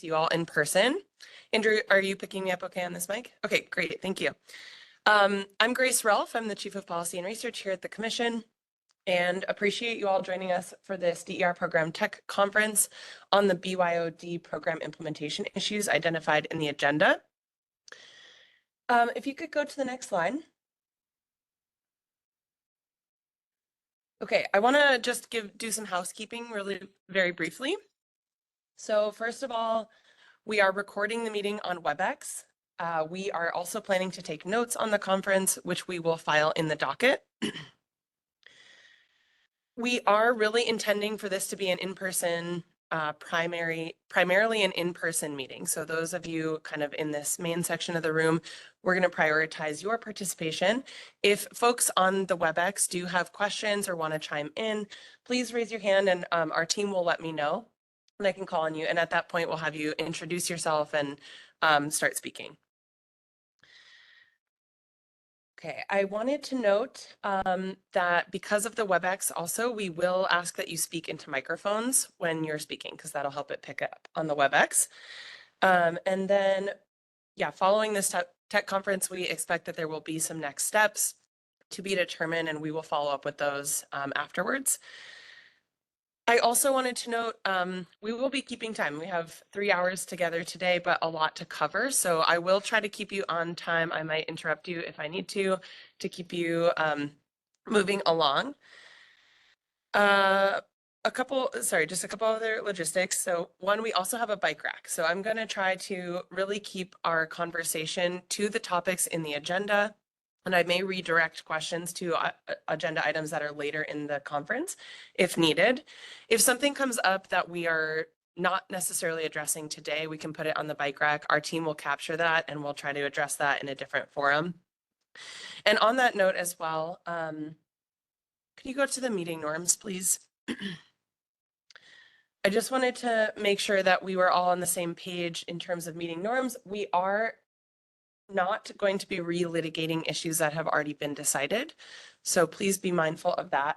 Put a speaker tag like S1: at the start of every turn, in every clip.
S1: see you all in person. Andrew, are you picking me up okay on this mic? Okay, great, thank you. I'm Grace Relf. I'm the Chief of Policy and Research here at the Commission, and appreciate you all joining us for this DER Program Tech Conference on the BYOD program implementation issues identified in the agenda. If you could go to the next slide. Okay, I want to just do some housekeeping really very briefly. So first of all, we are recording the meeting on WebEx. We are also planning to take notes on the conference, which we will file in the docket. We are really intending for this to be an in-person, primarily an in-person meeting. So those of you kind of in this main section of the room, we're going to prioritize your participation. If folks on the WebEx do have questions or want to chime in, please raise your hand and our team will let me know and I can call on you. And at that point, we'll have you introduce yourself and start speaking. Okay, I wanted to note that because of the WebEx also, we will ask that you speak into microphones when you're speaking because that'll help it pick up on the WebEx. And then, yeah, following this tech conference, we expect that there will be some next steps to be determined and we will follow up with those afterwards. I also wanted to note, we will be keeping time. We have 3 hours together today, but a lot to cover. So I will try to keep you on time. I might interrupt you if I need to keep you moving along. Just a couple other logistics. So one, we also have a bike rack. So I'm going to try to really keep our conversation to the topics in the agenda. And I may redirect questions to agenda items that are later in the conference if needed. If something comes up that we are not necessarily addressing today, we can put it on the bike rack. Our team will capture that and we'll try to address that in a different forum. And on that note as well, can you go to the meeting norms, please? I just wanted to make sure that we were all on the same page in terms of meeting norms. We are not going to be relitigating issues that have already been decided. So please be mindful of that.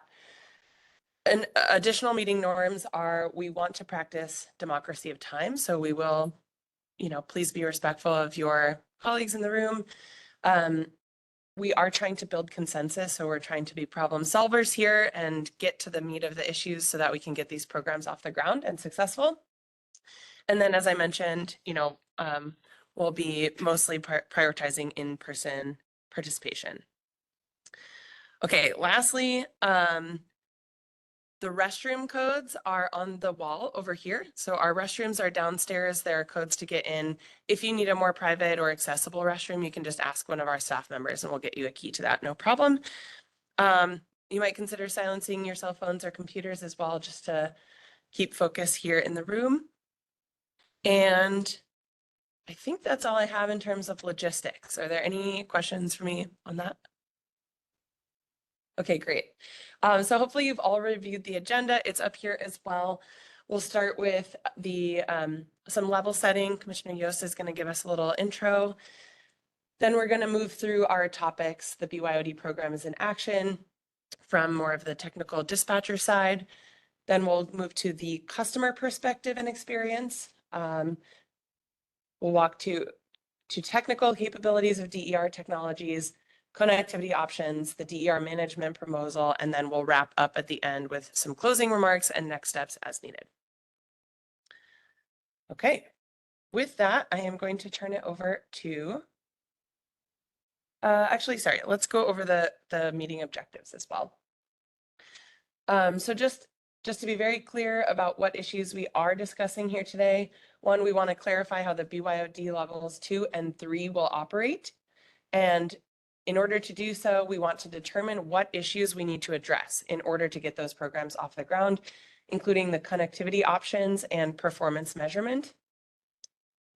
S1: And additional meeting norms are, we want to practice democracy of time. So we will, please be respectful of your colleagues in the room. We are trying to build consensus. So we're trying to be problem solvers here and get to the meat of the issues so that we can get these programs off the ground and successful. And then, as I mentioned, we'll be mostly prioritizing in-person participation. Okay, lastly, the restroom codes are on the wall over here. So our restrooms are downstairs. There are codes to get in. If you need a more private or accessible restroom, you can just ask one of our staff members and we'll get you a key to that, no problem. You might consider silencing your cell phones or computers as well, just to keep focus here in the room. And I think that's all I have in terms of logistics. Are there any questions for me on that? Okay, great. So hopefully you've all reviewed the agenda. It's up here as well. We'll start with the some level setting. Commissioner Yost is going to give us a little intro. Then we're going to move through our topics. The BYOD program is in action from more of the technical dispatcher side. Then we'll move to the customer perspective and experience. We'll walk to technical capabilities of DER technologies, connectivity options, the DER management proposal, and then we'll wrap up at the end with some closing remarks and next steps as needed. Okay, with that, I am going to turn it over to, let's go over the meeting objectives as well. So just to be very clear about what issues we are discussing here today, one, we want to clarify how the BYOD levels 2 and 3 will operate. And in order to do so, we want to determine what issues we need to address in order to get those programs off the ground, including the connectivity options and performance measurement.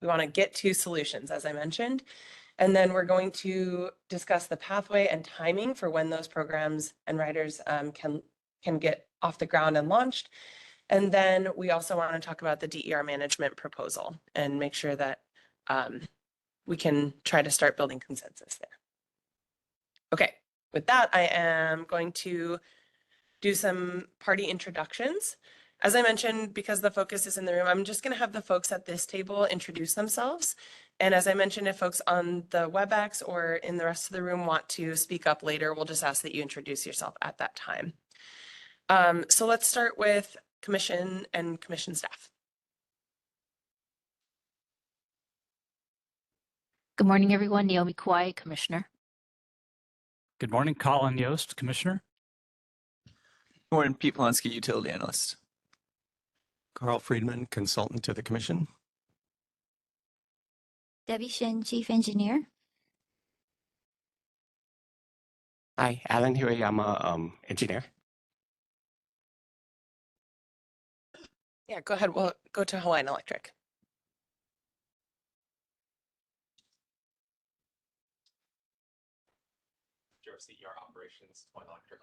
S1: We want to get to solutions, as I mentioned. And then we're going to discuss the pathway and timing for when those programs and riders can get off the ground and launched. And then we also want to talk about the DER management proposal and make sure that we can try to start building consensus there. Okay, with that, I am going to do some party introductions. As I mentioned, because the focus is in the room, I'm just going to have the folks at this table introduce themselves. And as I mentioned, if folks on the WebEx or in the rest of the room want to speak up later, we'll just ask that you introduce yourself at that time. So let's start with commission and commission staff.
S2: Good morning, everyone. Naomi Kawai, Commissioner.
S3: Good morning, Colin Yost, Commissioner.
S4: Good morning, Pete Polonsky, Utility Analyst.
S5: Carl Friedman, Consultant to the Commission.
S6: Debbie Shin, Chief Engineer.
S7: Hi, Alan Huey. I'm a engineer.
S1: Yeah, go ahead. We'll go to Hawaiian Electric.
S7: CER operations, Hawaiian Electric.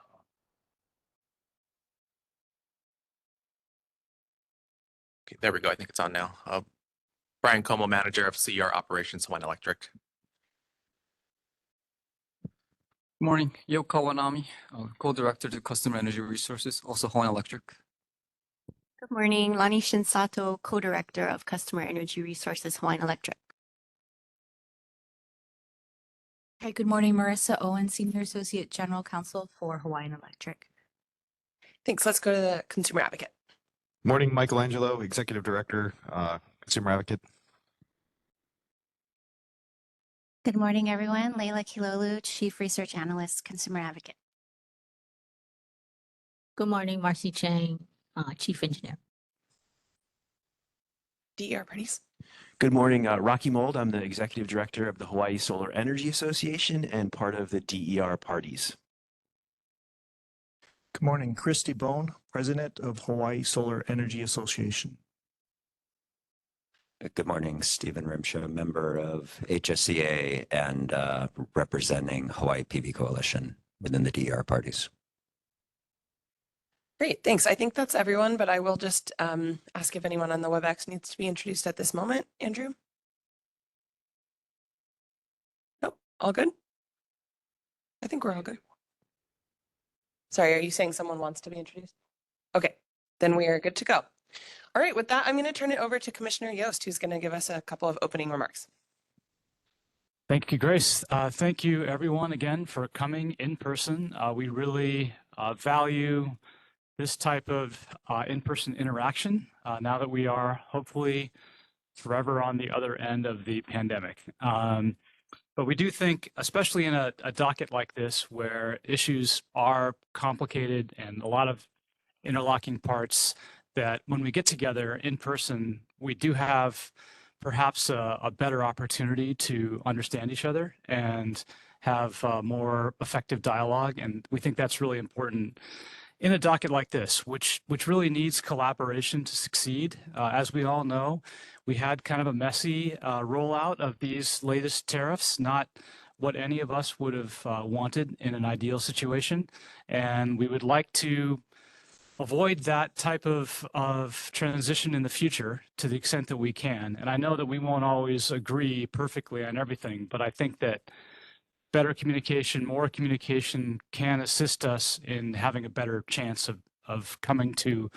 S7: Okay, there we go. I think it's on now. Brian Como, manager of CER operations, Hawaiian Electric.
S8: Good morning, Yo Kawanami, co-director to Customer Energy Resources, also Hawaiian Electric.
S6: Good morning, Lonnie Shinsato, Co-Director of Customer Energy Resources, Hawaiian Electric.
S2: Hi, good morning, Marissa Owen, Senior Associate General Counsel for Hawaiian Electric.
S1: Thanks. Let's go to the consumer advocate.
S9: Morning, Michelangelo, Executive Director, Consumer Advocate.
S6: Good morning, everyone. Leila Kilolu, Chief Research Analyst, Consumer Advocate.
S2: Good morning, Marcy Chang, Chief Engineer.
S1: DER parties.
S10: Good morning, Rocky Mold. I'm the Executive Director of the Hawaii Solar Energy Association and part of the DER parties.
S11: Good morning, Christy Bone, President of Hawaii Solar Energy Association.
S12: Good morning, Stephen Rimsha, member of HSCA and representing Hawaii PV Coalition within the DER parties.
S1: Great, thanks. I think that's everyone, but I will just ask if anyone on the WebEx needs to be introduced at this moment. Andrew? Nope, all good? I think we're all good. Sorry, are you saying someone wants to be introduced? Okay, then we are good to go. All right, with that, I'm going to turn it over to Commissioner Yost, who's going to give us a couple of opening remarks.
S3: Thank you, Grace. Thank you, everyone, again, for coming in person. We really value this type of in-person interaction now that we are hopefully forever on the other end of the pandemic. But we do think, especially in a docket like this, where issues are complicated and a lot of interlocking parts, that when we get together in person, we do have perhaps a better opportunity to understand each other and have more effective dialogue. And we think that's really important in a docket like this, which really needs collaboration to succeed. As we all know, we had kind of a messy rollout of these latest tariffs, not what any of us would have wanted in an ideal situation. And we would like to avoid that type of transition in the future to the extent that we can. And I know that we won't always agree perfectly on everything, but I think that better communication, more communication can assist us in having a better chance of coming to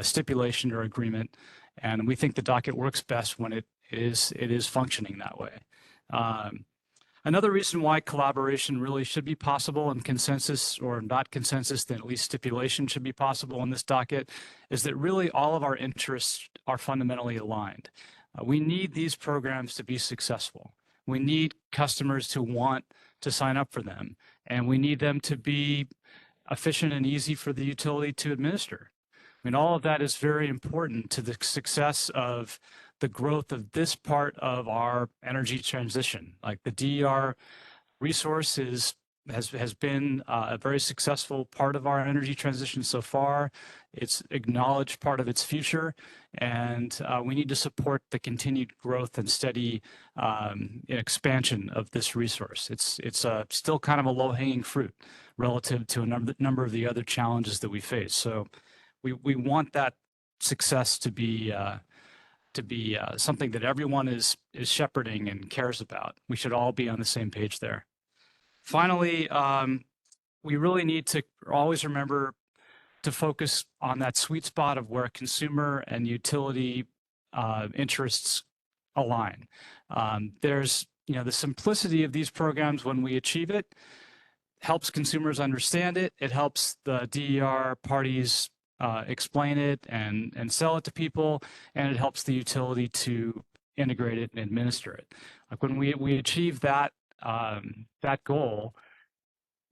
S3: stipulation or agreement. And we think the docket works best when it is functioning that way. Another reason why collaboration really should be possible and consensus, or not consensus, then at least stipulation should be possible in this docket, is that really all of our interests are fundamentally aligned. We need these programs to be successful. We need customers to want to sign up for them, and we need them to be efficient and easy for the utility to administer. I mean, all of that is very important to the success of the growth of this part of our energy transition. Like the DER resource has been a very successful part of our energy transition so far. It's acknowledged part of its future, and we need to support the continued growth and steady expansion of this resource. It's still kind of a low-hanging fruit relative to a number of the other challenges that we face. So we want that success to be something that everyone is shepherding and cares about. We should all be on the same page there. Finally, we really need to always remember to focus on that sweet spot of where consumer and utility interests align. There's, the simplicity of these programs when we achieve it helps consumers understand it. It helps the DER parties explain it and sell it to people, and it helps the utility to integrate it and administer it. Like when we achieve that that goal,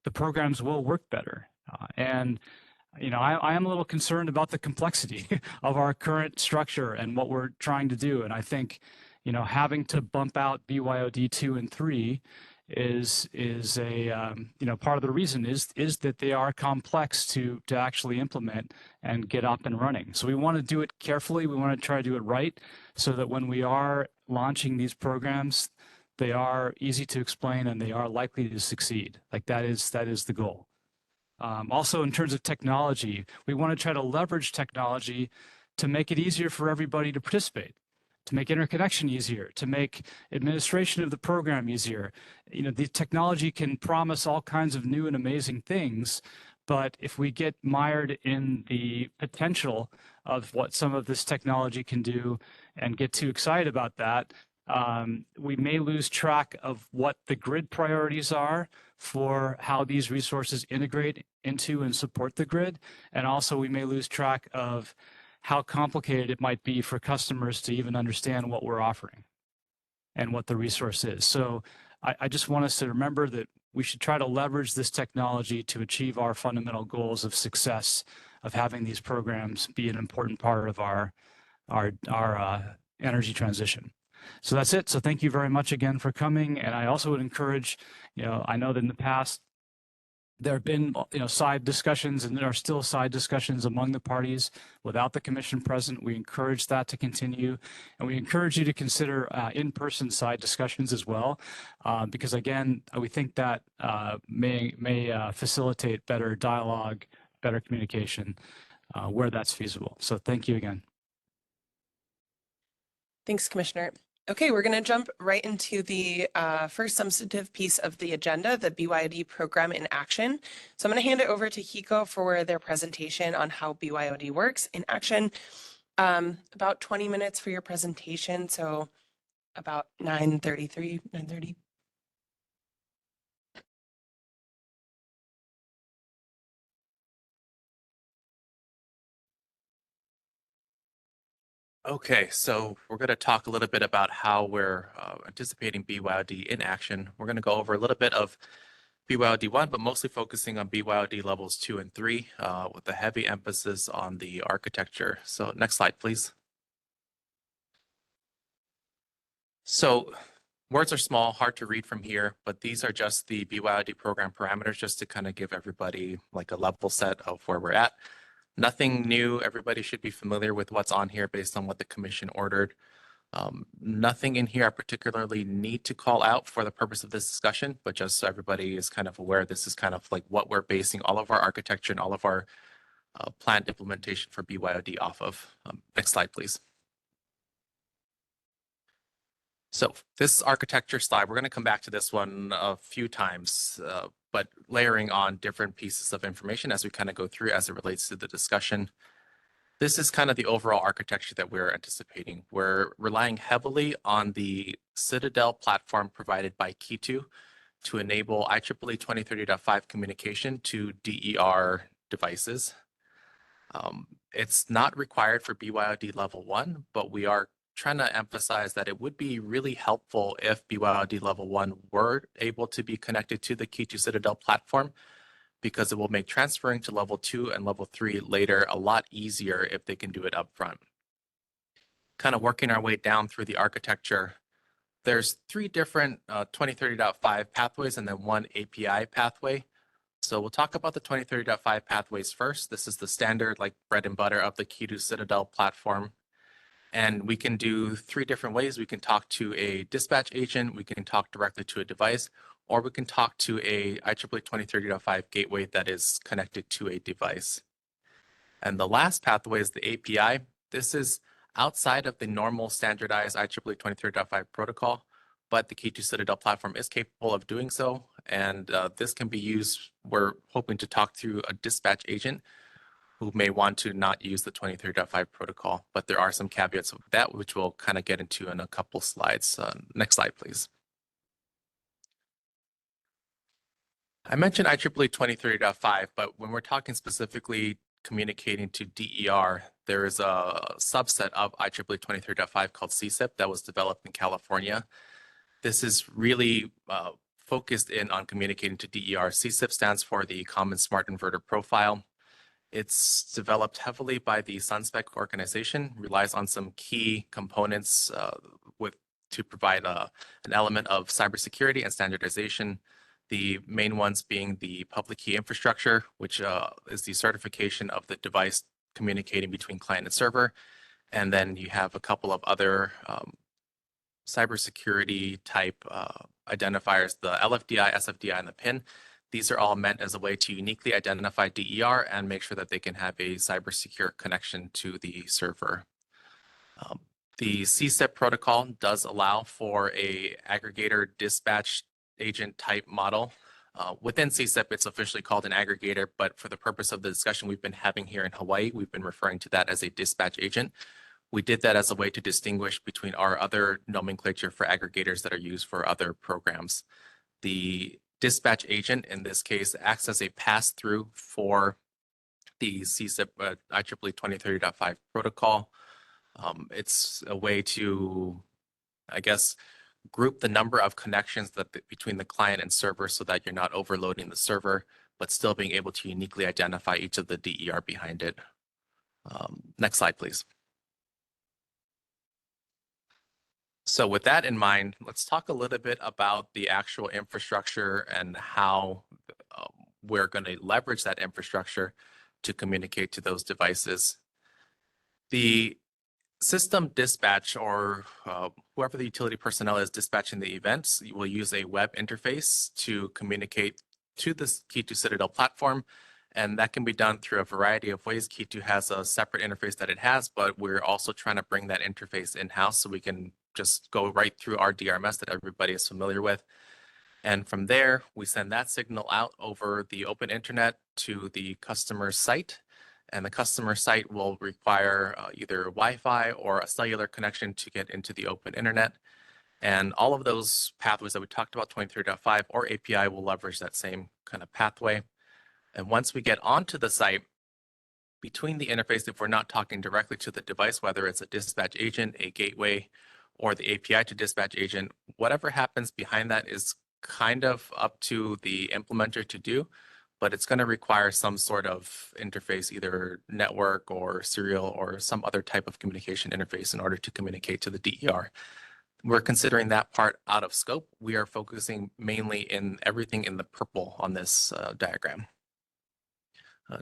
S3: the programs will work better. I am a little concerned about the complexity of our current structure and what we're trying to do. And I think, having to bump out BYOD 2 and 3 is a part of the reason is that they are complex to actually implement and get up and running. So we want to do it carefully. We want to try to do it right so that when we are launching these programs, they are easy to explain and they are likely to succeed. Like that is the goal. Also, in terms of technology, we want to try to leverage technology to make it easier for everybody to participate, to make interconnection easier, to make administration of the program easier. The technology can promise all kinds of new and amazing things, but if we get mired in the potential of what some of this technology can do and get too excited about that, we may lose track of what the grid priorities are for how these resources integrate into and support the grid. And also we may lose track of how complicated it might be for customers to even understand what we're offering and what the resource is. So I just want us to remember that we should try to leverage this technology to achieve our fundamental goals of success, of having these programs be an important part of our energy transition. So that's it. So thank you very much again for coming. And I also would encourage, I know that in the past, there have been, side discussions, and there are still side discussions among the parties without the commission present. We encourage that to continue, and we encourage you to consider in-person side discussions as well, because again, we think that may facilitate better dialogue, better communication where that's feasible. So thank you again.
S1: Thanks, Commissioner. Okay, we're going to jump right into the first substantive piece of the agenda, the BYOD program in action. So I'm going to hand it over to Hiko for their presentation on how BYOD works in action. About 20 minutes for your presentation, so about 9:33, 9:30.
S7: Okay, so we're going to talk a little bit about how we're anticipating BYOD in action. We're going to go over a little bit of BYOD 1, but mostly focusing on BYOD levels 2 and 3 with a heavy emphasis on the architecture. So next slide, please. So words are small, hard to read from here, but these are just the BYOD program parameters just to kind of give everybody like a level set of where we're at. Nothing new. Everybody should be familiar with what's on here based on what the commission ordered. Nothing in here I particularly need to call out for the purpose of this discussion, but just so everybody is kind of aware, this is kind of like what we're basing all of our architecture and all of our planned implementation for BYOD off of. Next slide, please. So this architecture slide, we're going to come back to this one a few times, but layering on different pieces of information as we kind of go through as it relates to the discussion. This is kind of the overall architecture that we're anticipating. We're relying heavily on the Citadel platform provided by Key2 to enable IEEE 2030.5 communication to DER devices. It's not required for BYOD level 1, but we are trying to emphasize that it would be really helpful if BYOD level 1 were able to be connected to the Key2 Citadel platform, because it will make transferring to level 2 and level 3 later a lot easier if they can do it up front. Kind of working our way down through the architecture, there's 3 different 2030.5 pathways and then 1 API pathway. So we'll talk about the 2030.5 pathways first. This is the standard like bread and butter of the Key2 Citadel platform. And we can do 3 different ways. We can talk to a dispatch agent, we can talk directly to a device, or we can talk to a IEEE 2030.5 gateway that is connected to a device. And the last pathway is the API. This is outside of the normal standardized IEEE 2030.5 protocol, but the Key2 Citadel platform is capable of doing so. And this can be used, we're hoping to talk through a dispatch agent who may want to not use the 23.5 protocol, but there are some caveats of that, which we'll kind of get into in a couple slides. Next slide, please. I mentioned IEEE 23.5, but when we're talking specifically communicating to DER, there is a subset of IEEE 23.5 called CSIP that was developed in California. This is really focused in on communicating to DER. CSIP stands for the Common Smart Inverter Profile. It's developed heavily by the SunSpec organization, relies on some key components to provide an element of cybersecurity and standardization. The main ones being the public key infrastructure, which is the certification of the device communicating between client and server. And then you have a couple of other cybersecurity type identifiers, the LFDI, SFDI, and the PIN. These are all meant as a way to uniquely identify DER and make sure that they can have a cyber secure connection to the server. The CSIP protocol does allow for a aggregator dispatch agent type model. Within CSIP, it's officially called an aggregator, but for the purpose of the discussion we've been having here in Hawaii, we've been referring to that as a dispatch agent. We did that as a way to distinguish between our other nomenclature for aggregators that are used for other programs. The dispatch agent, in this case, acts as a pass-through for the CSIP IEEE 23.5 protocol. It's a way to, I guess, group the number of connections between the client and server so that you're not overloading the server, but still being able to uniquely identify each of the DER behind it. Next slide, please. So with that in mind, let's talk a little bit about the actual infrastructure and how we're going to leverage that infrastructure to communicate to those devices. The system dispatch, or whoever the utility personnel is dispatching the events, you will use a web interface to communicate to this Key2 Citadel platform. And that can be done through a variety of ways. Key2 has a separate interface that it has, but we're also trying to bring that interface in-house so we can just go right through our DRMS that everybody is familiar with. And from there, we send that signal out over the open internet to the customer site. And the customer site will require either Wi-Fi or a cellular connection to get into the open internet. And all of those pathways that we talked about, 23.5 or API, will leverage that same kind of pathway. And once we get onto the site, between the interface, if we're not talking directly to the device, whether it's a dispatch agent, a gateway, or the API to dispatch agent, whatever happens behind that is kind of up to the implementer to do, but it's going to require some sort of interface, either network or serial or some other type of communication interface in order to communicate to the DER. We're considering that part out of scope. We are focusing mainly in everything in the purple on this diagram.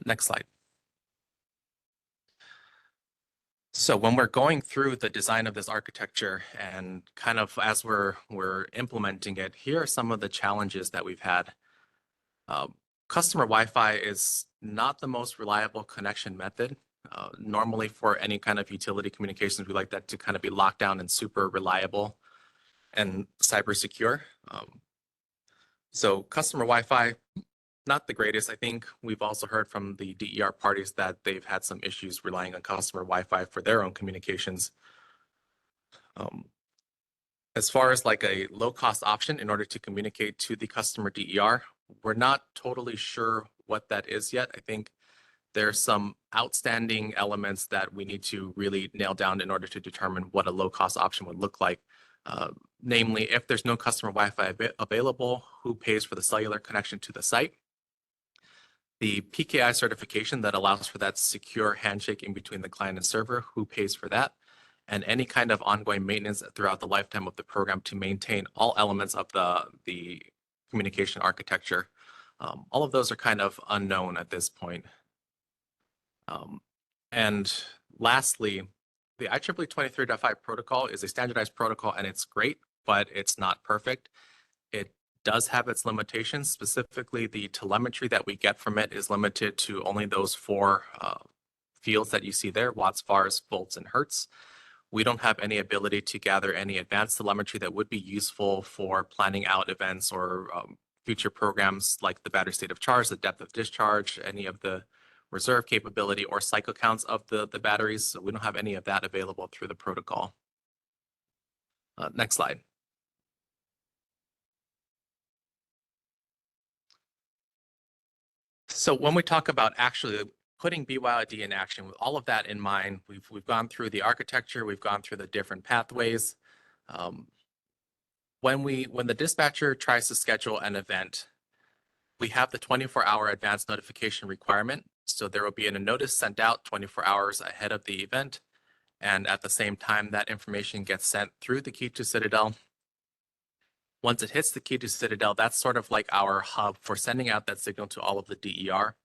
S7: Next slide. So when we're going through the design of this architecture and kind of as we're implementing it, here are some of the challenges that we've had. Customer Wi-Fi is not the most reliable connection method. Normally for any kind of utility communications, we like that to kind of be locked down and super reliable and cyber secure. So customer Wi-Fi, not the greatest. I think we've also heard from the DER parties that they've had some issues relying on customer Wi-Fi for their own communications. As far as like a low-cost option in order to communicate to the customer DER, we're not totally sure what that is yet. I think there's some outstanding elements that we need to really nail down in order to determine what a low-cost option would look like. Namely, if there's no customer Wi-Fi available, who pays for the cellular connection to the site? The PKI certification that allows for that secure handshake in between the client and server, who pays for that? And any kind of ongoing maintenance throughout the lifetime of the program to maintain all elements of the communication architecture. All of those are kind of unknown at this point. And lastly, the IEEE 23.5 protocol is a standardized protocol and it's great, but it's not perfect. It does have its limitations. Specifically, the telemetry that we get from it is limited to only those 4 fields that you see there, watts, vars, volts, and hertz. We don't have any ability to gather any advanced telemetry that would be useful for planning out events or future programs like the battery state of charge, the depth of discharge, any of the reserve capability or cycle counts of the batteries. So we don't have any of that available through the protocol. Next slide. So when we talk about actually putting BYOD in action, with all of that in mind, we've gone through the architecture, we've gone through the different pathways. When the dispatcher tries to schedule an event, we have the 24-hour advance notification requirement. So there will be a notice sent out 24 hours ahead of the event. And at the same time, that information gets sent through the key to Citadel. Once it hits the key to Citadel, that's sort of like our hub for sending out that signal to all of the DER.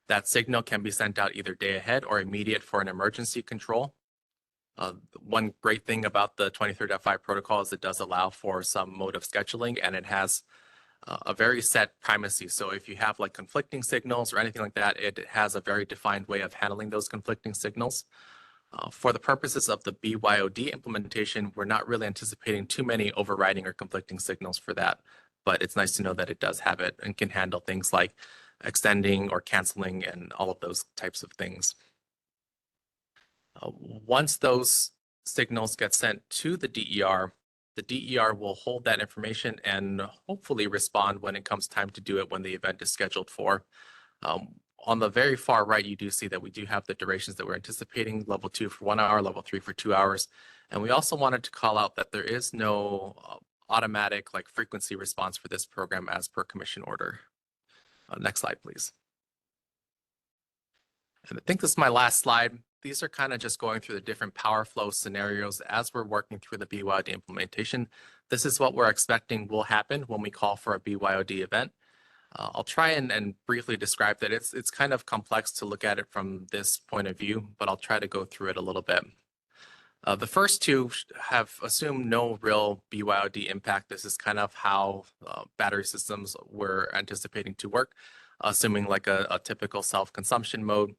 S7: That signal can be sent out either day ahead or immediate for an emergency control. One great thing about the 23.5 protocol is it does allow for some mode of scheduling, and it has a very set primacy. So if you have like conflicting signals or anything like that, it has a very defined way of handling those conflicting signals. For the purposes of the BYOD implementation, we're not really anticipating too many overriding or conflicting signals for that, but it's nice to know that it does have it and can handle things like extending or canceling and all of those types of things. Once those signals get sent to the DER will hold that information and hopefully respond when it comes time to do it when the event is scheduled for. On the very far right, you do see that we do have the durations that we're anticipating, level 2 for 1 hour, level 3 for 2 hours. And we also wanted to call out that there is no automatic like frequency response for this program as per commission order. Next slide, please. And I think this is my last slide. These are kind of just going through the different power flow scenarios as we're working through the BYOD implementation. This is what we're expecting will happen when we call for a BYOD event. I'll try and briefly describe that. It's kind of complex to look at it from this point of view, but I'll try to go through it a little bit. The first two have assumed no real BYOD impact. This is kind of how battery systems we're anticipating to work, assuming like a typical self-consumption mode.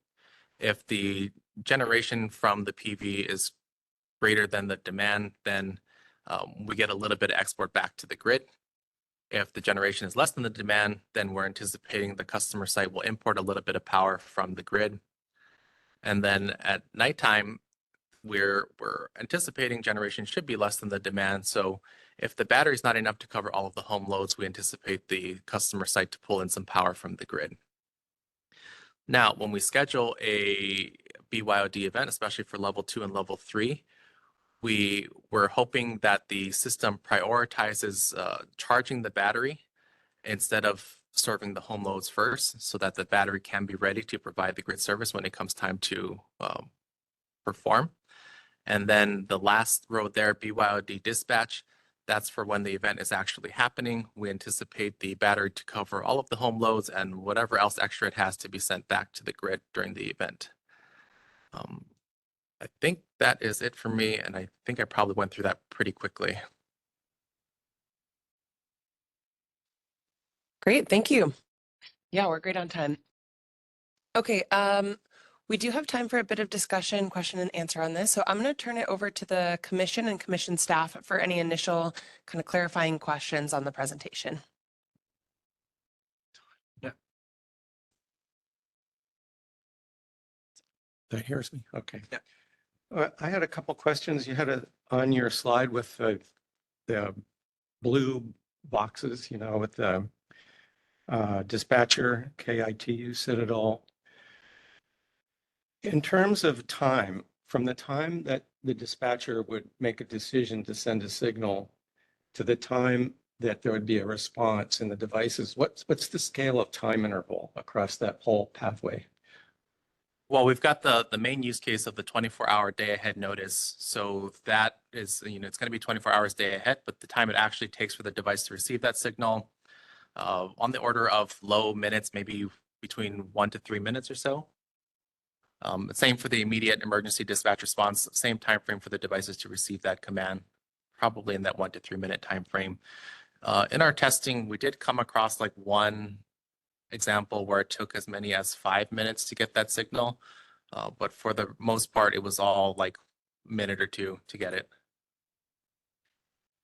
S7: If the generation from the PV is greater than the demand, then we get a little bit of export back to the grid. If the generation is less than the demand, then we're anticipating the customer site will import a little bit of power from the grid. And then at nighttime, we're anticipating generation should be less than the demand. So if the battery is not enough to cover all of the home loads, we anticipate the customer site to pull in some power from the grid. Now, when we schedule a BYOD event, especially for level 2 and level 3, we're hoping that the system prioritizes charging the battery instead of serving the home loads first, so that the battery can be ready to provide the grid service when it comes time to perform. And then the last row there, BYOD dispatch, that's for when the event is actually happening. We anticipate the battery to cover all of the home loads and whatever else extra it has to be sent back to the grid during the event. I think that is it for me, and I think I probably went through that pretty quickly.
S1: Great, thank you. Yeah, we're great on time. Okay, we do have time for a bit of discussion, question and answer on this. So I'm going to turn it over to the commission and commission staff for any initial kind of clarifying questions on the presentation.
S5: Yeah. That hears me. Okay. Yeah. I had a couple questions. You had on your slide with the blue boxes, you know, with the dispatcher, KITU, Citadel. In terms of time, from the time that the dispatcher would make a decision to send a signal to the time that there would be a response in the devices, what's the scale of time interval across that whole pathway?
S7: Well, we've got the main use case of the 24-hour day ahead notice. So that is, you know, it's going to be 24 hours day ahead, but the time it actually takes for the device to receive that signal on the order of low minutes, maybe between 1 to 3 minutes or so. Same for the immediate emergency dispatch response, same time frame for the devices to receive that command, probably in that 1 to 3 minute time frame. In our testing, we did come across like one example where it took as many as 5 minutes to get that signal, but for the most part, it was all like a minute or two to get it.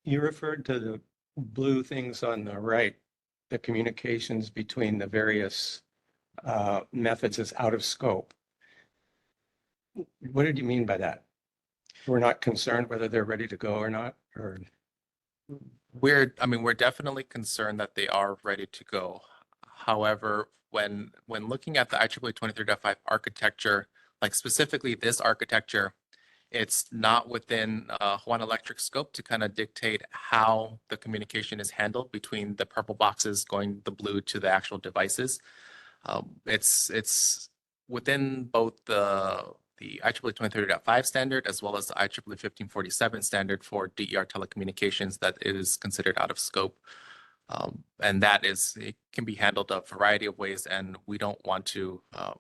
S5: You referred to the blue things on the right, the communications between the various methods as out of scope. What did you mean by that? We're not concerned whether they're ready to go or not, or?
S7: I mean, we're definitely concerned that they are ready to go. However, when looking at the IEEE 23.5 architecture, like specifically this architecture, it's not within Hawaiian Electric scope to kind of dictate how the communication is handled between the purple boxes going the blue to the actual devices. It's within both the IEEE 23.5 standard as well as the IEEE 1547 standard for DER telecommunications that it is considered out of scope. And that is, it can be handled a variety of ways, and we don't want to, I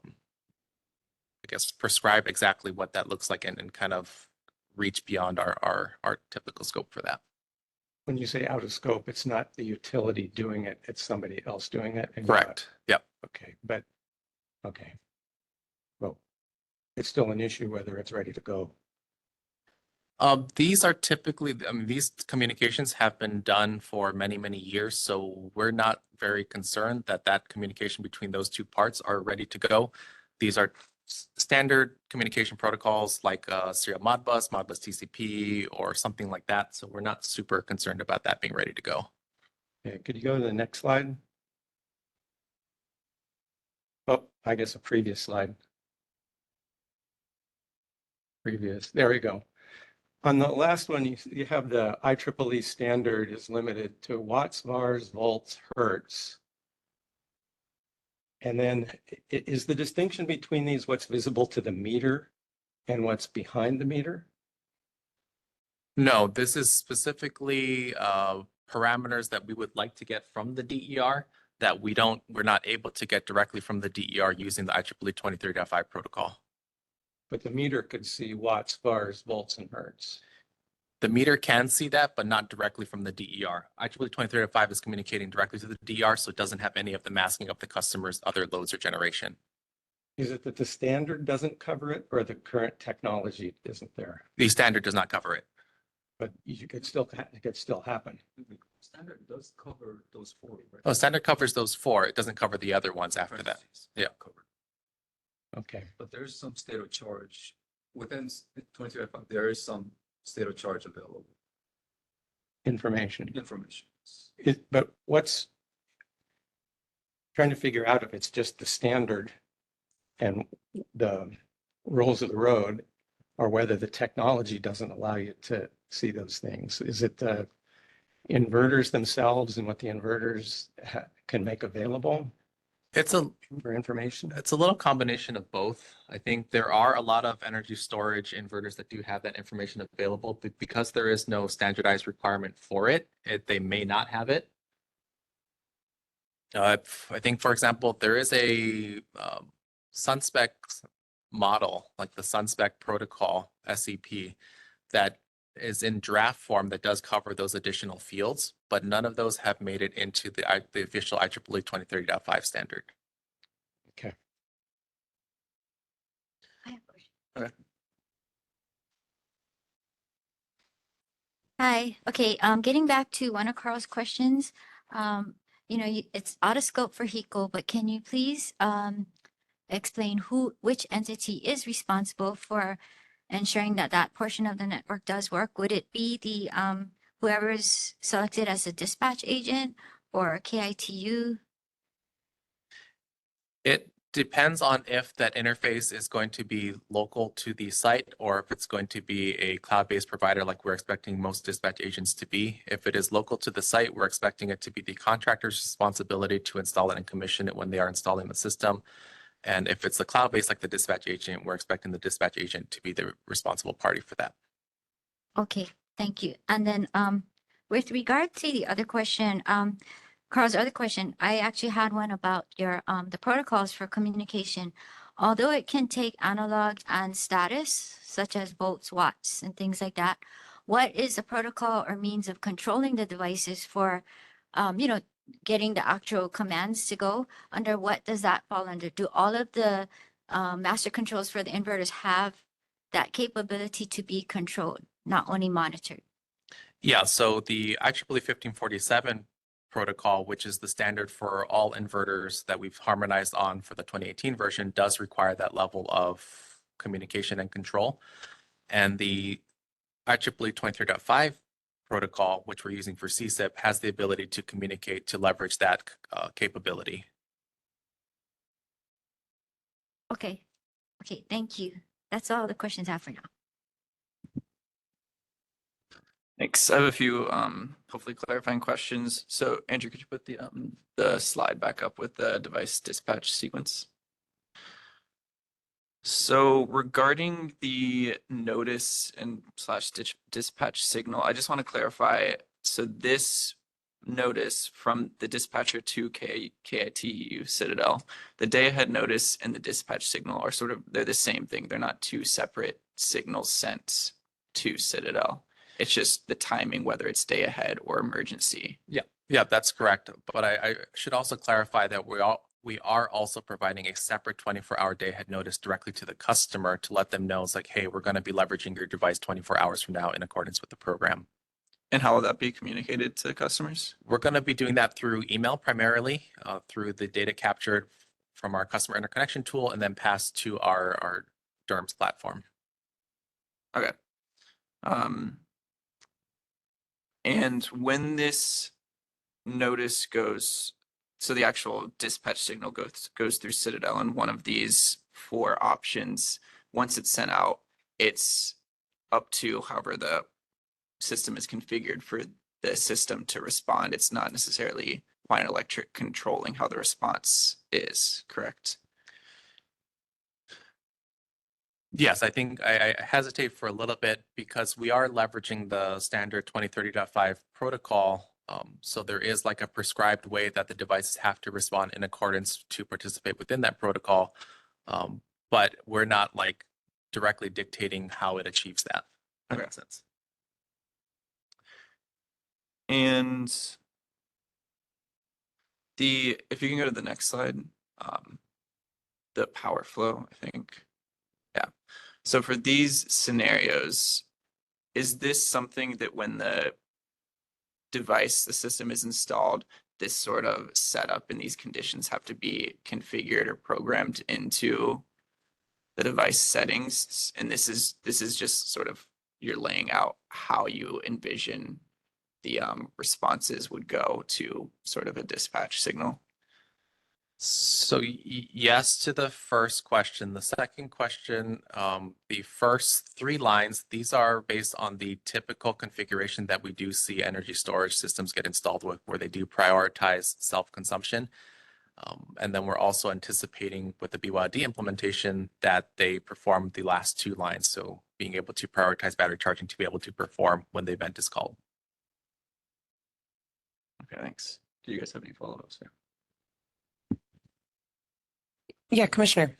S7: guess, prescribe exactly what that looks like and kind of reach beyond our typical scope for that.
S5: When you say out of scope, it's not the utility doing it, it's somebody else doing it. And
S7: Correct. Yep.
S5: Okay, but, okay. Well, it's still an issue whether it's ready to go.
S7: These are typically, I mean, these communications have been done for many, many years, so we're not very concerned that that communication between those two parts are ready to go. These are standard communication protocols like serial Modbus, Modbus TCP, or something like that. So we're not super concerned about that being ready to go.
S5: Okay, could you go to the next slide? Oh, I guess a previous slide. Previous, there we go. On the last one, you have the IEEE standard is limited to watts, vars, volts, hertz. And then is the distinction between these what's visible to the meter and what's behind the meter?
S7: No, this is specifically parameters that we would like to get from the DER that we're not able to get directly from the DER using the IEEE 23.5 protocol.
S5: But the meter could see watts, vars, volts, and hertz.
S7: The meter can see that, but not directly from the DER. IEEE 23.5 is communicating directly to the DER, so it doesn't have any of the masking of the customer's other loads or generation.
S5: Is it that the standard doesn't cover it or the current technology isn't there?
S7: The standard does not cover it.
S5: But it could still happen.
S8: Standard does cover those four, right?
S7: Oh, standard covers those four. It doesn't cover the other ones after that. Yeah.
S8: Covered.
S5: Okay.
S8: But there's some state of charge within 23.5. There is some state of charge available.
S5: Information.
S8: But
S5: what's trying to figure out if it's just the standard and the rules of the road, or whether the technology doesn't allow you to see those things. Is it the inverters themselves and what the inverters can make available? For information?
S7: It's a little combination of both. I think there are a lot of energy storage inverters that do have that information available, but because there is no standardized requirement for it, they may not have it. I think, for example, there is a SunSpec model, like the SunSpec protocol, SEP, that is in draft form that does cover those additional fields, but none of those have made it into the official IEEE 23.5 standard.
S5: Okay.
S13: I have a question.
S7: Okay.
S13: Hi. Okay. Getting back to one of Carl's questions, it's out of scope for HECO, but can you please explain which entity is responsible for ensuring that that portion of the network does work? Would it be the whoever is selected as a dispatch agent or KITU?
S7: It depends on if that interface is going to be local to the site or if it's going to be a cloud-based provider like we're expecting most dispatch agents to be. If it is local to the site, we're expecting it to be the contractor's responsibility to install it and commission it when they are installing the system. And if it's the cloud-based like the dispatch agent, we're expecting the dispatch agent to be the responsible party for that.
S13: Okay, thank you. And then with regard to the other question, Carl's other question, I actually had one about your the protocols for communication. Although it can take analog and status, such as volts, watts, and things like that, what is the protocol or means of controlling the devices for, getting the actual commands to go? Under what does that fall under? Do all of the master controls for the inverters have that capability to be controlled, not only monitored?
S7: Yeah, so the IEEE 1547 protocol, which is the standard for all inverters that we've harmonized on for the 2018 version, does require that level of communication and control. And the IEEE 23.5 protocol, which we're using for CSIP, has the ability to communicate to leverage that capability.
S13: Okay. Okay, thank you. That's all the questions I have for now.
S8: Thanks. I have a few hopefully clarifying questions. So Andrew, could you put the slide back up with the device dispatch sequence? So regarding the notice and slash dispatch signal, I just want to clarify. So this notice from the dispatcher to KITU Citadel, the day ahead notice and the dispatch signal are they're the same thing. They're not two separate signals sent to Citadel. It's just the timing, whether it's day ahead or emergency.
S7: Yeah, that's correct. But I should also clarify that we are also providing a separate 24-hour day ahead notice directly to the customer to let them know it's like, hey, we're going to be leveraging your device 24 hours from now in accordance with the program.
S8: And how will that be communicated to customers?
S7: We're going to be doing that through email primarily, through the data captured from our customer interconnection tool and then passed to our DERMS platform.
S8: Okay. And when this notice goes, so the actual dispatch signal goes through Citadel and one of these 4 options, once it's sent out, it's up to however the system is configured for the system to respond. It's not necessarily Hawaiian Electric controlling how the response is, correct?
S7: Yes, I think I hesitate for a little bit because we are leveraging the standard 2030.5 protocol. So there is like a prescribed way that the devices have to respond in accordance to participate within that protocol. But we're not like directly dictating how it achieves that. That makes sense.
S8: And if you can go to the next slide, the power flow, I think. Yeah. So for these scenarios, is this something that when the system is installed, this sort of setup and these conditions have to be configured or programmed into the device settings? And this is just sort of you're laying out how you envision the responses would go to sort of a dispatch signal.
S7: So yes to the first question. The second question, the first 3 lines, these are based on the typical configuration that we do see energy storage systems get installed with, where they do prioritize self-consumption. And then we're also anticipating with the BYOD implementation that they perform the last 2 lines. So being able to prioritize battery charging to be able to perform when the event is called.
S8: Okay, thanks. Do you guys have any follow-ups there?
S1: Yeah, Commissioner.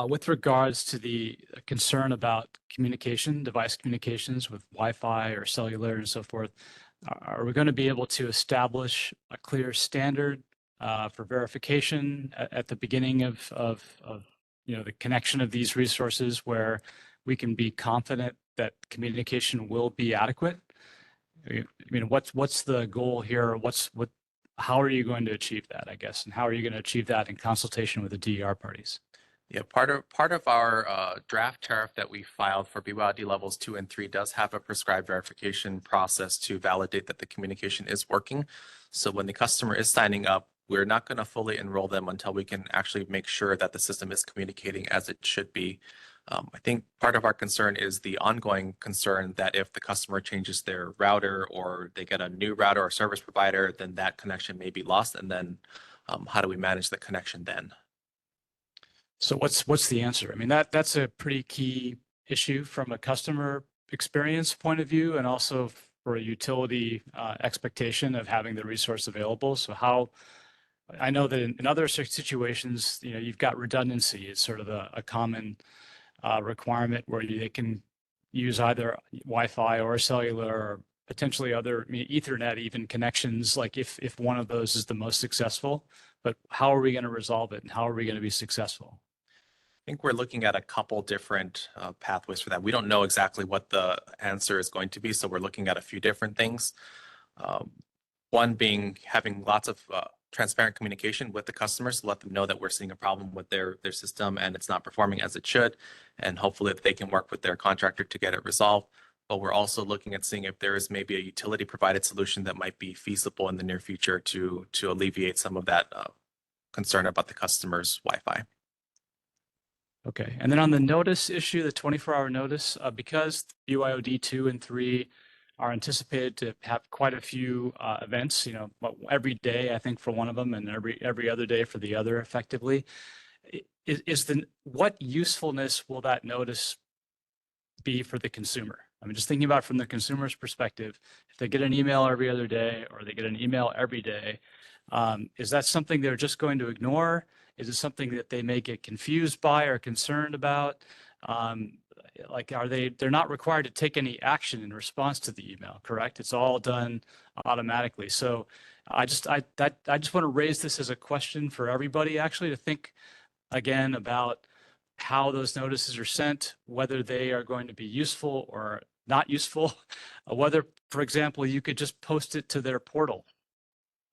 S3: With regards to the concern about communication, device communications with Wi-Fi or cellular and so forth, are we going to be able to establish a clear standard for verification at the beginning of the connection of these resources where we can be confident that communication will be adequate? I mean, what's the goal here? How are you going to achieve that, I guess, and how are you going to achieve that in consultation with the DER parties?
S7: Yeah, part of our draft tariff that we filed for BYOD levels 2 and 3 does have a prescribed verification process to validate that the communication is working. So when the customer is signing up, we're not going to fully enroll them until we can actually make sure that the system is communicating as it should be. I think part of our concern is the ongoing concern that if the customer changes their router or they get a new router or service provider, then that connection may be lost. And then how do we manage the connection then?
S3: So what's the answer? I mean, that's a pretty key issue from a customer experience point of view, and also for a utility expectation of having the resource available. So I know that in other situations, you've got redundancy. It's sort of a common requirement where they can use either Wi-Fi or cellular or potentially other Ethernet even connections, like if one of those is the most successful. But how are we going to resolve it and how are we going to be successful?
S7: think we're looking at a couple different pathways for that. We don't know exactly what the answer is going to be, so we're looking at a few different things. One being having lots of transparent communication with the customers to let them know that we're seeing a problem with their system and it's not performing as it should, and hopefully that they can work with their contractor to get it resolved. But we're also looking at seeing if there is maybe a utility provided solution that might be feasible in the near future to alleviate some of that concern about the customer's Wi-Fi.
S3: Okay, and then on the notice issue, the 24-hour notice, because BYOD 2 and 3 are anticipated to have quite a few events, you know, every day, I think, for one of them, and every other day for the other, effectively. What usefulness will that notice be for the consumer? I mean, just thinking about it from the consumer's perspective, if they get an email every other day or they get an email every day, is that something they're just going to ignore? Is it something that they may get confused by or concerned about? Like, they're not required to take any action in response to the email, correct? It's all done automatically. So I just want to raise this as a question for everybody, actually, to think again about how those notices are sent, whether they are going to be useful or not useful, whether, for example, you could just post it to their portal,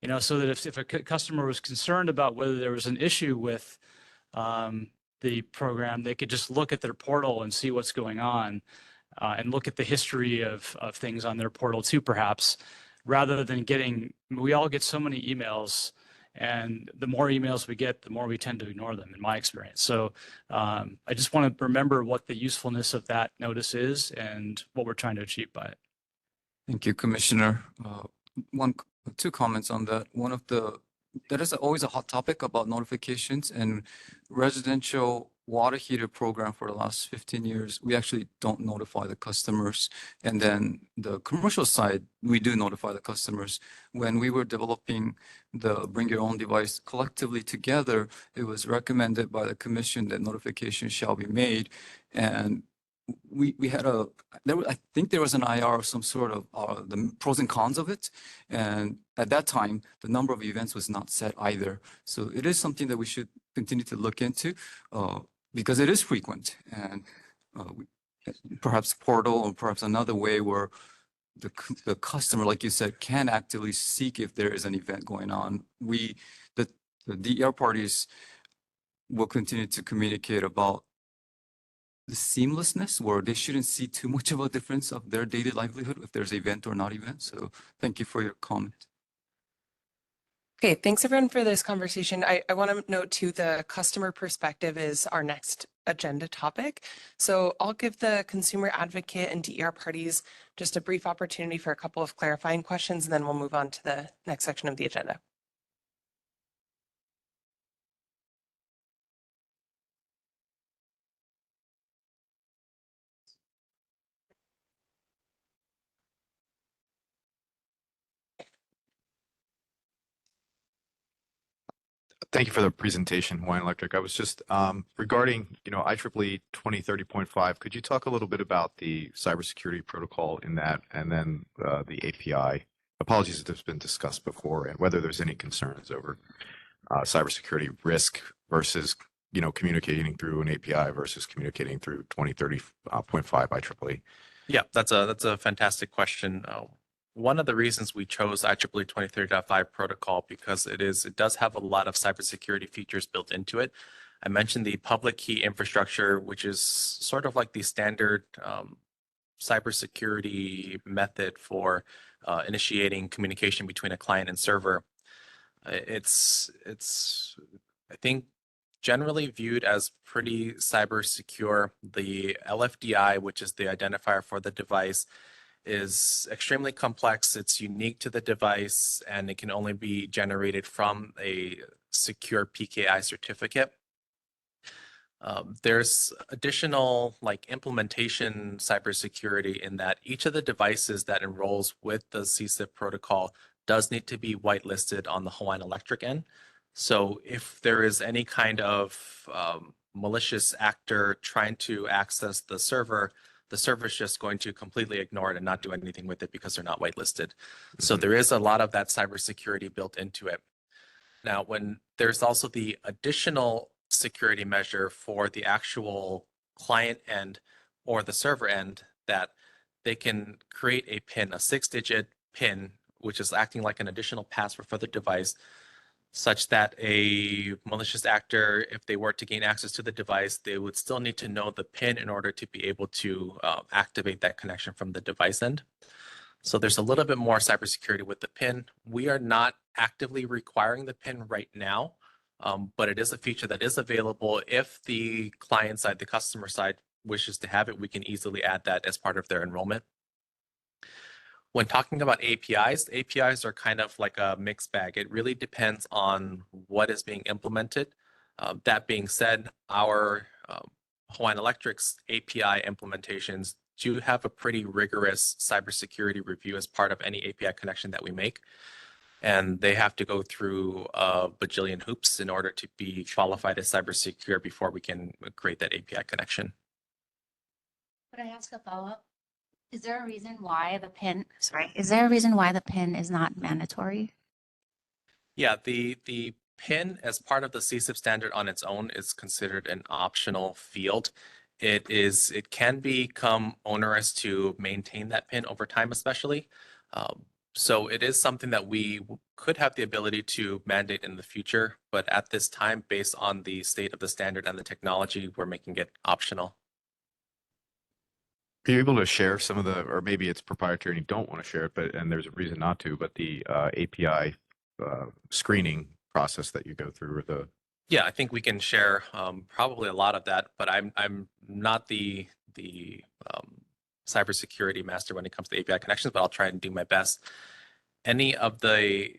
S3: you know, so that if a customer was concerned about whether there was an issue with the program, they could just look at their portal and see what's going on, and look at the history of things on their portal too, perhaps, rather than we all get so many emails, and the more emails we get, the more we tend to ignore them, in my experience. So I just want to remember what the usefulness of that notice is and what we're trying to achieve by it.
S14: Thank you, Commissioner. Two comments on that. That is always a hot topic about notifications, and residential water heater program for the last 15 years, we actually don't notify the customers. And then the commercial side, we do notify the customers. When we were developing the bring your own device collectively together, it was recommended by the commission that notification shall be made. And we had I think there was an IR of some sort of the pros and cons of it. And at that time, the number of events was not set either. So it is something that we should continue to look into because it is frequent. And perhaps portal or perhaps another way where the customer, like you said, can actively seek if there is an event going on. The DER parties will continue to communicate about the seamlessness, where they shouldn't see too much of a difference of their daily livelihood if there's event or not event. So thank you for your comment.
S1: Okay, thanks everyone for this conversation. I want to note too, the customer perspective is our next agenda topic. So I'll give the consumer advocate and DER parties just a brief opportunity for a couple of clarifying questions, and then we'll move on to the next section of the agenda.
S9: Thank you for the presentation, Hawaiian Electric. I was just regarding, IEEE 2030.5, could you talk a little bit about the cybersecurity protocol in that, and then the API? Apologies if this has been discussed before, and whether there's any concerns over cybersecurity risk versus, communicating through an API versus communicating through 2030.5 IEEE.
S7: Yeah, that's a fantastic question. One of the reasons we chose IEEE 2030.5 protocol because it does have a lot of cybersecurity features built into it. I mentioned the public key infrastructure, which is sort of like the standard cybersecurity method for initiating communication between a client and server. It's I think generally viewed as pretty cyber secure. The LFDI, which is the identifier for the device, is extremely complex. It's unique to the device, and it can only be generated from a secure PKI certificate. There's additional implementation cybersecurity in that each of the devices that enrolls with the CSIP protocol does need to be whitelisted on the Hawaiian Electric end. So if there is any kind of malicious actor trying to access the server is just going to completely ignore it and not do anything with it because they're not whitelisted. So there is a lot of that cybersecurity built into it. Now, when there's also the additional security measure for the actual client end or the server end that they can create a PIN, a 6-digit PIN, which is acting like an additional password for the device, such that a malicious actor, if they were to gain access to the device, they would still need to know the PIN in order to be able to activate that connection from the device end. So there's a little bit more cybersecurity with the PIN. We are not actively requiring the PIN right now, but it is a feature that is available. If the client side, the customer side wishes to have it, we can easily add that as part of their enrollment. When talking about APIs are kind of like a mixed bag. It really depends on what is being implemented. That being said, our Hawaiian Electric's API implementations do have a pretty rigorous cybersecurity review as part of any API connection that we make. And they have to go through a bajillion hoops in order to be qualified as cybersecure before we can create that API connection.
S13: Could I ask a follow-up? Is there a reason why the PIN, is there a reason why the PIN is not mandatory?
S7: Yeah, the PIN as part of the CSIP standard on its own is considered an optional field. It can become onerous to maintain that PIN over time, especially. So it is something that we could have the ability to mandate in the future, but at this time, based on the state of the standard and the technology, we're making it optional.
S9: Are you able to share some of the, or maybe it's proprietary and you don't want to share it, and there's a reason not to, but the API screening process that you go through, or the...
S7: Yeah, I think we can share probably a lot of that, but I'm not the cybersecurity master when it comes to API connections, but I'll try and do my best. Any of I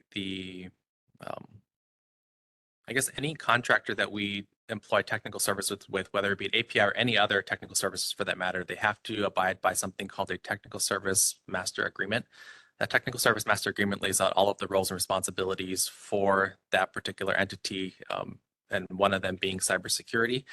S7: guess any contractor that we employ technical services with, whether it be an API or any other technical services for that matter, they have to abide by something called a technical service master agreement. That technical service master agreement lays out all of the roles and responsibilities for that particular entity, and one of them being cybersecurity.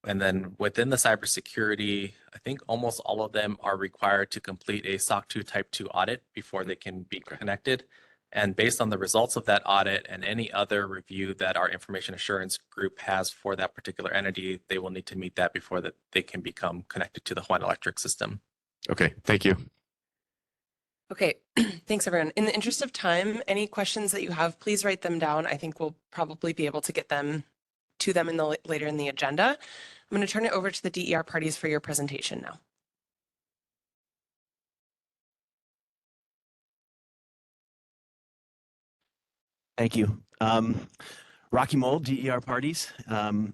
S7: And then within the cybersecurity, I think almost all of them are required to complete a SOC 2 Type 2 audit before they can be connected. And based on the results of that audit and any other review that our information assurance group has for that particular entity, they will need to meet that before that they can become connected to the Hawaiian Electric system.
S9: Okay, thank you.
S1: Okay, thanks everyone. In the interest of time, any questions that you have, please write them down. I think we'll probably be able to get them to them later in the agenda. I'm going to turn it over to the DER parties for your presentation now.
S10: Thank you. Rocky Mold, DER parties. You can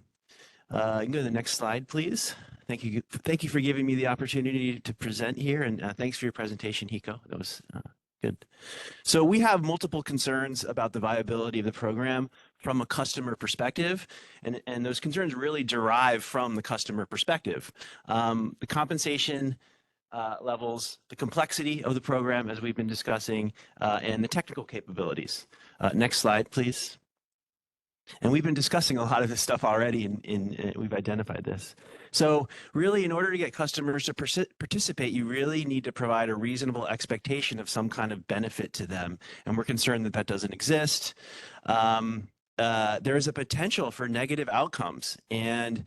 S10: go to the next slide, please. Thank you. Thank you for giving me the opportunity to present here, and thanks for your presentation, Hiko. That was good. So we have multiple concerns about the viability of the program from a customer perspective, and those concerns really derive from the customer perspective. The compensation levels, the complexity of the program, as we've been discussing, and the technical capabilities. Next slide, please. And we've been discussing a lot of this stuff already, and we've identified this. So really, in order to get customers to participate, you really need to provide a reasonable expectation of some kind of benefit to them. And we're concerned that that doesn't exist. There is a potential for negative outcomes. And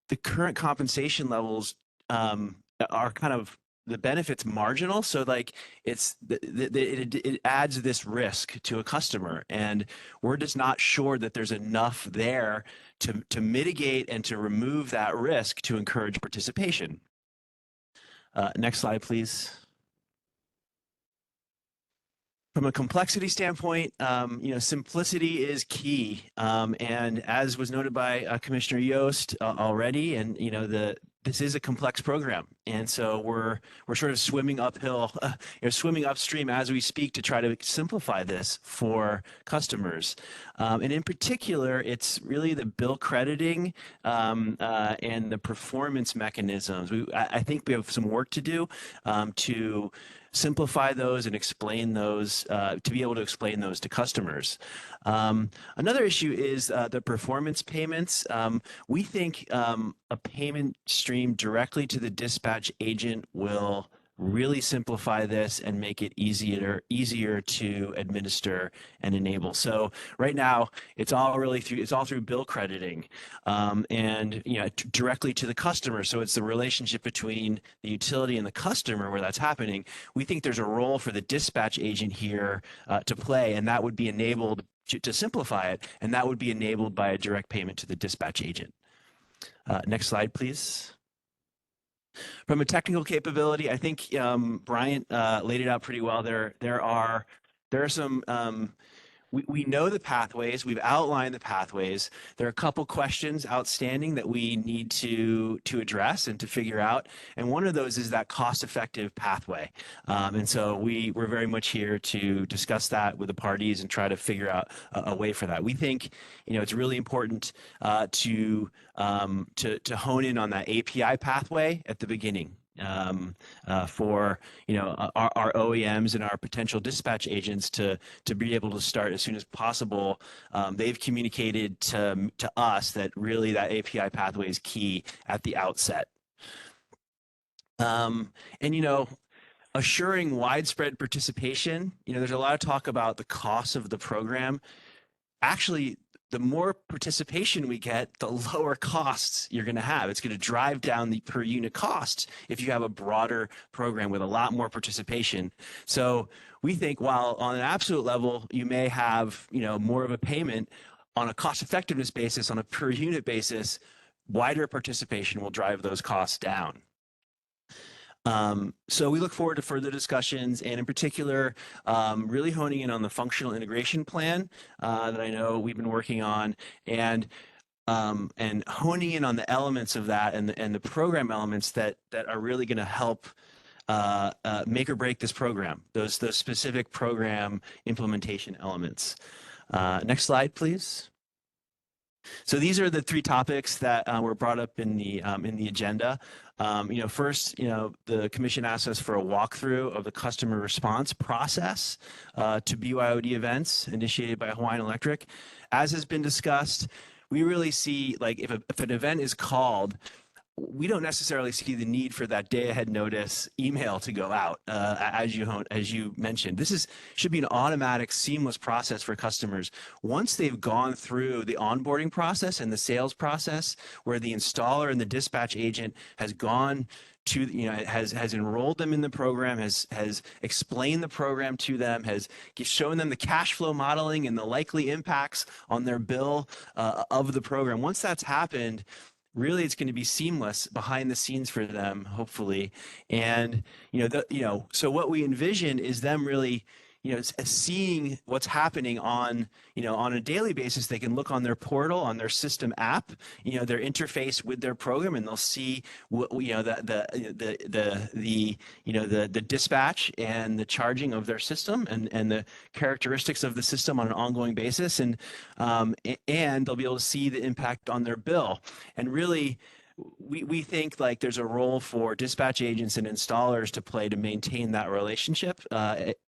S10: the current compensation levels are kind of, the benefit's marginal. So like it adds this risk to a customer, and we're just not sure that there's enough there to mitigate and to remove that risk to encourage participation. Next slide, please. From a complexity standpoint, simplicity is key. And as was noted by Commissioner Yost already, and this is a complex program, and so we're sort of swimming uphill, swimming upstream as we speak to try to simplify this for customers. And in particular, it's really the bill crediting and the performance mechanisms. I think we have some work to do to simplify those and explain those, to be able to explain those to customers. Another issue is the performance payments. We think a payment stream directly to the dispatch agent will really simplify this and make it easier to administer and enable. So right now, it's all through bill crediting, and directly to the customer. So it's the relationship between the utility and the customer where that's happening. We think there's a role for the dispatch agent here to play, and that would be enabled to simplify it, and that would be enabled by a direct payment to the dispatch agent. Next slide, please. From a technical capability, I think Bryant laid it out pretty well. There are some. We know the pathways. We've outlined the pathways. There are a couple questions outstanding that we need to address and to figure out. And one of those is that cost-effective pathway. And so we're very much here to discuss that with the parties and try to figure out a way for that. We think it's really important to hone in on that API pathway at the beginning. For our OEMs and our potential dispatch agents to be able to start as soon as possible. They've communicated to us that really that API pathway is key at the outset. And assuring widespread participation. There's a lot of talk about the cost of the program. Actually, the more participation we get, the lower costs you're going to have. It's going to drive down the per unit costs if you have a broader program with a lot more participation. So we think while on an absolute level, you may have, more of a payment on a cost effectiveness basis, on a per unit basis, wider participation will drive those costs down. So we look forward to further discussions, and in particular, really honing in on the functional integration plan that I know we've been working on, and honing in on the elements of that and the program elements that are really going to help make or break this program. Those specific program implementation elements. Next slide, please. So these are the three topics that were brought up in the agenda. First, the commission asked us for a walkthrough of the customer response process to BYOD events initiated by Hawaiian Electric. As has been discussed, we really see, like, if an event is called, we don't necessarily see the need for that day-ahead notice email to go out, as you mentioned. This should be an automatic, seamless process for customers. Once they've gone through the onboarding process and the sales process, where the installer and the dispatch agent has gone to, has enrolled them in the program, has explained the program to them, has shown them the cash flow modeling and the likely impacts on their bill of the program. Once that's happened, really, it's going to be seamless behind the scenes for them, hopefully. And so what we envision is them really, seeing what's happening on a daily basis. They can look on their portal, on their system app, their interface with their program, and they'll see the dispatch and the charging of their system and the characteristics of the system on an ongoing basis, and they'll be able to see the impact on their bill. And really, we think like there's a role for dispatch agents and installers to play to maintain that relationship,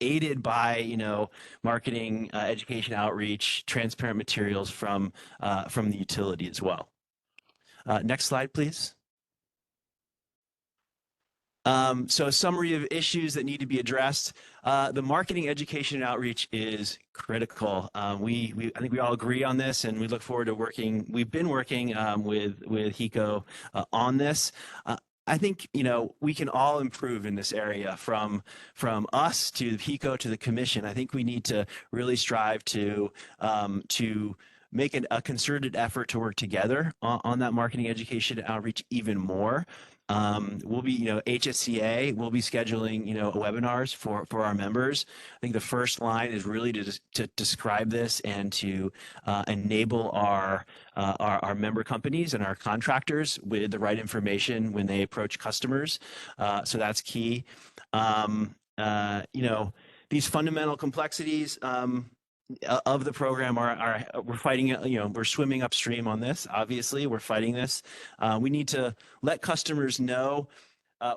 S10: aided by marketing, education, outreach, transparent materials from the utility as well. Next slide, please. So a summary of issues that need to be addressed. The marketing, education, and outreach is critical. I think we all agree on this, and we look forward to working. We've been working with HECO on this. I think we can all improve in this area, from us to HECO to the commission. I think we need to really strive to make a concerted effort to work together on that marketing, education, and outreach even more. We'll be, HSCA will be scheduling, webinars for our members. I think the first line is really to describe this and to enable our member companies and our contractors with the right information when they approach customers. So that's key. These fundamental complexities of the program we're fighting, we're swimming upstream on this. Obviously, we're fighting this. We need to let customers know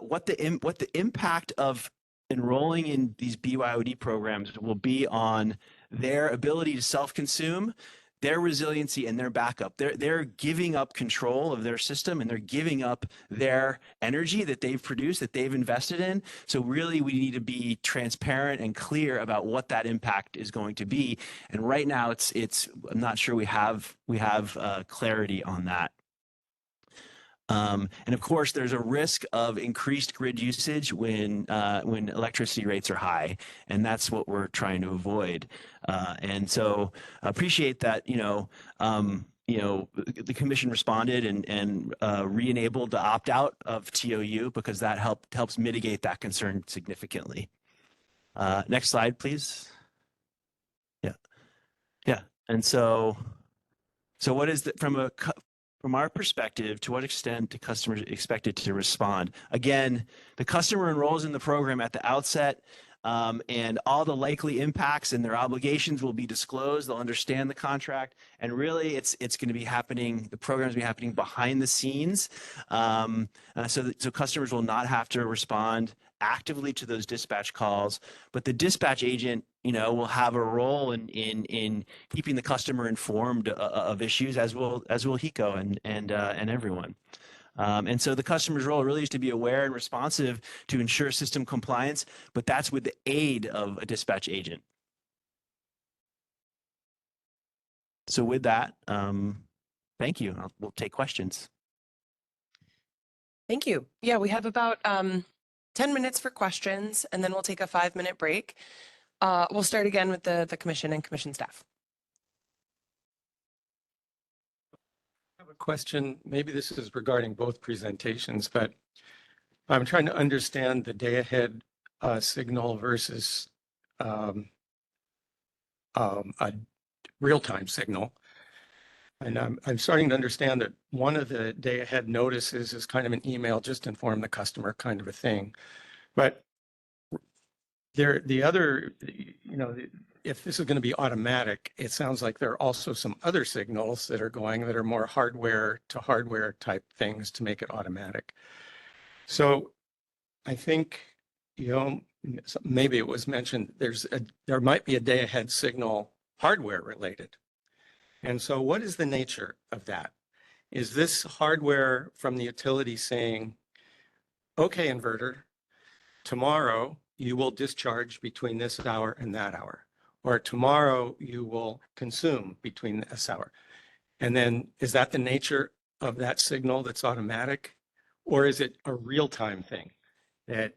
S10: what the impact of enrolling in these BYOD programs will be on their ability to self-consume, their resiliency and their backup. They're giving up control of their system, and they're giving up their energy that they've produced, that they've invested in. So really, we need to be transparent and clear about what that impact is going to be. And right now, I'm not sure we have clarity on that. And of course, there's a risk of increased grid usage when electricity rates are high, and that's what we're trying to avoid. And so, appreciate that. The commission responded and re-enabled the opt-out of TOU because that helps mitigate that concern significantly. Next slide, please. Yeah. And so what is from our perspective, to what extent do customers expected to respond? Again, the customer enrolls in the program at the outset, and all the likely impacts and their obligations will be disclosed. They'll understand the contract, and really, it's going to be happening. The program's going to be happening behind the scenes, so customers will not have to respond actively to those dispatch calls, but the dispatch agent, will have a role in keeping the customer informed of issues, as will HECO and everyone. And so the customer's role really is to be aware and responsive to ensure system compliance, but that's with the aid of a dispatch agent. So with that, thank you. We'll take questions.
S1: Thank you. Yeah, we have about 10 minutes for questions, and then we'll take a 5-minute break. We'll start again with the commission and commission staff.
S5: I have a question. Maybe this is regarding both presentations, but I'm trying to understand the day-ahead signal versus a real-time signal. And I'm starting to understand that one of the day-ahead notices is kind of an email, just inform the customer kind of a thing. But the other, if this is going to be automatic, it sounds like there are also some other signals that are going that are more hardware to hardware type things to make it automatic. So I think, maybe it was mentioned, there might be a day-ahead signal hardware related. And so what is the nature of that? Is this hardware from the utility saying, okay, inverter, tomorrow you will discharge between this hour and that hour, or tomorrow you will consume between this hour? And then is that the nature of that signal that's automatic, or is it a real-time thing that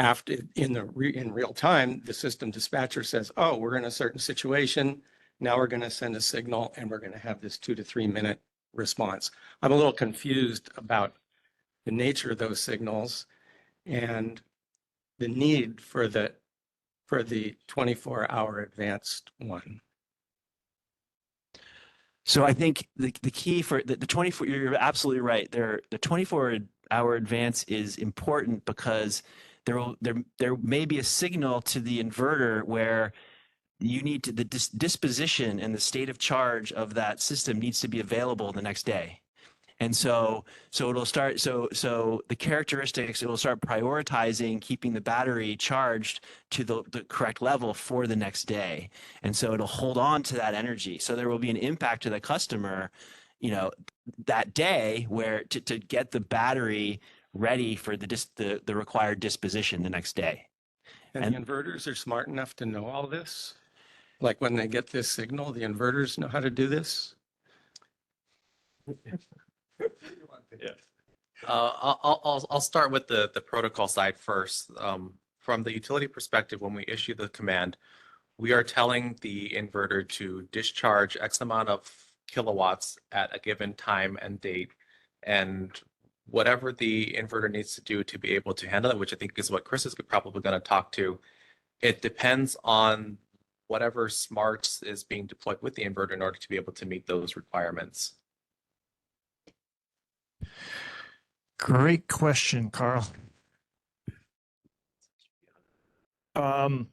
S5: after in real time, the system dispatcher says, oh, we're in a certain situation. Now we're going to send a signal and we're going to have this 2 to 3 minute response. I'm a little confused about the nature of those signals and the need for the 24-hour advanced one.
S10: So I think the key for the 24, you're absolutely right. The 24-hour advance is important because there may be a signal to the inverter where you need to, the disposition and the state of charge of that system needs to be available the next day. And so it'll start, so the characteristics, it will start prioritizing keeping the battery charged to the correct level for the next day. And so it'll hold on to that energy. So there will be an impact to the customer, that day where to get the battery ready for the required disposition the next day.
S5: And the inverters are smart enough to know all this? Like when they get this signal, the inverters know how to do this?
S7: I'll start with the protocol side first. From the utility perspective, when we issue the command, we are telling the inverter to discharge X amount of kilowatts at a given time and date, and whatever the inverter needs to do to be able to handle it, which I think is what Chris is probably going to talk to. It depends on whatever smarts is being deployed with the inverter in order to be able to meet those requirements.
S11: Great question, Carl. One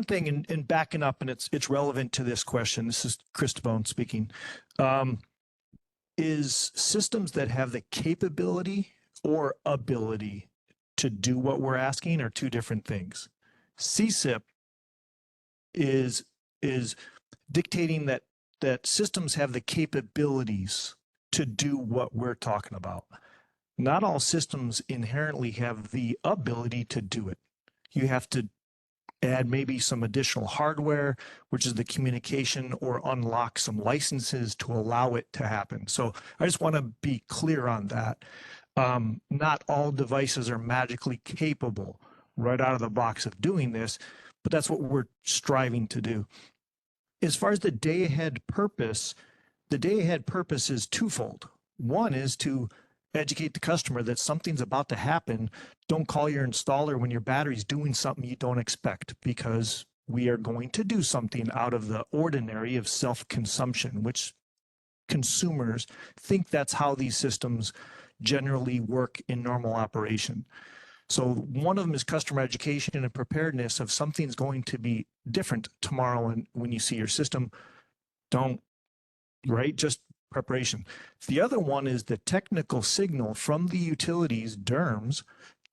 S11: thing in backing up, and it's relevant to this question, this is Chris DeBone speaking, is systems that have the capability or ability to do what we're asking are two different things. CSIP is dictating that systems have the capabilities to do what we're talking about. Not all systems inherently have the ability to do it. You have to add maybe some additional hardware, which is the communication, or unlock some licenses to allow it to happen. So I just want to be clear on that. Not all devices are magically capable right out of the box of doing this, but that's what we're striving to do. As far as the day ahead purpose, the day ahead purpose is twofold. One is to educate the customer that something's about to happen. Don't call your installer when your battery's doing something you don't expect, because we are going to do something out of the ordinary of self-consumption, which consumers think that's how these systems generally work in normal operation. So one of them is customer education and preparedness of something's going to be different tomorrow. And when you see your system, just preparation. The other one is the technical signal from the utilities DERMS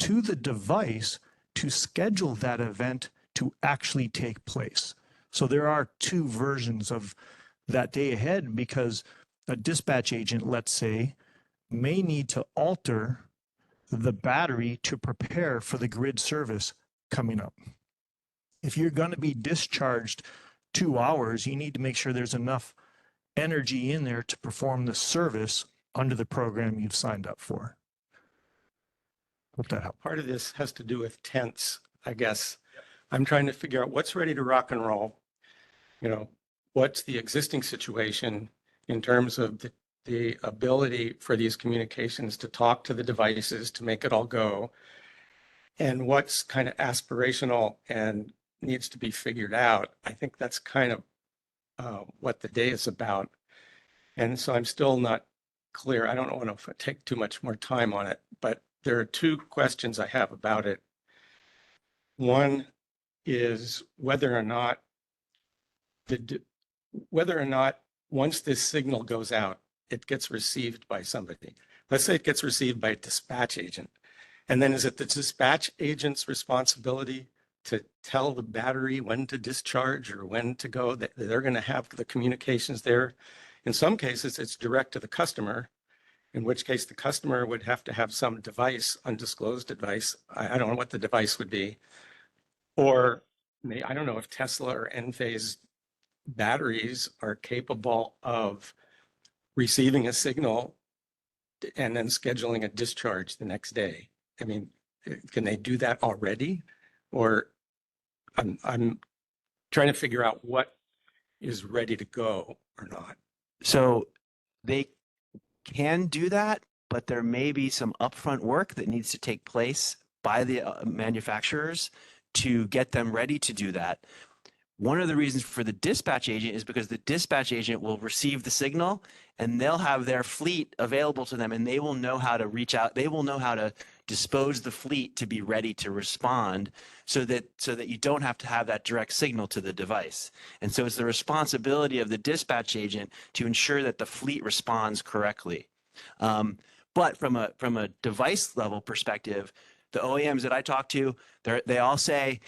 S11: to the device to schedule that event to actually take place. So there are two versions of that day ahead, because a dispatch agent, let's say, may need to alter the battery to prepare for the grid service coming up. If you're going to be discharged 2 hours, you need to make sure there's enough energy in there to perform the service under the program you've signed up for. Hope that helps.
S5: Part of this has to do with tense, I guess. I'm trying to figure out what's ready to rock and roll. What's the existing situation in terms of the ability for these communications to talk to the devices to make it all go, and what's kind of aspirational and needs to be figured out. I think that's kind of what the day is about. And so I'm still not clear. I don't want to take too much more time on it, but there are two questions I have about it. One is whether or not once this signal goes out, it gets received by somebody. Let's say it gets received by a dispatch agent. And then is it the dispatch agent's responsibility to tell the battery when to discharge or when to go? That they're going to have the communications there. In some cases, it's direct to the customer, in which case the customer would have to have some device, undisclosed device. I don't know what the device would be. Or I don't know if Tesla or Enphase batteries are capable of receiving a signal and then scheduling a discharge the next day. I mean, can they do that already? Or I'm trying to figure out what is ready to go or not.
S10: So they can do that, but there may be some upfront work that needs to take place by the manufacturers to get them ready to do that. One of the reasons for the dispatch agent is because the dispatch agent will receive the signal and they'll have their fleet available to them, and they will know how to reach out. They will know how to dispose the fleet to be ready to respond so that you don't have to have that direct signal to the device. And so it's the responsibility of the dispatch agent to ensure that the fleet responds correctly. But from a device level perspective, the OEMs that I talk to, they all say,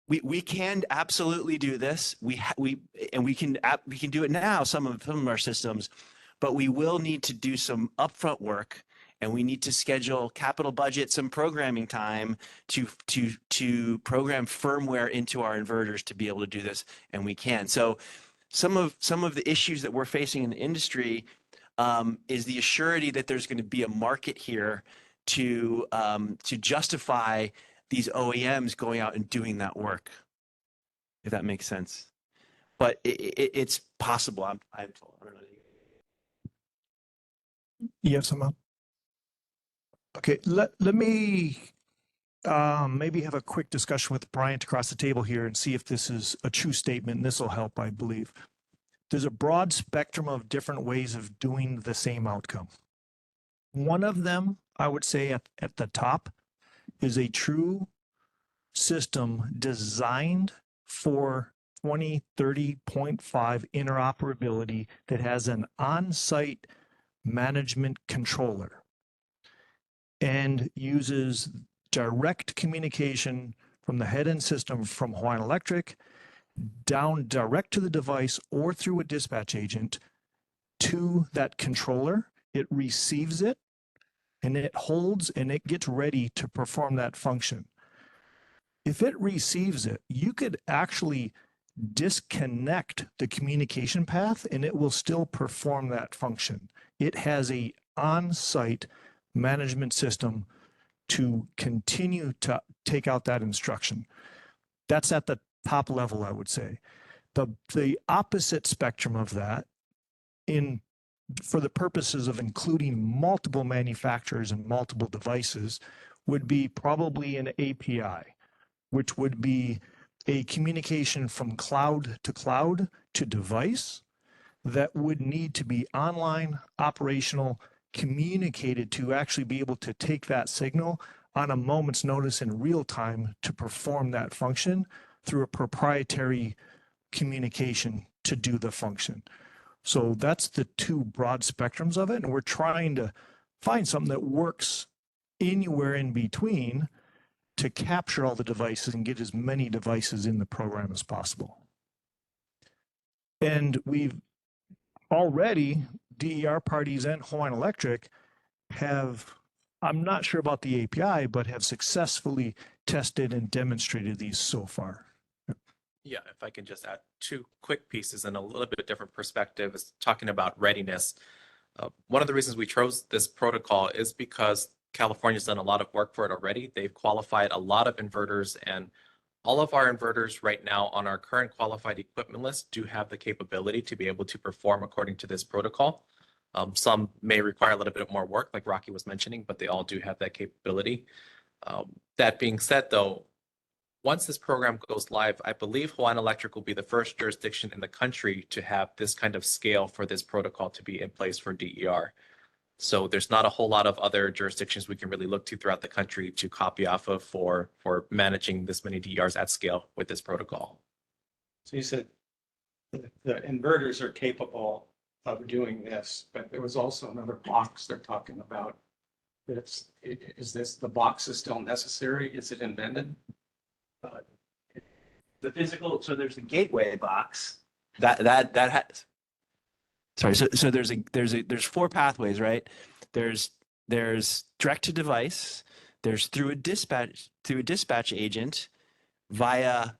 S10: we can absolutely do this. We can do it now, some of our systems, but we will need to do some upfront work, and we need to schedule capital budget, some programming time to program firmware into our inverters to be able to do this, and we can. So some of the issues that we're facing in the industry is the assurity that there's going to be a market here to justify these OEMs going out and doing that work, if that makes sense. But it's possible. I'm told. I don't know.
S11: Yes, I'm up. Okay, let me maybe have a quick discussion with Bryant across the table here and see if this is a true statement, and this will help, I believe. There's a broad spectrum of different ways of doing the same outcome. One of them, I would say at the top, is a true system designed for 2030.5 interoperability that has an on-site management controller and uses direct communication from the head-end system from Hawaiian Electric down direct to the device or through a dispatch agent to that controller. It receives it and it holds and it gets ready to perform that function. If it receives it, you could actually disconnect the communication path and it will still perform that function. It has a on-site management system to continue to take out that instruction. That's at the top level, I would say. The opposite spectrum of that, for the purposes of including multiple manufacturers and multiple devices, would be probably an API, which would be a communication from cloud to device that would need to be online, operational, communicated to actually be able to take that signal on a moment's notice in real time to perform that function through a proprietary communication to do the function. So that's the two broad spectrums of it. And we're trying to find something that works anywhere in between to capture all the devices and get as many devices in the program as possible. And we've already, DER parties and Hawaiian Electric have, I'm not sure about the API, but have successfully tested and demonstrated these so far.
S7: Yeah, if I can just add two quick pieces and a little bit different perspective is talking about readiness. One of the reasons we chose this protocol is because California's done a lot of work for it already. They've qualified a lot of inverters, and all of our inverters right now on our current qualified equipment list do have the capability to be able to perform according to this protocol. Some may require a little bit more work, like Rocky was mentioning, but they all do have that capability. That being said, though, once this program goes live, I believe Hawaiian Electric will be the first jurisdiction in the country to have this kind of scale for this protocol to be in place for DER. So there's not a whole lot of other jurisdictions we can really look to throughout the country to copy off of for managing this many DERs at scale with this protocol.
S5: So you said the inverters are capable of doing this, but there was also another box they're talking about. Is this, the box is still necessary? Is it invented?
S10: The physical, so there's a gateway box that has. Sorry, so there's four pathways, right? There's direct to device. There's through a dispatch agent via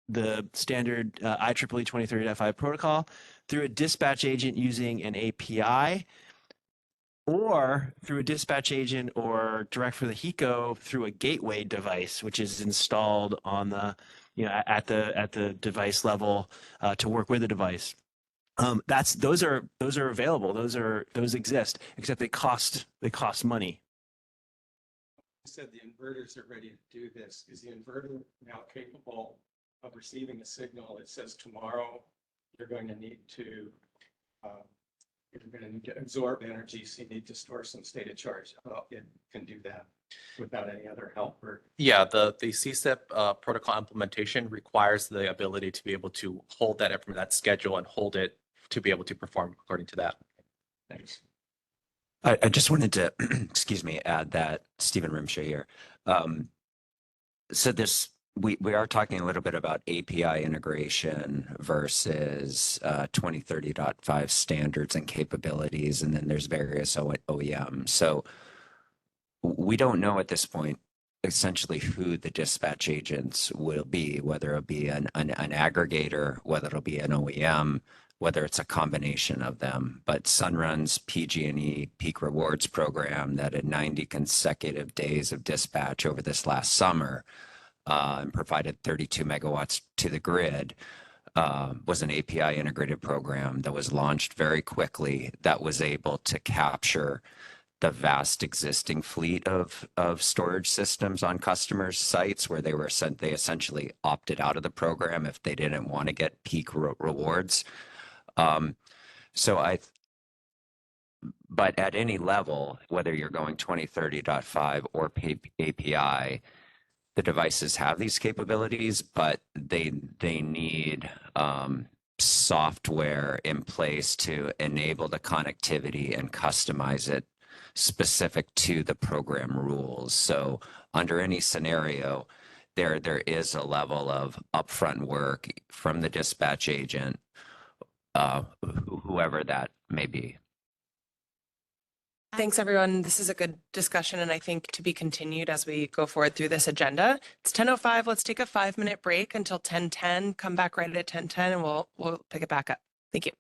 S10: the standard IEEE 2030.5 protocol, through a dispatch agent using an API, or through a dispatch agent or direct for the HECO through a gateway device, which is installed on the, at the device level to work with the device. Those are available. Those exist, except they cost money.
S5: You said the inverters are ready to do this. Is the inverter now capable of receiving a signal that says tomorrow you're going to need to absorb energy, so you need to store some state of charge? It can do that without any other help? Or
S7: yeah, the CSIP protocol implementation requires the ability to be able to hold that schedule and hold it to be able to perform according to that.
S5: Thanks.
S12: I just wanted to, excuse me, add that Stephen Rimsha here. So we are talking a little bit about API integration versus 2030.5 standards and capabilities, and then there's various OEMs. So we don't know at this point essentially who the dispatch agents will be, whether it'll be an aggregator, whether it'll be an OEM, whether it's a combination of them. But Sunrun's PG&E Peak Rewards program that had 90 consecutive days of dispatch over this last summer and provided 32 megawatts to the grid was an API integrated program that was launched very quickly, that was able to capture the vast existing fleet of storage systems on customers' sites where they essentially opted out of the program if they didn't want to get peak rewards. But at any level, whether you're going 2030.5 or API, the devices have these capabilities, but they need software in place to enable the connectivity and customize it specific to the program rules. So under any scenario, there is a level of upfront work from the dispatch agent, whoever that may be.
S1: Thanks, everyone. This is a good discussion, and I think to be continued as we go forward through this agenda. It's 10:05. Let's take a 5-minute break until 10:10. Come back right at 10:10, and we'll pick it back up. Thank you.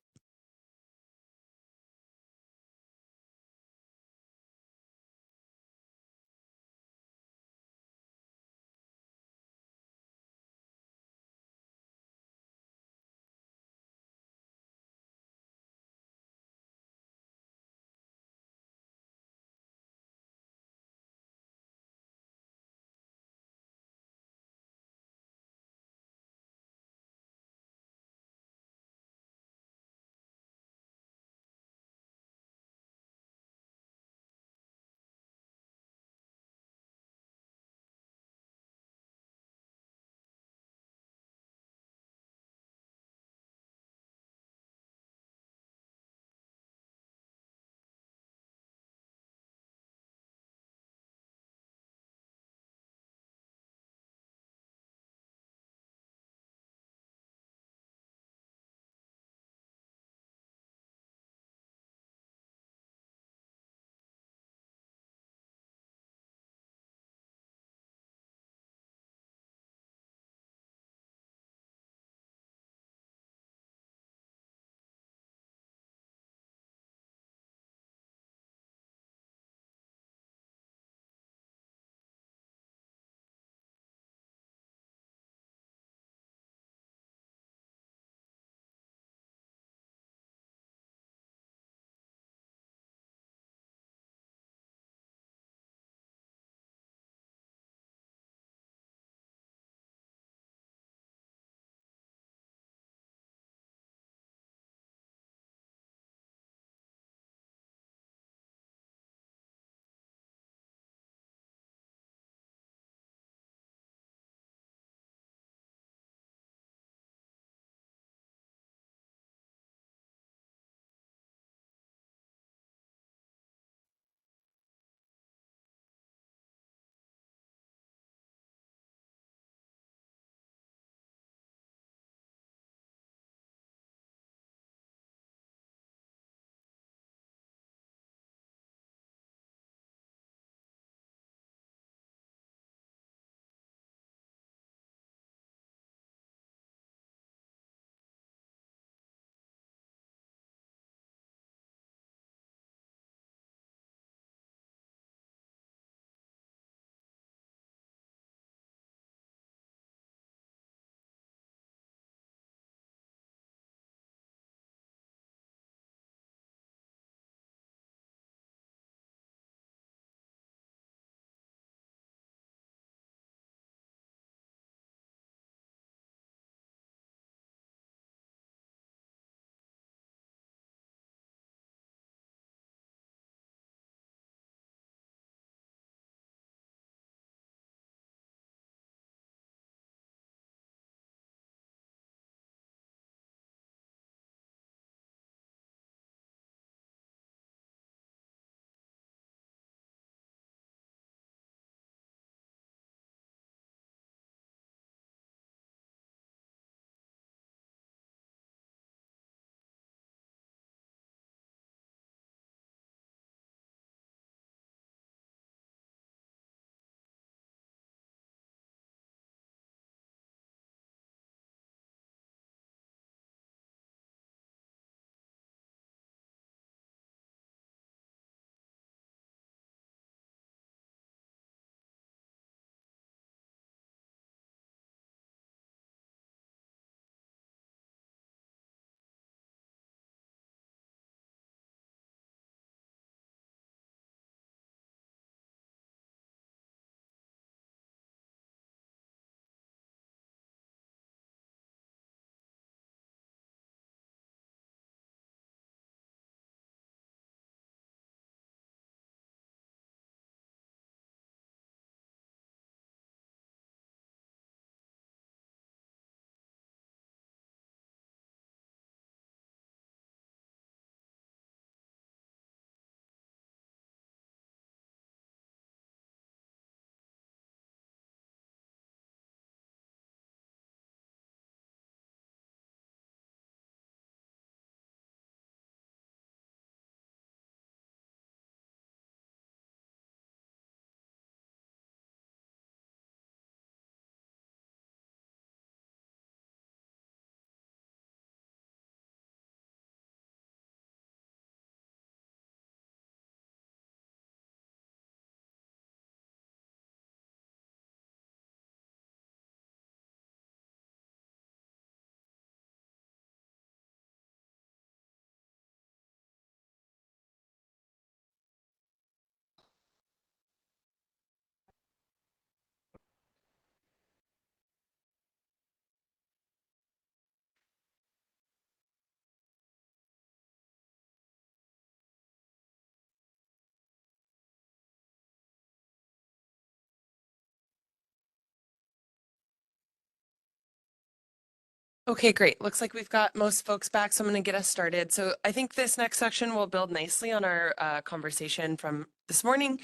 S1: Okay, great. Looks like we've got most folks back, so I'm going to get us started. So I think this next section will build nicely on our conversation from this morning.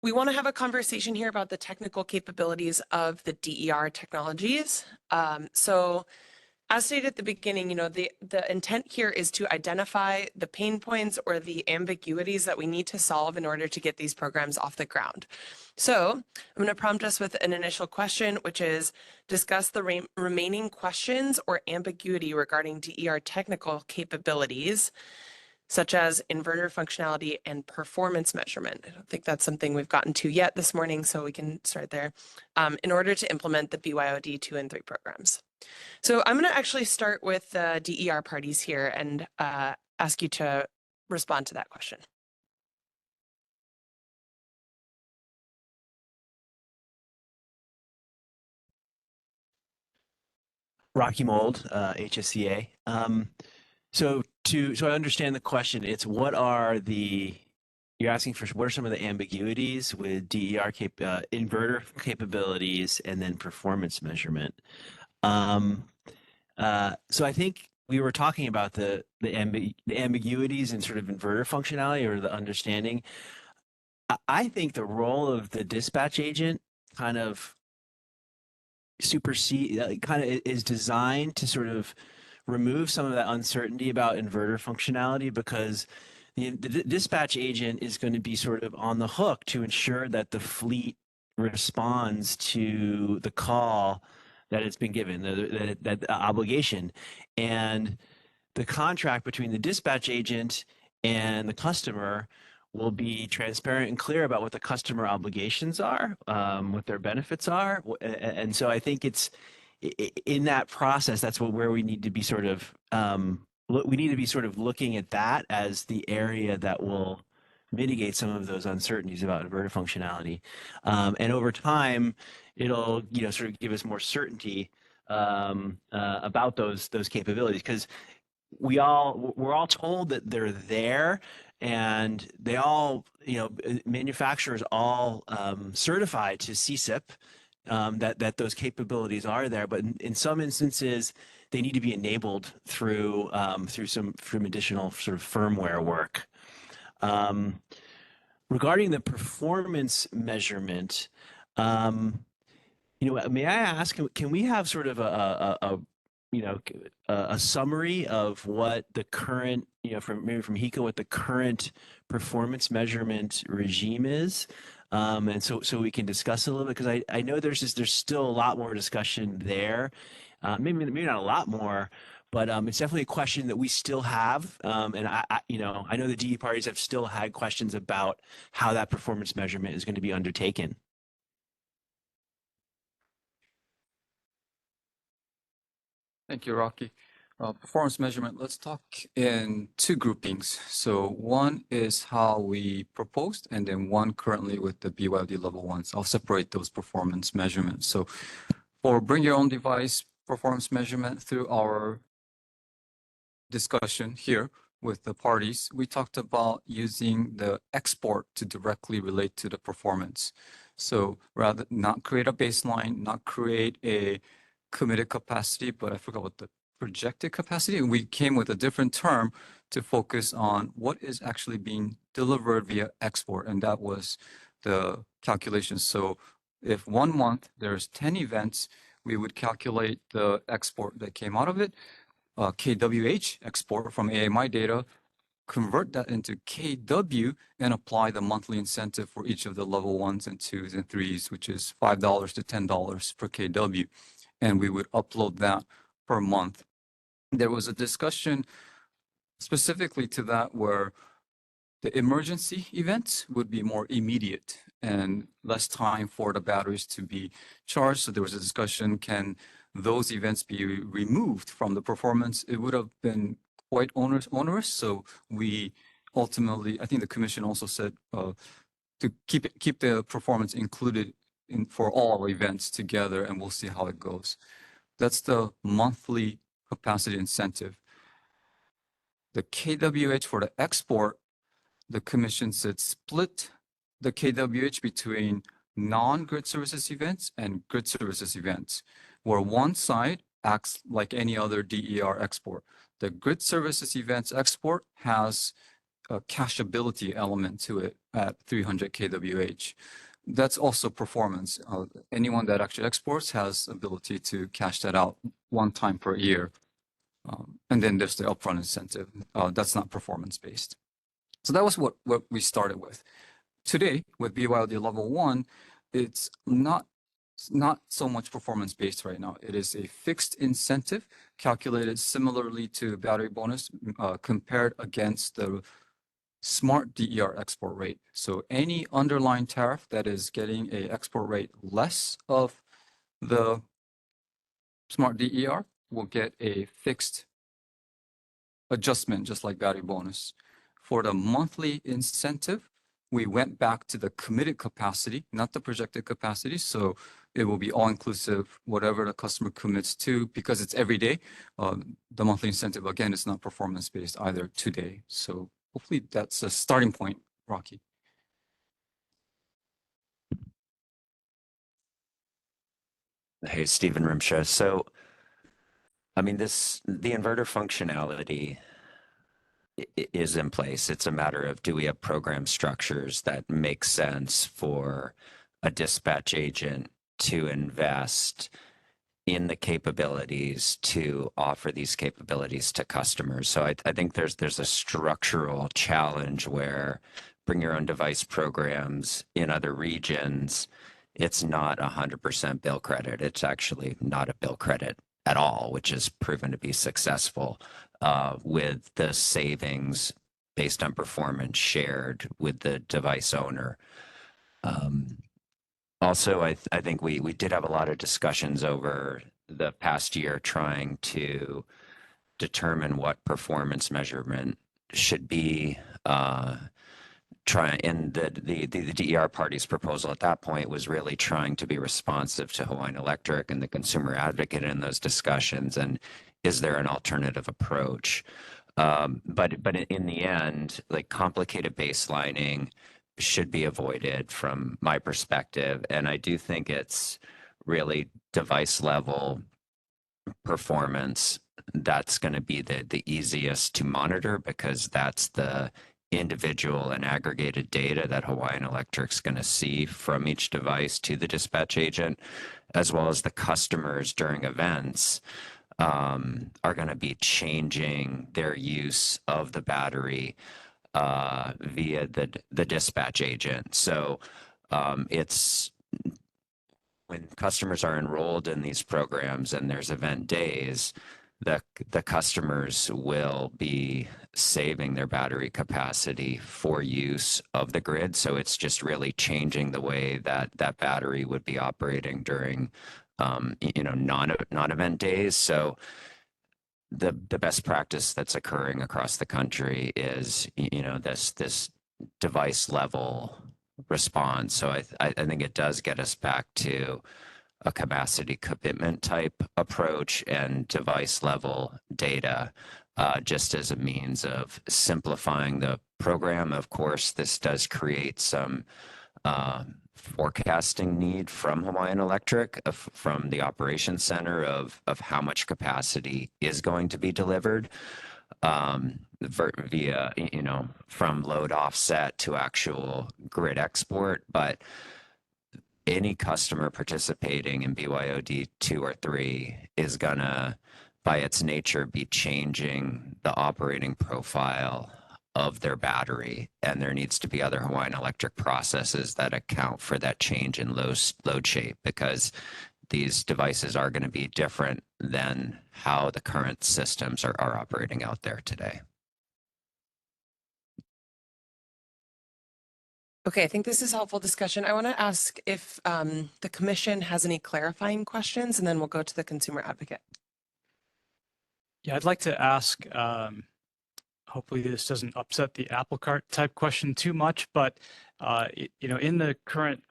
S1: We want to have a conversation here about the technical capabilities of the DER technologies. So as stated at the beginning, the intent here is to identify the pain points or the ambiguities that we need to solve in order to get these programs off the ground. So I'm going to prompt us with an initial question, which is discuss the remaining questions or ambiguity regarding DER technical capabilities, such as inverter functionality and performance measurement. I don't think that's something we've gotten to yet this morning, so we can start there, in order to implement the BYOD 2 and 3 programs. So I'm going to actually start with the DER parties here and ask you to respond to that question.
S10: Rocky Mold, HSCA. So I understand the question. It's you're asking for what are some of the ambiguities with DER inverter capabilities and then performance measurement. So I think we were talking about the ambiguities in sort of inverter functionality or the understanding. I think the role of the dispatch agent kind of is designed to sort of remove some of that uncertainty about inverter functionality, because the dispatch agent is going to be sort of on the hook to ensure that the fleet responds to the call that it's been given, that obligation. And the contract between the dispatch agent and the customer will be transparent and clear about what the customer obligations are, what their benefits are. And so I think it's in that process, that's where we need to be sort of, looking at that as the area that will mitigate some of those uncertainties about inverter functionality. And over time, it'll, sort of give us more certainty about those capabilities, because we're all told that they're there, and they all, manufacturers all certified to CSIP that those capabilities are there. But in some instances, they need to be enabled through some additional sort of firmware work. Regarding the performance measurement, may I ask, can we have sort of a summary of what the current, from Hiko, what the current performance measurement regime is, and so we can discuss it a little bit, because I know there's still a lot more discussion there, maybe not a lot more, but it's definitely a question that we still have, and I know the DE parties have still had questions about how that performance measurement is going to be undertaken.
S14: Thank you, Rocky. Performance measurement, let's talk in two groupings. So one is how we proposed, and then one currently with the BYOD level 1s. I'll separate those performance measurements. So for bring your own device performance measurement, through our discussion here with the parties, we talked about using the export to directly relate to the performance. So rather not create a baseline, not create a committed capacity, but I forgot what the projected capacity, and we came with a different term to focus on what is actually being delivered via export, and that was the calculation. So if 1 month there's 10 events, we would calculate the export that came out of it, KWH export from AMI data, convert that into KW, and apply the monthly incentive for each of the level 1s and 2s and 3s, which is $5 to $10 per KW. And we would upload that per month. There was a discussion specifically to that where the emergency events would be more immediate and less time for the batteries to be charged. So there was a discussion, can those events be removed from the performance? It would have been quite onerous. So we ultimately, I think the commission also said to keep the performance included for all events together, and we'll see how it goes. That's the monthly capacity incentive. The KWH for the export, the commission said split the KWH between non-grid services events and grid services events, where one side acts like any other DER export. The grid services events export has a cacheability element to it at 300 kWh. That's also performance. Anyone that actually exports has ability to cash that out one time per year. And then there's the upfront incentive. That's not performance based. So that was what we started with. Today with BYOD level 1, it's not so much performance based right now. It is a fixed incentive calculated similarly to battery bonus compared against the smart DER export rate. So any underlying tariff that is getting a export rate less of the smart DER will get a fixed adjustment, just like battery bonus. For the monthly incentive, we went back to the committed capacity, not the projected capacity. So it will be all inclusive, whatever the customer commits to, because it's every day. The monthly incentive, again, is not performance based either today. So hopefully that's a starting point, Rocky.
S12: Hey, Stephen Rimsha. So, I mean, the inverter functionality is in place. It's a matter of, do we have program structures that make sense for a dispatch agent to invest in the capabilities to offer these capabilities to customers. So I think there's a structural challenge where bring your own device programs in other regions, it's not 100% bill credit. It's actually not a bill credit at all, which has proven to be successful with the savings based on performance shared with the device owner. Also, I think we did have a lot of discussions over the past year trying to determine what performance measurement should be. And the DER party's proposal at that point was really trying to be responsive to Hawaiian Electric and the consumer advocate in those discussions. And is there an alternative approach? But in the end, like, complicated baselining should be avoided from my perspective. And I do think it's really device level performance that's going to be the easiest to monitor, because that's the individual and aggregated data that Hawaiian Electric's going to see from each device to the dispatch agent, as well as the customers during events are going to be changing their use of the battery via the dispatch agent. So it's when customers are enrolled in these programs and there's event days, the customers will be saving their battery capacity for use of the grid. So it's just really changing the way that that battery would be operating during non-event days. So the best practice that's occurring across the country is this device level response. So I think it does get us back to a capacity commitment type approach and device level data, just as a means of simplifying the program. Of course, this does create some forecasting need from Hawaiian Electric, from the operations center of how much capacity is going to be delivered via, from load offset to actual grid export. But any customer participating in BYOD 2 or 3 is gonna, by its nature, be changing the operating profile of their battery, and there needs to be other Hawaiian Electric processes that account for that change in load shape, because these devices are going to be different than how the current systems are operating out there today.
S1: Okay, I think this is helpful discussion. I want to ask if the commission has any clarifying questions, and then we'll go to the consumer advocate.
S3: Yeah, I'd like to ask, hopefully this doesn't upset the apple cart type question too much, but in the current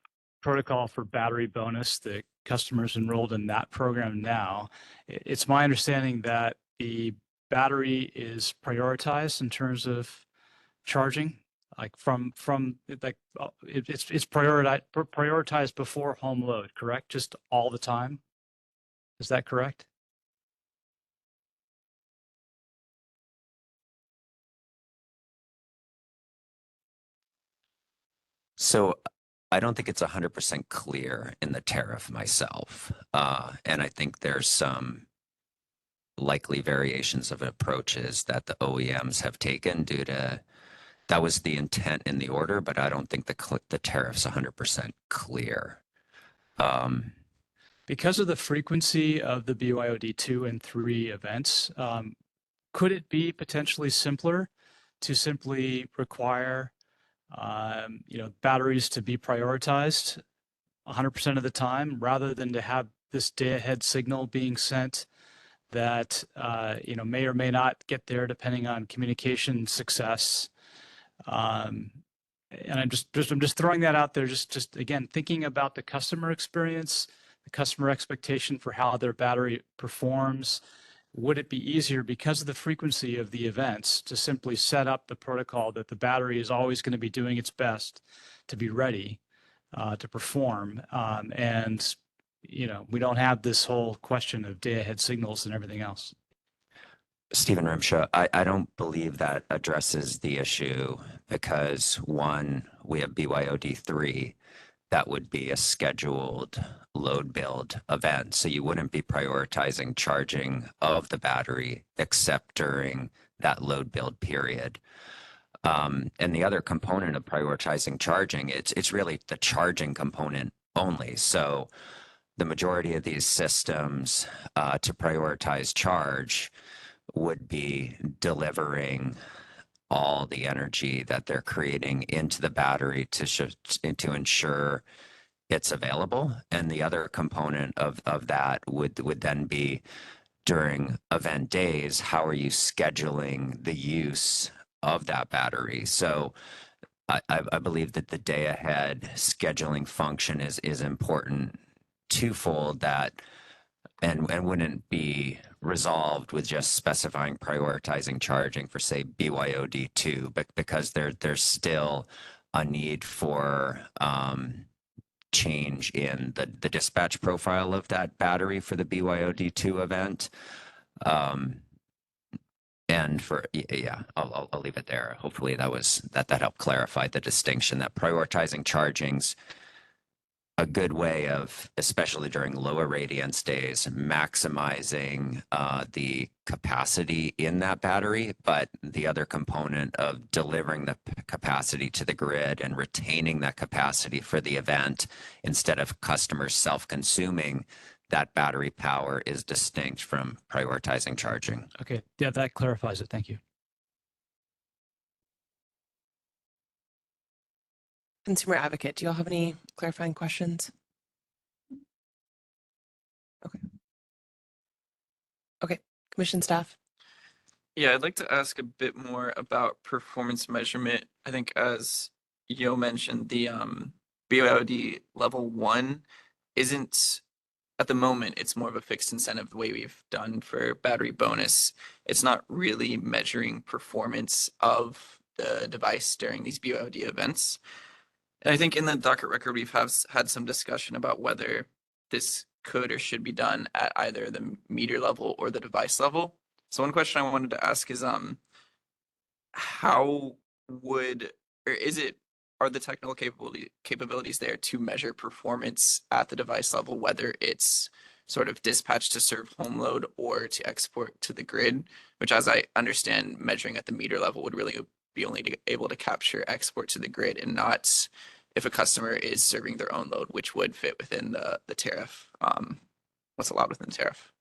S3: protocol for battery bonus, the customers enrolled in that program now, it's my understanding that the battery is prioritized in terms of charging, like it's prioritized before home load, correct? Just all the time. Is that correct?
S12: So I don't think it's 100% clear in the tariff myself. And I think there's some likely variations of approaches that the OEMs have taken due to that was the intent in the order, but I don't think the tariff's 100% clear.
S3: Because of the frequency of the BYOD 2 and 3 events, could it be potentially simpler to simply require batteries to be prioritized 100% of the time rather than to have this day ahead signal being sent that may or may not get there depending on communication success? And I'm just throwing that out there, just again, thinking about the customer experience, the customer expectation for how their battery performs. Would it be easier because of the frequency of the events to simply set up the protocol that the battery is always going to be doing its best to be ready to perform? And we don't have this whole question of day ahead signals and everything else.
S12: Stephen Rimshaw, I don't believe that addresses the issue because one, we have BYOD 3, that would be a scheduled load build event. So you wouldn't be prioritizing charging of the battery except during that load build period. And the other component of prioritizing charging, it's really the charging component only. So the majority of these systems to prioritize charge would be delivering all the energy that they're creating into the battery to ensure it's available. And the other component of that would then be during event days, how are you scheduling the use of that battery? So I believe that the day ahead scheduling function is important twofold that and wouldn't be resolved with just specifying prioritizing charging for say BYOD 2, but because there's still a need for change in the dispatch profile of that battery for the BYOD 2 event. And for I'll leave it there. Hopefully that helped clarify the distinction that prioritizing charging's a good way of, especially during lower radiance days, maximizing the capacity in that battery. But the other component of delivering the capacity to the grid and retaining that capacity for the event instead of customers self-consuming that battery power is distinct from prioritizing charging.
S3: Okay, yeah, that clarifies it. Thank you.
S1: Consumer advocate, do you all have any clarifying questions? Okay, commission staff.
S8: Yeah, I'd like to ask a bit more about performance measurement. I think as Yo mentioned, the BYOD level 1 isn't at the moment, it's more of a fixed incentive the way we've done for battery bonus. It's not really measuring performance of the device during these BYOD events. And I think in the docket record, we've had some discussion about whether this could or should be done at either the meter level or the device level. So one question I wanted to ask is, how would, or is it, are the technical capabilities there to measure performance at the device level, whether it's sort of dispatch to serve home load or to export to the grid, which as I understand, measuring at the meter level would really be only able to capture export to the grid and not if a customer is serving their own load, which would fit within the tariff, what's allowed within the tariff.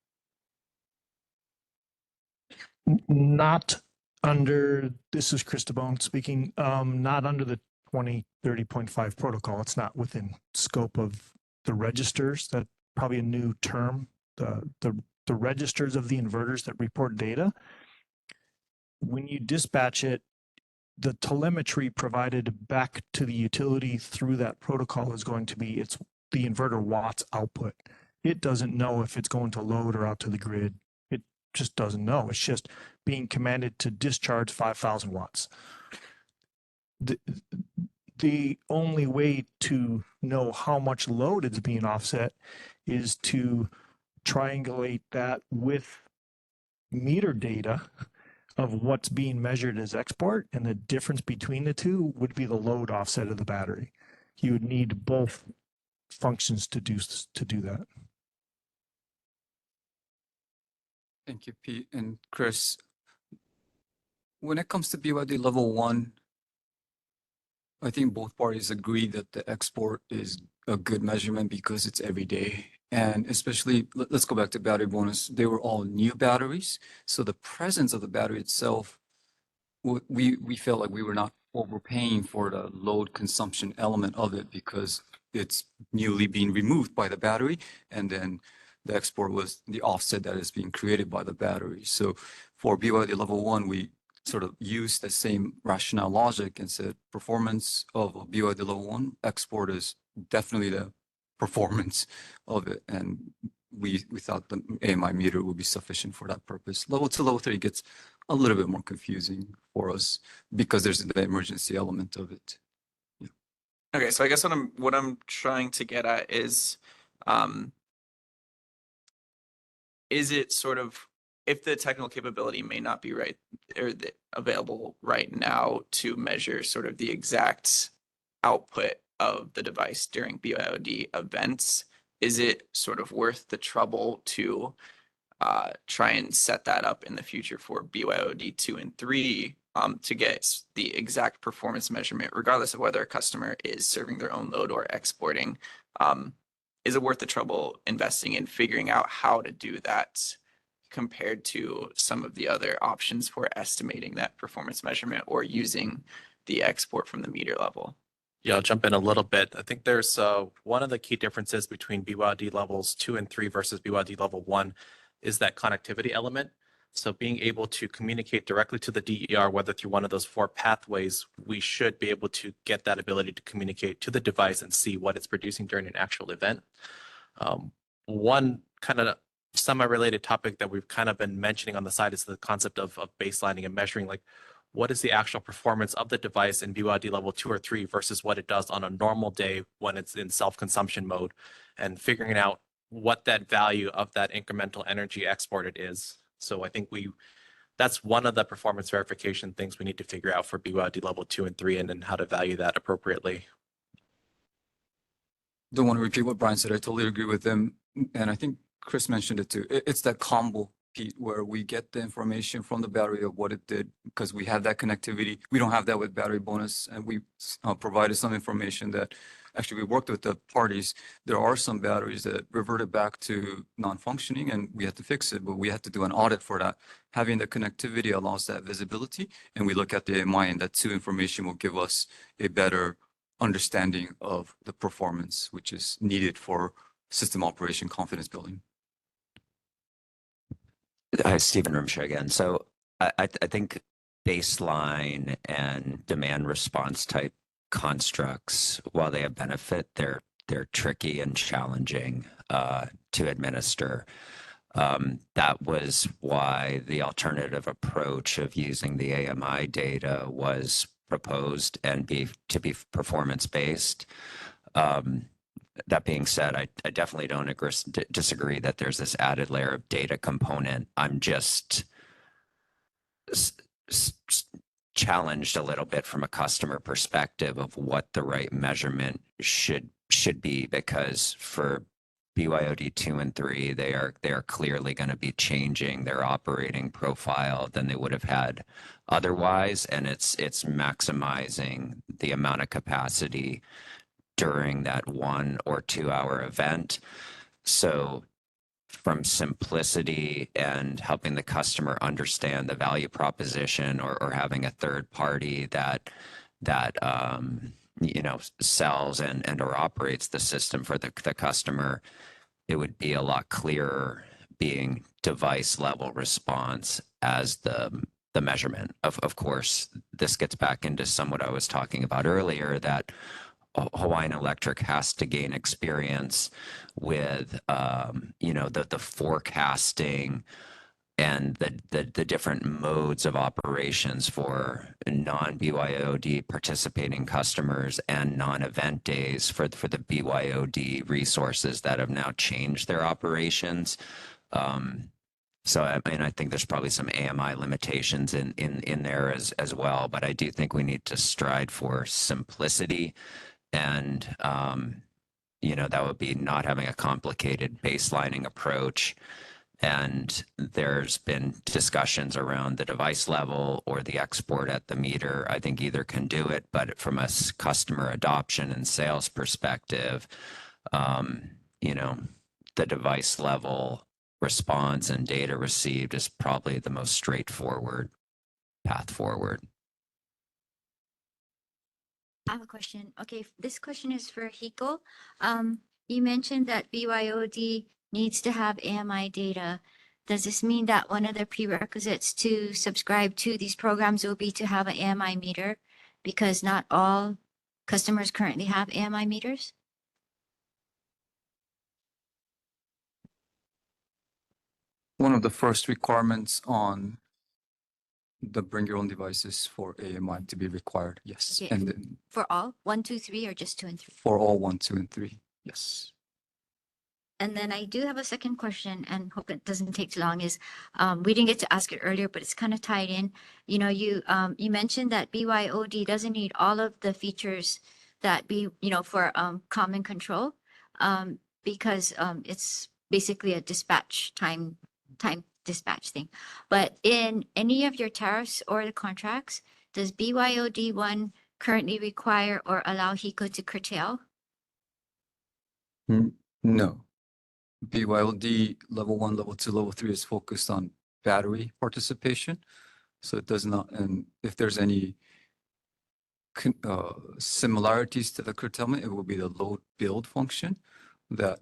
S11: Not under, this is Chris DeBone speaking, not under the 2030.5 protocol. It's not within scope of the registers. That probably a new term, the registers of the inverters that report data. When you dispatch it, the telemetry provided back to the utility through that protocol is going to be it's the inverter watts output. It doesn't know if it's going to load or out to the grid. It just doesn't know. It's just being commanded to discharge 5,000 watts. The only way to know how much load is being offset is to triangulate that with meter data of what's being measured as export, and the difference between the two would be the load offset of the battery. you would need both functions to do that.
S14: Thank you, Pete and Chris. When it comes to BYD level 1, I think both parties agree that the export is a good measurement because it's every day. And especially, let's go back to battery bonus. They were all new batteries. So the presence of the battery itself, we felt like we were not overpaying for the load consumption element of it because it's newly being removed by the battery. And then the export was the offset that is being created by the battery. So for BYD level 1, we sort of used the same rationale logic and said performance of a BYD level 1 export is definitely the performance of it. And we thought the AMI meter would be sufficient for that purpose. Level 2, level 3 gets a little bit more confusing for us because there's the emergency element of it. Yeah.
S8: Okay, so I guess what I'm trying to get at is it sort of, if the technical capability may not be right or available right now to measure sort of the exact output of the device during BYOD events, is it sort of worth the trouble to try and set that up in the future for BYOD 2 and 3 to get the exact performance measurement, regardless of whether a customer is serving their own load or exporting? Is it worth the trouble investing in figuring out how to do that compared to some of the other options for estimating that performance measurement or using the export from the meter level?
S7: Yeah, I'll jump in a little bit. I think there's one of the key differences between BYOD levels 2 and 3 versus BYOD level 1 is that connectivity element. So being able to communicate directly to the DER, whether through one of those 4 pathways, we should be able to get that ability to communicate to the device and see what it's producing during an actual event. One kind of semi-related topic that we've kind of been mentioning on the side is the concept of baselining and measuring, like, what is the actual performance of the device in BYOD level 2 or 3 versus what it does on a normal day when it's in self-consumption mode, and figuring out what that value of that incremental energy exported is. So I think that's one of the performance verification things we need to figure out for BYOD level 2 and 3 and then how to value that appropriately.
S14: Don't want to repeat what Brian said. I totally agree with him. And I think Chris mentioned it too. It's that combo, Pete, where we get the information from the battery of what it did because we have that connectivity. We don't have that with battery bonus. And we provided some information that actually we worked with the parties. There are some batteries that reverted back to non-functioning and we had to fix it, but we had to do an audit for that. Having the connectivity allows that visibility. And we look at the AMI and that 2 information will give us a better understanding of the performance, which is needed for system operation confidence building.
S12: Hi, Stephen Rimsha again. So I think baseline and demand response type constructs, while they have benefit, they're tricky and challenging to administer. That was why the alternative approach of using the AMI data was proposed and to be performance based. That being said, I definitely don't disagree that there's this added layer of data component. I'm just challenged a little bit from a customer perspective of what the right measurement should be, because for BYOD 2 and 3, they are clearly going to be changing their operating profile than they would have had otherwise, and it's maximizing the amount of capacity during that 1 or 2 hour event. So from simplicity and helping the customer understand the value proposition, or having a third party that sells and or operates the system for the customer, it would be a lot clearer being device level response as the measurement. Of course, this gets back into what I was talking about earlier, that Hawaiian Electric has to gain experience with the forecasting and the different modes of operations for non-BYOD participating customers and non-event days for the BYOD resources that have now changed their operations. So I think there's probably some AMI limitations in there as well, but I do think we need to strive for simplicity And, that would be not having a complicated baselining approach. And there's been discussions around the device level or the export at the meter. I think either can do it, but from a customer adoption and sales perspective, the device level response and data received is probably the most straightforward path forward.
S13: I have a question. Okay, this question is for Hiko. You mentioned that BYOD needs to have AMI data. Does this mean that one of the prerequisites to subscribe to these programs will be to have an AMI meter? Because not all customers currently have AMI meters?
S14: One of the first requirements on the bring your own devices for AMI to be required, yes.
S13: Okay,
S14: And then
S13: for all, 1, 2, 3, or just 2 and 3?
S14: for all 1, 2, and 3, yes.
S13: And then I do have a second question, and hope it doesn't take too long, is we didn't get to ask it earlier, but it's kind of tied in. You mentioned that BYOD doesn't need all of the features that for common control, because it's basically a dispatch time dispatch thing. But in any of your tariffs or the contracts, does BYOD 1 currently require or allow HECO to curtail?
S14: No. BYOD level 1, level 2, level 3 is focused on battery participation. So it does not, and if there's any similarities to the curtailment, it will be the load build function that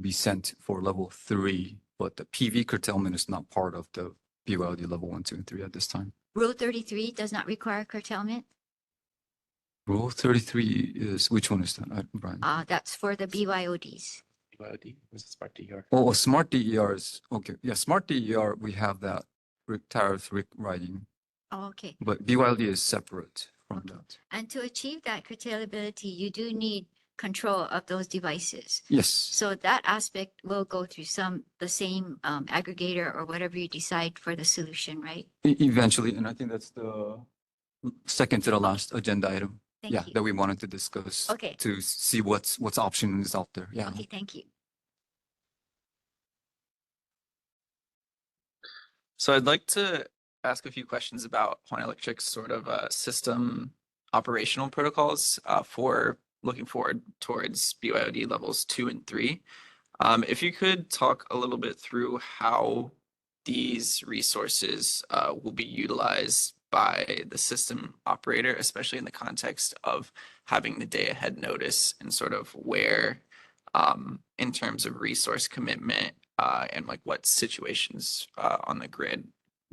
S14: be sent for level 3, but the PV curtailment is not part of the BYOD level 1, 2, and 3 at this time.
S13: Rule 33 does not require curtailment?
S14: Rule 33 is, which one is that, Brian?
S13: That's for the BYODs.
S5: BYOD was a smart DER.
S14: Oh, smart DER is, okay. Yeah, smart DER, we have that tariff writing,
S13: Oh, okay.
S14: but BYOD is separate from that.
S13: And to achieve that curtailability, you do need control of those devices.
S14: Yes.
S13: So that aspect will go through the same aggregator or whatever you decide for the solution, right?
S14: Eventually, and I think that's the second to the last agenda item.
S13: Thank you.
S14: That we wanted to discuss.
S13: Okay.
S14: To see what's options out there. Yeah.
S13: Okay, thank you.
S8: So I'd like to ask a few questions about Hawaiian Electric's sort of system operational protocols for looking forward towards BYOD levels 2 and 3. If you could talk a little bit through how these resources will be utilized by the system operator, especially in the context of having the day ahead notice, and sort of where in terms of resource commitment and like what situations on the grid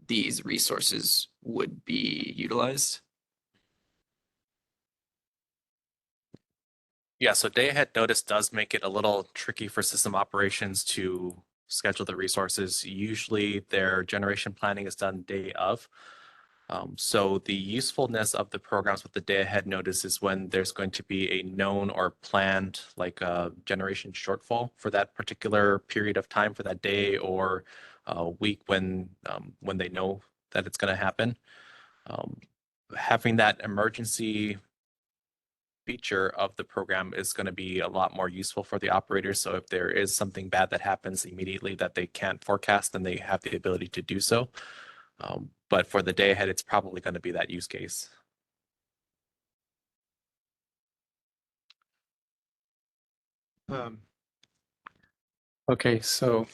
S8: these resources would be utilized.
S7: Yeah, so day ahead notice does make it a little tricky for system operations to schedule the resources. Usually their generation planning is done day of. So the usefulness of the programs with the day ahead notice is when there's going to be a known or planned like a generation shortfall for that particular period of time for that day or week when they know that it's going to happen. Having that emergency feature of the program is going to be a lot more useful for the operators. So if there is something bad that happens immediately that they can't forecast, then they have the ability to do so. But for the day ahead, it's probably going to be that use case.
S5: Okay, so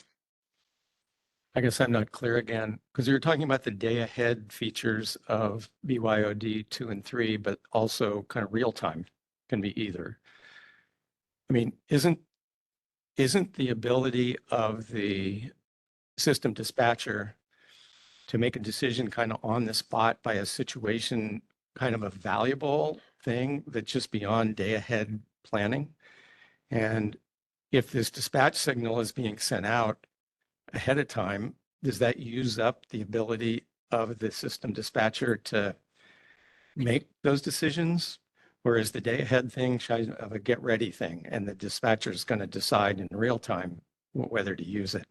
S5: I guess I'm not clear again, because you're talking about the day ahead features of BYOD 2 and 3, but also kind of real time can be either. I mean, isn't the ability of the system dispatcher to make a decision kind of on the spot by a situation kind of a valuable thing that's just beyond day ahead planning? And if this dispatch signal is being sent out ahead of time, does that use up the ability of the system dispatcher to make those decisions? Or is the day ahead thing kind of a get ready thing and the dispatcher is going to decide in real time whether to use it?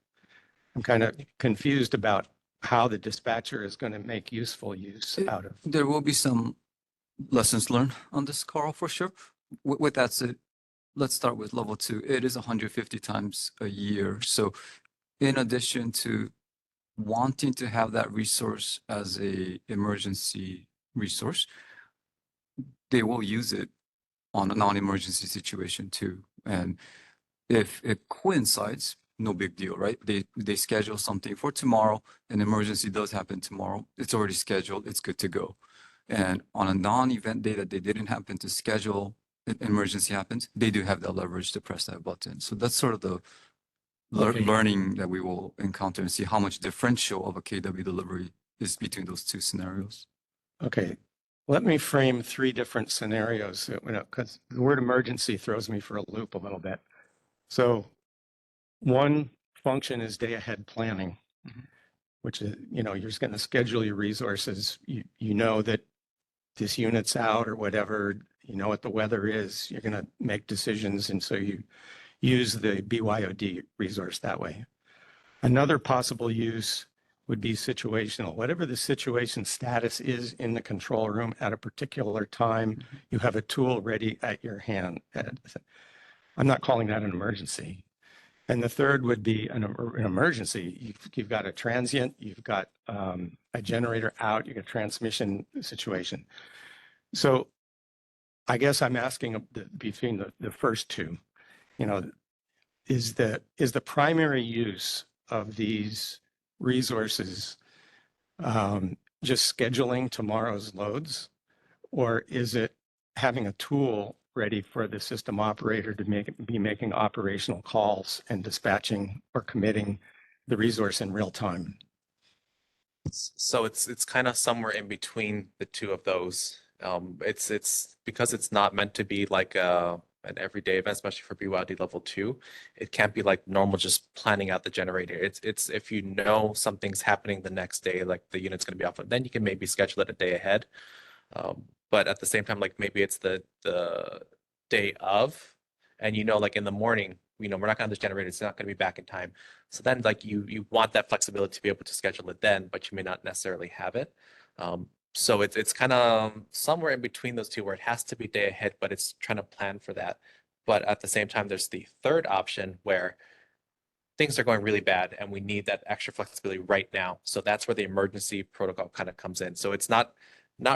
S5: I'm kind of confused about how the dispatcher is going to make useful use out of.
S14: There will be some lessons learned on this, Carl, for sure. With that said, let's start with level 2. It is 150 times a year. So in addition to wanting to have that resource as a emergency resource, they will use it on a non-emergency situation too. And if it coincides, no big deal, right? They schedule something for tomorrow, an emergency does happen tomorrow, it's already scheduled, it's good to go. And on a non-event day that they didn't happen to schedule, an emergency happens, they do have that leverage to press that button. So that's sort of the
S5: Okay.
S14: learning that we will encounter and see how much differential of a KW delivery is between those two scenarios.
S5: Okay, let me frame 3 different scenarios, because the word emergency throws me for a loop a little bit. So one function is day ahead planning, which is, you're just going to schedule your resources. You know that this unit's out or whatever, you know what the weather is, you're going to make decisions. And so you use the BYOD resource that way. Another possible use would be situational. Whatever the situation status is in the control room at a particular time, you have a tool ready at your hand. I'm not calling that an emergency. And the third would be an emergency. You've got a transient, you've got a generator out, you've got a transmission situation. So I guess I'm asking between the first two, is the primary use of these resources just scheduling tomorrow's loads, or is it having a tool ready for the system operator to be making operational calls and dispatching or committing the resource in real time?
S7: So it's kind of somewhere in between the two of those. It's because it's not meant to be like an everyday event, especially for BYOD level 2. It can't be like normal just planning out the generator. It's if you know something's happening the next day, like the unit's going to be off, then you can maybe schedule it a day ahead. But at the same time, like maybe it's the day of, and like in the morning, we're not going to have this generator, it's not going to be back in time. So then like you want that flexibility to be able to schedule it then, but you may not necessarily have it. So it's kind of somewhere in between those two where it has to be day ahead, but it's trying to plan for that. But at the same time, there's the third option where things are going really bad and we need that extra flexibility right now. So that's where the emergency protocol kind of comes in. So it's not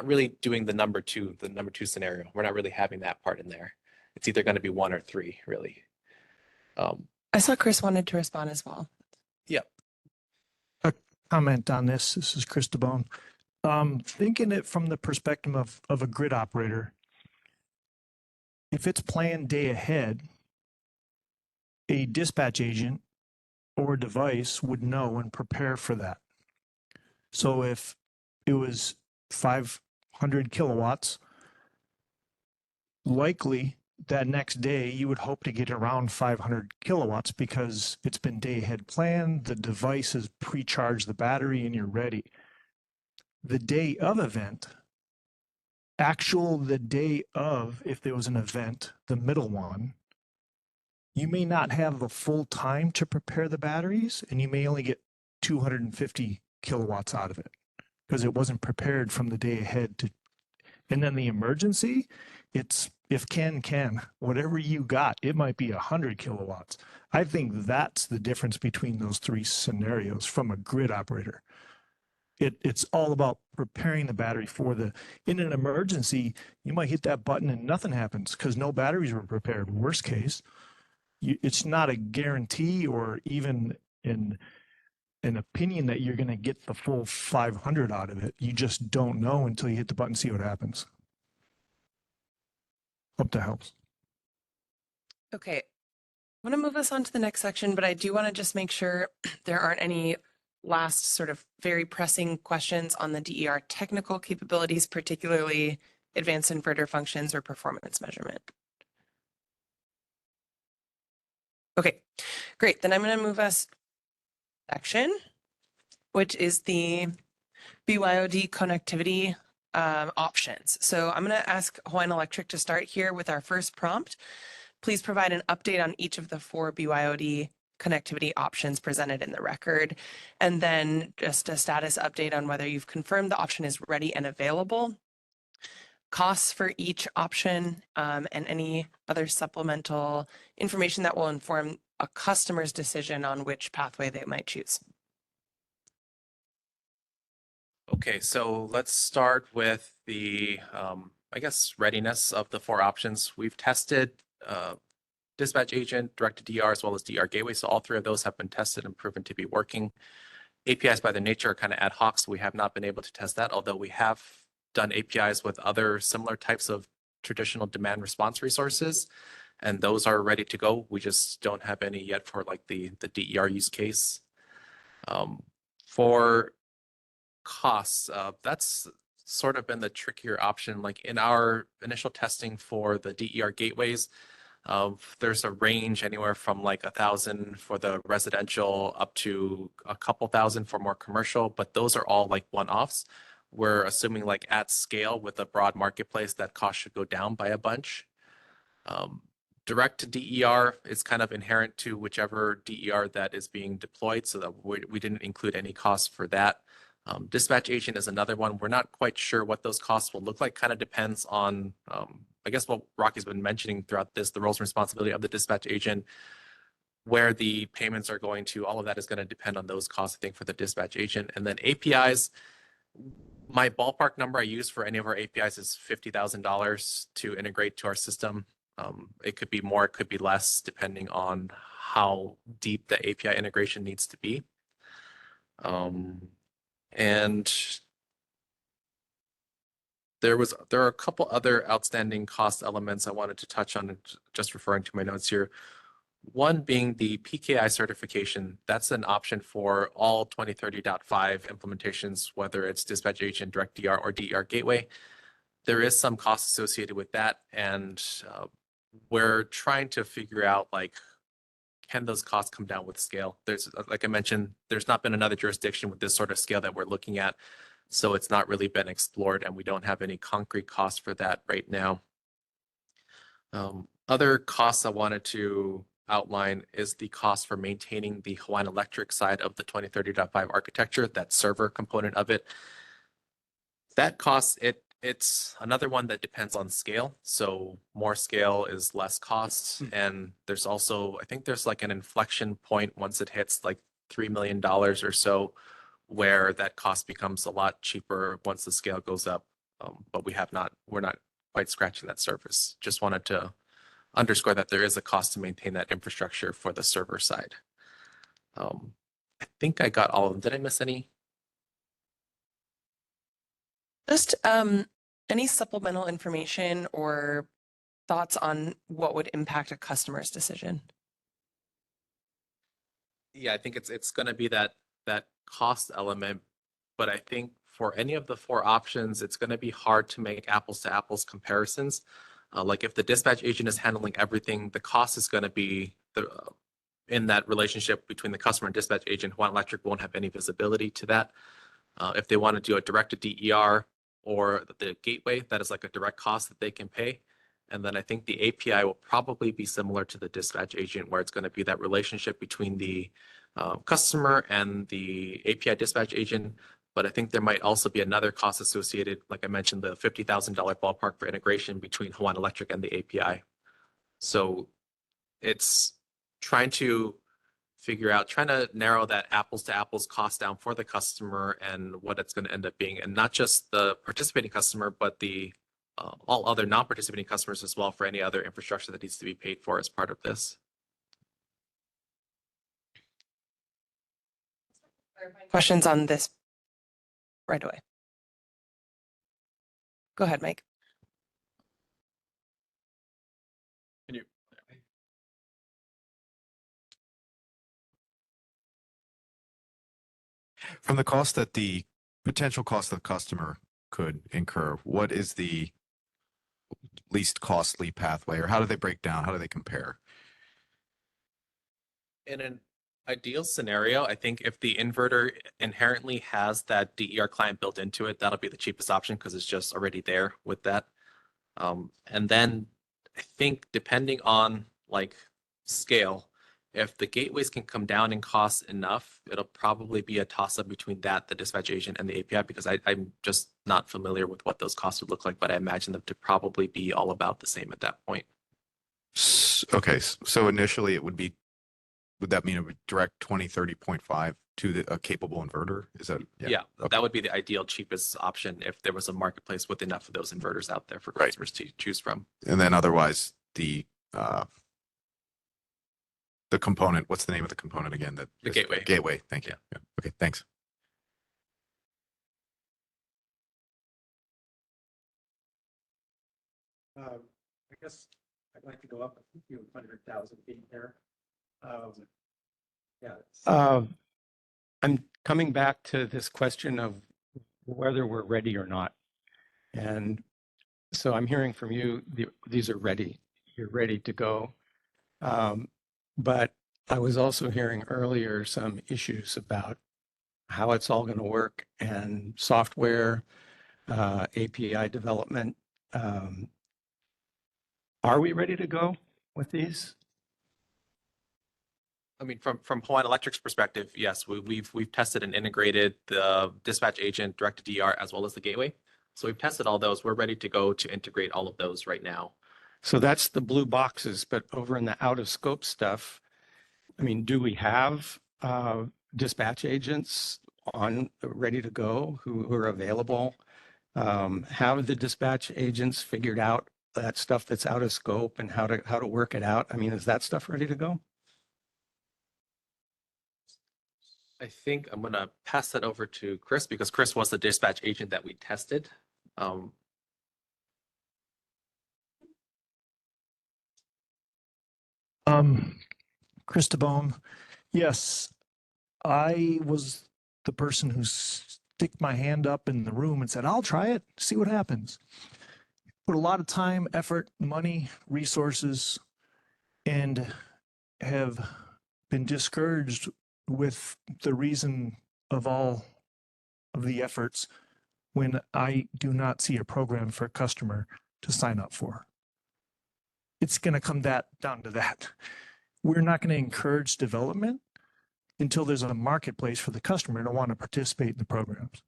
S7: really doing the number two scenario. We're not really having that part in there. It's either going to be 1 or 3, really.
S1: I saw Chris wanted to respond as well.
S7: Yeah.
S11: A comment on this. This is Chris DeBone. Thinking it from the perspective of a grid operator, if it's planned day ahead, a dispatch agent or device would know and prepare for that. So if it was 500 kilowatts, likely that next day you would hope to get around 500 kilowatts because it's been day ahead planned, the device has pre-charged the battery and you're ready. The day of event, the day of, if there was an event, the middle one, you may not have the full time to prepare the batteries and you may only get 250 kilowatts out of it because it wasn't prepared from the day ahead to. And then the emergency, it's if can, whatever you got, it might be 100 kilowatts. I think that's the difference between those 3 scenarios from a grid operator. It's all about preparing the battery in an emergency, you might hit that button and nothing happens because no batteries were prepared. Worst case, it's not a guarantee or even an opinion that you're going to get the full 500 out of it. You just don't know until you hit the button, see what happens. Hope that helps.
S1: Okay. I want to move us on to the next section, but I do want to just make sure there aren't any last sort of very pressing questions on the DER technical capabilities, particularly advanced inverter functions or performance measurement. Okay, great. Then I'm going to move us section, which is the BYOD connectivity options. So I'm going to ask Hawaiian Electric to start here with our first prompt. Please provide an update on each of the 4 BYOD connectivity options presented in the record, and then just a status update on whether you've confirmed the option is ready and available. costs for each option, and any other supplemental information that will inform a customer's decision on which pathway they might choose.
S7: Okay, so let's start with the, I guess, readiness of the four options. We've tested dispatch agent, direct to DR, as well as DR gateway. So all three of those have been tested and proven to be working. APIs by their nature are kind of ad hoc, so we have not been able to test that, although we have done APIs with other similar types of traditional demand response resources, and those are ready to go. We just don't have any yet for like the DER use case. For costs, that's sort of been the trickier option. Like in our initial testing for the DER gateways, there's a range anywhere from like 1,000 for the residential up to a couple thousand for more commercial, but those are all like one-offs. We're assuming like at scale with a broad marketplace that cost should go down by a bunch. Direct to DER is kind of inherent to whichever DER that is being deployed, so that we didn't include any costs for that. Dispatch agent is another one. We're not quite sure what those costs will look like. Kind of depends on, I guess, what Rocky's been mentioning throughout this, the roles and responsibility of the dispatch agent, where the payments are going to. All of that is going to depend on those costs, I think, for the dispatch agent. And then APIs, my ballpark number I use for any of our APIs is $50,000 to integrate to our system. It could be more, it could be less, depending on how deep the API integration needs to be. And there are a couple other outstanding cost elements I wanted to touch on, just referring to my notes here. One being the PKI certification. That's an option for all 2030.5 implementations, whether it's dispatch agent, direct DR, or DER gateway. There is some cost associated with that, and we're trying to figure out, like, can those costs come down with scale? There's, like I mentioned, there's not been another jurisdiction with this sort of scale that we're looking at, so it's not really been explored, and we don't have any concrete costs for that right now. Other costs I wanted to outline is the cost for maintaining the Hawaiian Electric side of the 2030.5 architecture, that server component of it. That cost, it's another one that depends on scale. So more scale is less cost. And there's also, I think there's like an inflection point once it hits like $3 million or so, where that cost becomes a lot cheaper once the scale goes up. But we're not quite scratching that surface. Just wanted to underscore that there is a cost to maintain that infrastructure for the server side. I think I got all of them. Did I miss any?
S1: Just any supplemental information or thoughts on what would impact a customer's decision?
S7: Yeah, I think it's going to be that cost element, but I think for any of the four options, it's going to be hard to make apples to apples comparisons. Like if the dispatch agent is handling everything, the cost is going to be in that relationship between the customer and dispatch agent. Hawaiian Electric won't have any visibility to that. If they want to do a direct to DER or the gateway, that is like a direct cost that they can pay. And then I think the API will probably be similar to the dispatch agent, where it's going to be that relationship between the customer and the API dispatch agent. But I think there might also be another cost associated, like I mentioned, the $50,000 ballpark for integration between Hawaiian Electric and the API. So it's trying to narrow that apples to apples cost down for the customer and what it's going to end up being. And not just the participating customer, but the all other non-participating customers as well, for any other infrastructure that needs to be paid for as part of this.
S1: Questions on this right away? Go ahead, Mike.
S4: Can you?
S9: From the cost that the potential cost the customer could incur, what is the least costly pathway, or how do they break down? How do they compare?
S7: In an ideal scenario, I think if the inverter inherently has that DER client built into it, that'll be the cheapest option because it's just already there with that. And then I think depending on like scale, If the gateways can come down in cost enough, it'll probably be a toss-up between that, the dispatch agent, and the API, because I'm just not familiar with what those costs would look like, but I imagine them to probably be all about the same at that point.
S9: Okay, so initially it would be, would that mean it would direct 2030.5 to a capable inverter? Is that?
S7: Yeah,
S9: Okay.
S7: that would be the ideal cheapest option if there was a marketplace with enough of those inverters out there for
S9: Right.
S7: customers to choose from.
S9: And then otherwise the component, what's the name of the component again?
S7: The gateway.
S9: Gateway, thank you. Yeah. Okay, thanks.
S5: I guess I'd like to go up a few 100,000 feet there. I'm coming back to this question of whether we're ready or not. And so I'm hearing from you, these are ready. You're ready to go. But I was also hearing earlier some issues about how it's all going to work and software, API development. Are we ready to go with these?
S7: I mean, from Hawaiian Electric's perspective, yes, we've tested and integrated the dispatch agent, direct to DR, as well as the gateway. So we've tested all those. We're ready to go to integrate all of those right now.
S5: So that's the blue boxes, but over in the out of scope stuff, I mean, do we have dispatch agents ready to go who are available? Have the dispatch agents figured out that stuff that's out of scope and how to work it out? I mean, is that stuff ready to go?
S7: I think I'm going to pass that over to Chris because Chris was the dispatch agent that we tested.
S11: Chris DeBone, yes, I was the person who stick my hand up in the room and said, I'll try it, see what happens. Put a lot of time, effort, money, resources, and have been discouraged with the reason of all of the efforts when I do not see a program for a customer to sign up for. It's going to come down to that. We're not going to encourage development until there's a marketplace for the customer to want to participate in the programs.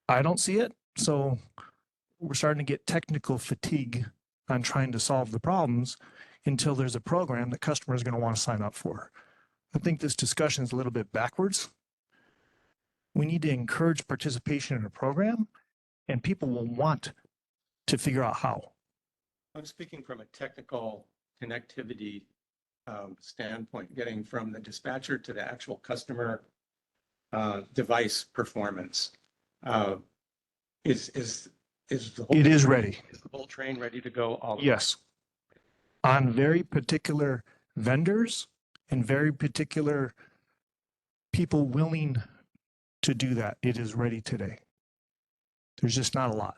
S11: I don't see it, so we're starting to get technical fatigue on trying to solve the problems until there's a program that customers are going to want to sign up for. I think this discussion is a little bit backwards. We need to encourage participation in a program, and people will want to figure out how.
S5: I'm speaking from a technical connectivity standpoint, getting from the dispatcher to the actual customer device performance. Is the whole
S11: It is ready.
S5: Is the whole train ready to go?
S11: Yes. On very particular vendors and very particular people willing to do that, it is ready today. There's just not a lot.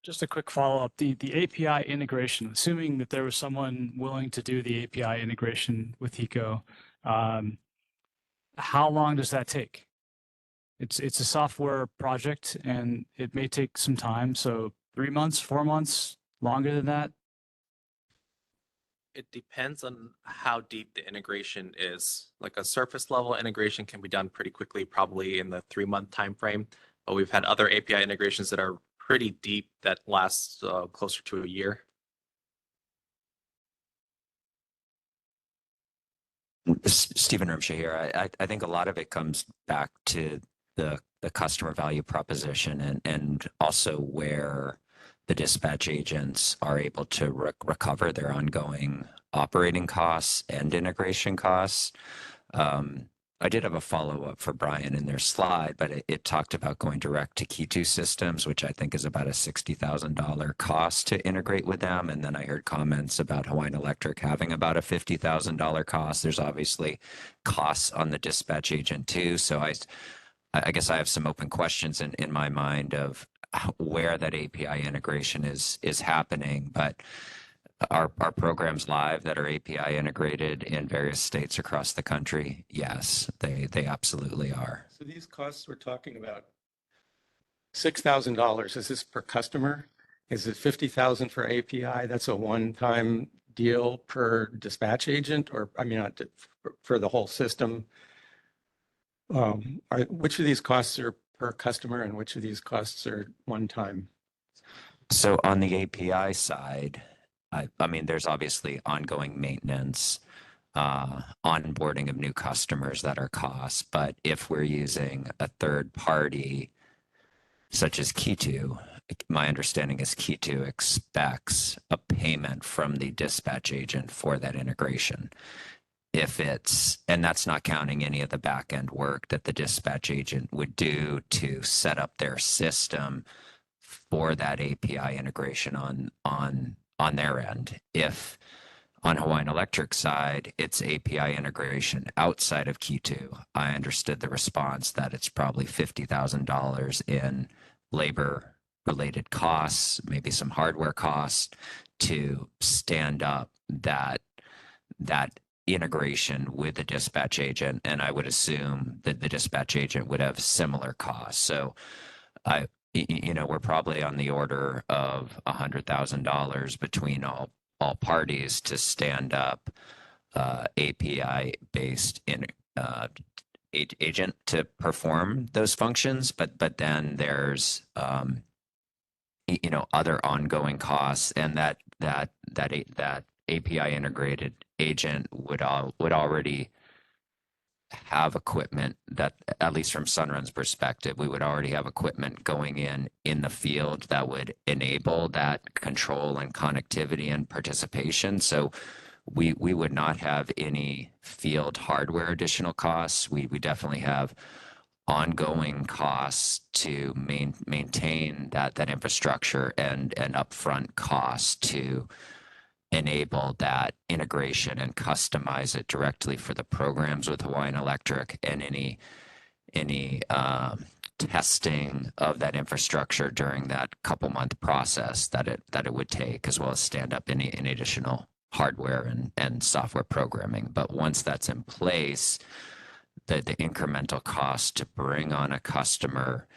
S3: Just a quick follow-up, the API integration, assuming that there was someone willing to do the API integration with HECO, how long does that take? It's a software project and it may take some time. So 3 months, 4 months, longer than that?
S7: It depends on how deep the integration is. Like a surface level integration can be done pretty quickly, probably in the 3-month time frame. But we've had other API integrations that are pretty deep that last closer to a year.
S12: Stephen Rimsha here. I think a lot of it comes back to the customer value proposition and also where the dispatch agents are able to recover their ongoing operating costs and integration costs. I did have a follow-up for Brian in their slide, but it talked about going direct to Key2 systems, which I think is about a $60,000 cost to integrate with them. And then I heard comments about Hawaiian Electric having about a $50,000 cost. There's obviously costs on the dispatch agent too. So I guess I have some open questions in my mind of where that API integration is happening, but are programs live that are API integrated in various states across the country? Yes, they absolutely are.
S5: So these costs we're talking about, $6,000, is this per customer? Is it 50,000 for API? That's a one-time deal per dispatch agent, or, I mean, not for the whole system? Which of these costs are per customer and which of these costs are one time?
S12: So on the API side, I mean, there's obviously ongoing maintenance, onboarding of new customers that are costs. But if we're using a third party, such as Key2, my understanding is Key2 expects a payment from the dispatch agent for that integration. And that's not counting any of the back end work that the dispatch agent would do to set up their system for that API integration on their end. If on Hawaiian Electric side, it's API integration outside of Key2, I understood the response that it's probably $50,000 in labor related costs, maybe some hardware costs to stand up that integration with the dispatch agent. And I would assume that the dispatch agent would have similar costs. So we're probably on the order of $100,000 between all parties to stand up API-based agent to perform those functions. But then there's other ongoing costs, and that API integrated agent would already have equipment that, at least from Sunrun's perspective, we would already have equipment going in the field that would enable that control and connectivity and participation. So we would not have any field hardware additional costs. We definitely have ongoing costs to maintain that infrastructure and upfront costs to enable that integration and customize it directly for the programs with Hawaiian Electric, and any testing of that infrastructure during that couple-month process that it would take, as well as stand up any additional hardware and software programming. But once that's in place, the incremental cost to bring on a customer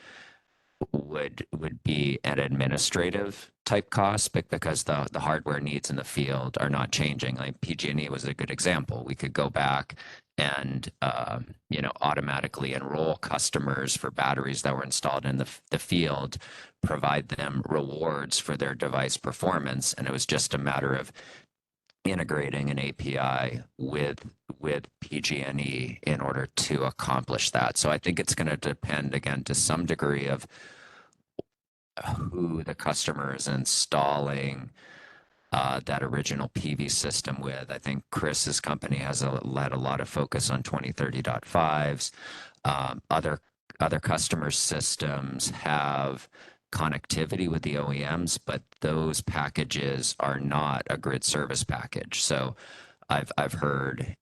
S12: would be an administrative type cost, because the hardware needs in the field are not changing. Like PG&E was a good example. We could go back and automatically enroll customers for batteries that were installed in the field, provide them rewards for their device performance, and it was just a matter of integrating an API with PG&E in order to accomplish that. So I think it's going to depend, again, to some degree, of who the customer is installing that original PV system with. I think Chris's company has led a lot of focus on 2030.5s. Other customer systems have connectivity with the OEMs, but those packages are not a grid service package. So I've heard,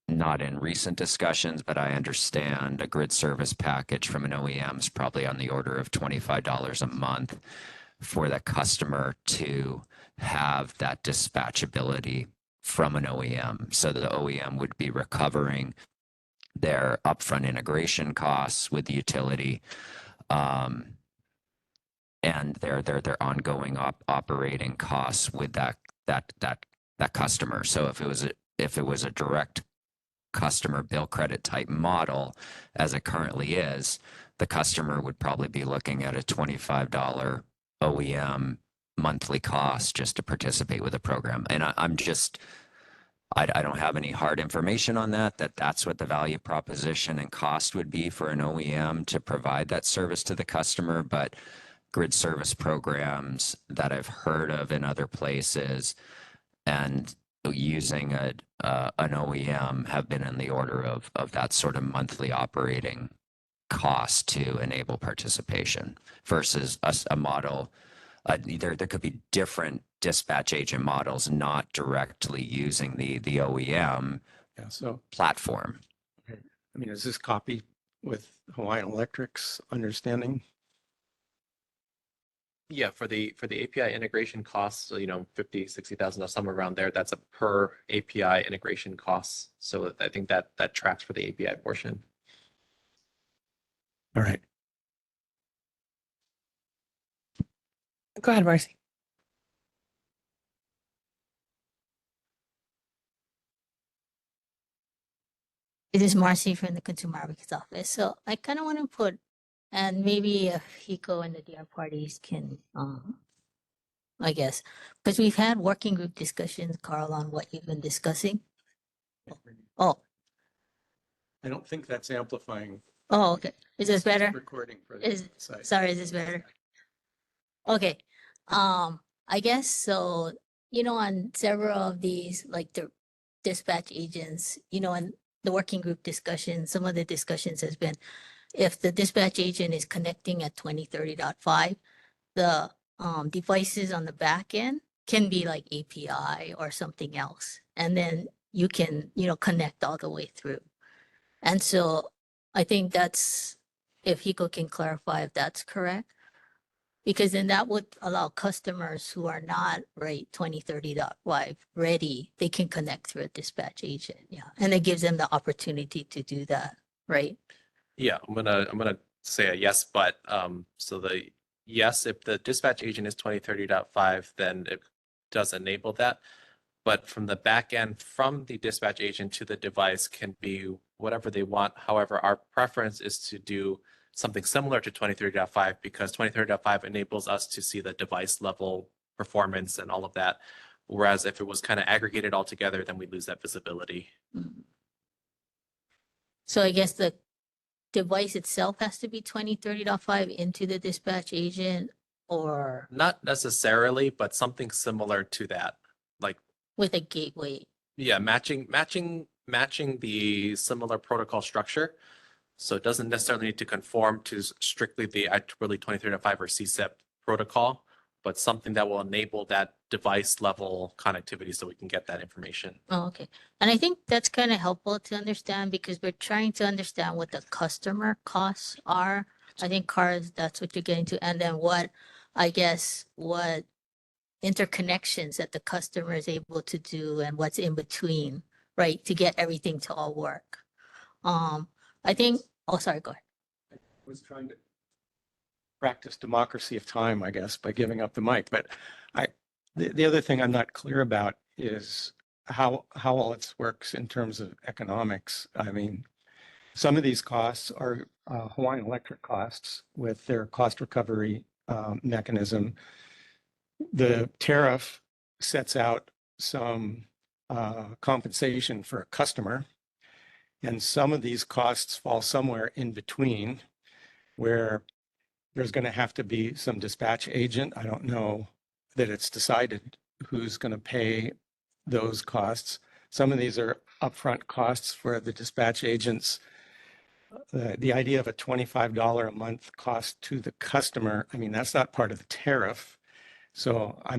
S12: not in recent discussions, but I understand a grid service package from an OEM is probably on the order of $25 a month for the customer to have that dispatchability from an OEM. So the OEM would be recovering their upfront integration costs with the utility, and their ongoing operating costs with that customer. So if it was a direct customer bill credit type model, as it currently is, the customer would probably be looking at a $25 OEM monthly cost just to participate with the program. And I don't have any hard information on that's what the value proposition and cost would be for an OEM to provide that service to the customer. But grid service programs that I've heard of in other places and using an OEM have been in the order of that sort of monthly operating cost to enable participation, versus a model. There could be different dispatch agent models not directly using the OEM platform.
S5: Okay. I mean, is this copy with Hawaiian Electric's understanding?
S7: Yeah, for the API integration costs, 50, 60,000, somewhere around there, that's a per API integration cost. So I think that tracks for the API portion.
S5: All right.
S1: Go ahead, Marcy.
S15: It is Marcy from the Consumer Advocate's Office. So I kind of want to put, and maybe if HICO and the DR parties can, I guess, because we've had working group discussions, Carl, on what you've been discussing. Oh,
S5: I don't think that's amplifying.
S15: oh, okay. Is this better?
S5: Recording for
S15: Is,
S5: the site.
S15: sorry, is this better? Okay. I guess so, on several of these, like the dispatch agents, in the working group discussion, some of the discussions has been if the dispatch agent is connecting at 2030.5, the devices on the back end can be like API or something else. And then you can, connect all the way through. And so I think that's, if Hiko can clarify if that's correct, because then that would allow customers who are not 2030.5 ready, they can connect through a dispatch agent. Yeah. And it gives them the opportunity to do that, right?
S7: Yeah, I'm gonna say a yes, but so the yes, if the dispatch agent is 2030.5, then it does enable that. But from the back end, from the dispatch agent to the device can be whatever they want. However, our preference is to do something similar to 2030.5 because 2030.5 enables us to see the device level performance and all of that. Whereas if it was kind of aggregated all together, then we lose that visibility.
S15: So I guess the device itself has to be 2030.5 into the dispatch agent, or
S7: Not necessarily, but something similar to that. Like,
S15: with a gateway.
S7: yeah, matching the similar protocol structure. So it doesn't necessarily need to conform to strictly the IEEE 2030.5 or CSEP protocol, but something that will enable that device level connectivity so we can get that information.
S15: Oh, okay. And I think that's kind of helpful to understand because we're trying to understand what the customer costs are. I think cars, that's what you're getting to. And then what interconnections that the customer is able to do and what's in between, right? To get everything to all work. I think, oh, sorry, go ahead.
S5: I was trying to practice democracy of time, I guess, by giving up the mic. But the other thing I'm not clear about is how all this works in terms of economics. I mean, some of these costs are Hawaiian Electric costs with their cost recovery mechanism. The tariff sets out some compensation for a customer. And some of these costs fall somewhere in between where there's going to have to be some dispatch agent. I don't know that it's decided who's going to pay those costs. Some of these are upfront costs for the dispatch agents. The idea of a $25 a month cost to the customer, I mean, that's not part of the tariff. So I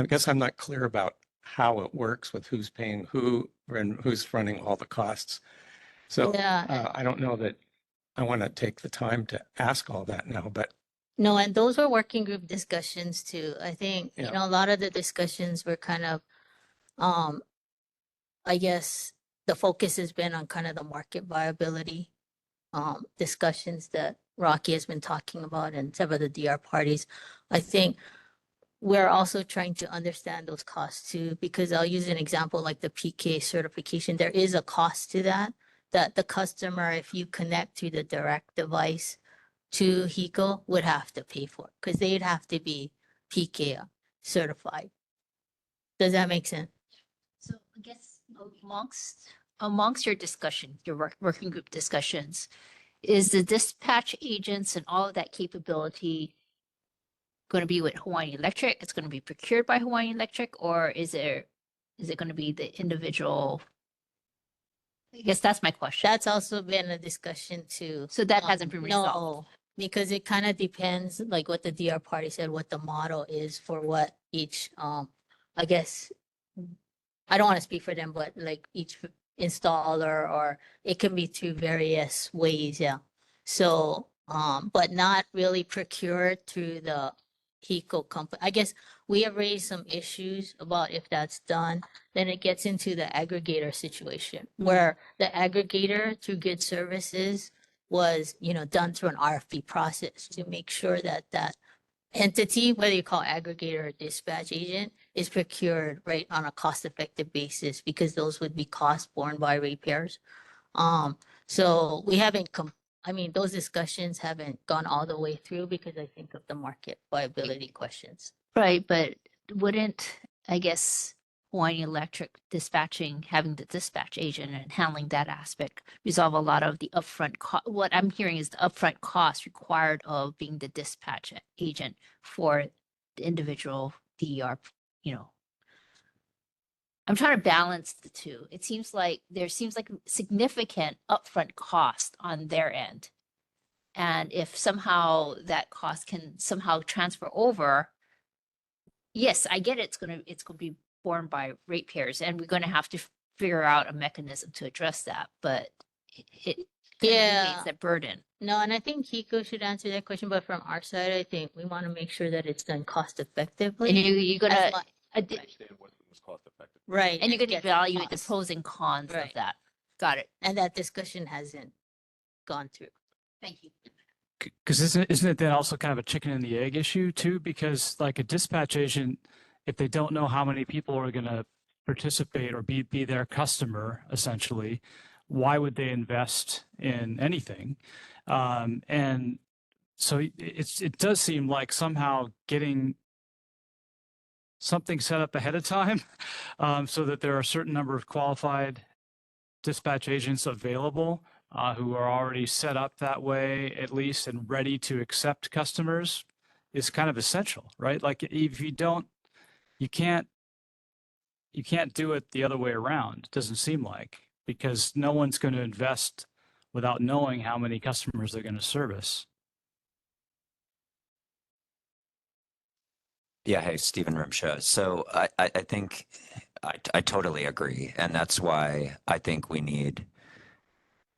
S5: guess I'm not clear about how it works with who's paying who and who's fronting all the costs. So
S15: Yeah.
S5: I don't know that I want to take the time to ask all that now, but
S15: No, and those were working group discussions too. I think,
S5: Yeah.
S15: a lot of the discussions were kind of, I guess the focus has been on kind of the market viability, discussions that Rocky has been talking about and several of the DR parties. I think we're also trying to understand those costs too, because I'll use an example like the PK certification. There is a cost to that the customer, if you connect to the direct device to HICO, would have to pay for, because they'd have to be PK certified. Does that make sense?
S16: So I guess amongst your discussion, your working group discussions, is the dispatch agents and all of that capability going to be with Hawaiian Electric? It's going to be procured by Hawaiian Electric, or is it going to be the individual? I guess that's my question.
S15: That's also been a discussion too.
S16: So that hasn't been resolved.
S15: No, because it kind of depends, like what the DR party said, what the model is for what each, I guess, I don't want to speak for them, but like each installer, or it can be through various ways, yeah. So, but not really procured through the HICO company. I guess we have raised some issues about if that's done, then it gets into the aggregator situation where the aggregator through Good Services was, done through an RFP process to make sure that entity, whether you call aggregator or dispatch agent, is procured right on a cost-effective basis because those would be costs borne by ratepayers. So we haven't I mean, those discussions haven't gone all the way through because I think of the market viability questions.
S16: Right, but wouldn't, I guess, Hawaiian Electric dispatching, having the dispatch agent and handling that aspect resolve a lot of the upfront what I'm hearing is the upfront cost required of being the dispatch agent for the individual DER, you know. I'm trying to balance the two. It seems like there seems like significant upfront cost on their end. And if somehow that cost can somehow transfer over, yes, I get it's gonna be borne by ratepayers, and we're gonna have to figure out a mechanism to address that, but it kind of
S15: Yeah.
S16: alleviates that burden.
S15: No, and I think Hiko should answer that question, but from our side, I think we want to make sure that it's done cost effectively.
S16: And you're gonna,
S15: as mu-
S9: Understand what was cost effective.
S15: Right.
S16: and you're gonna
S15: get the
S16: evaluate the
S15: cost.
S16: pros and cons of
S15: Right.
S16: that. Got it.
S15: And that discussion hasn't gone through.
S16: Thank you.
S3: Because isn't it then also kind of a chicken and the egg issue too? Because like a dispatch agent, if they don't know how many people are going to participate or be their customer, essentially, why would they invest in anything? And so it does seem like somehow getting something set up ahead of time so that there are a certain number of qualified dispatch agents available who are already set up that way, at least, and ready to accept customers is kind of essential, right? Like if you don't, you can't do it the other way around. It doesn't seem like, because no one's going to invest without knowing how many customers they're going to service.
S12: Yeah, hey, Stephen Rimshaw. So I think I totally agree. And that's why I think we need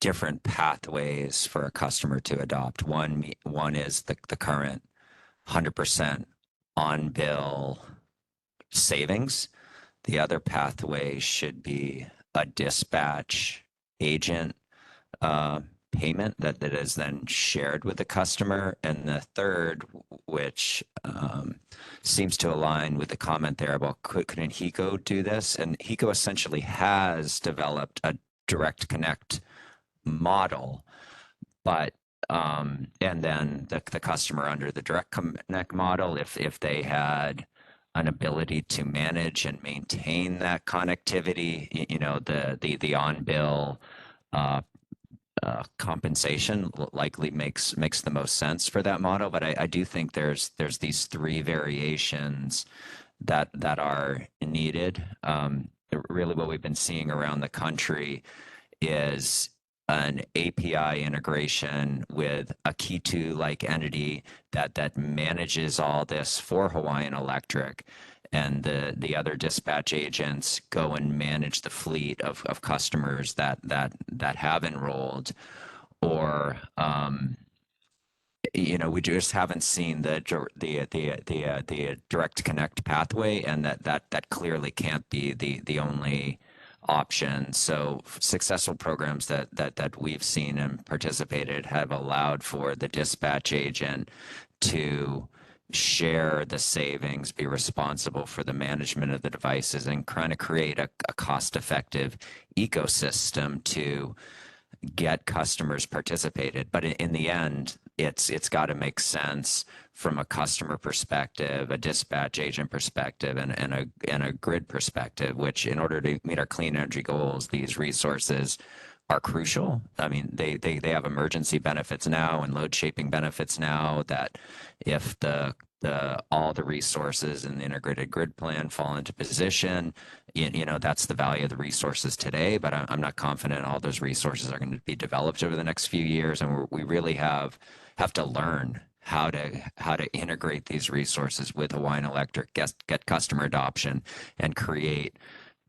S12: different pathways for a customer to adopt. One is the current 100% on bill savings. The other pathway should be a dispatch agent payment that is then shared with the customer. And the third, which seems to align with the comment there about couldn't Hiko do this? And Hiko essentially has developed a direct connect model, but and then the customer under the direct connect model, if they had an ability to manage and maintain that connectivity, you know, the on bill compensation likely makes the most sense for that model. But I do think there's these three variations that are needed. Really, what we've been seeing around the country is an API integration with a Key2-like entity that manages all this for Hawaiian Electric, and the other dispatch agents go and manage the fleet of customers that have enrolled, or you know, we just haven't seen the direct connect pathway, and that clearly can't be the only option. So successful programs that we've seen and participated have allowed for the dispatch agent to share the savings, be responsible for the management of the devices, and kind of create a cost-effective ecosystem to get customers participated. But in the end, it's got to make sense from a customer perspective, a dispatch agent perspective, and a grid perspective, which in order to meet our clean energy goals, these resources are crucial. I mean, they have emergency benefits now and load shaping benefits now, that if all the resources in the integrated grid plan fall into position, you know, that's the value of the resources today. But I'm not confident all those resources are going to be developed over the next few years, and we really have to learn how to integrate these resources with Hawaiian Electric, get customer adoption, and create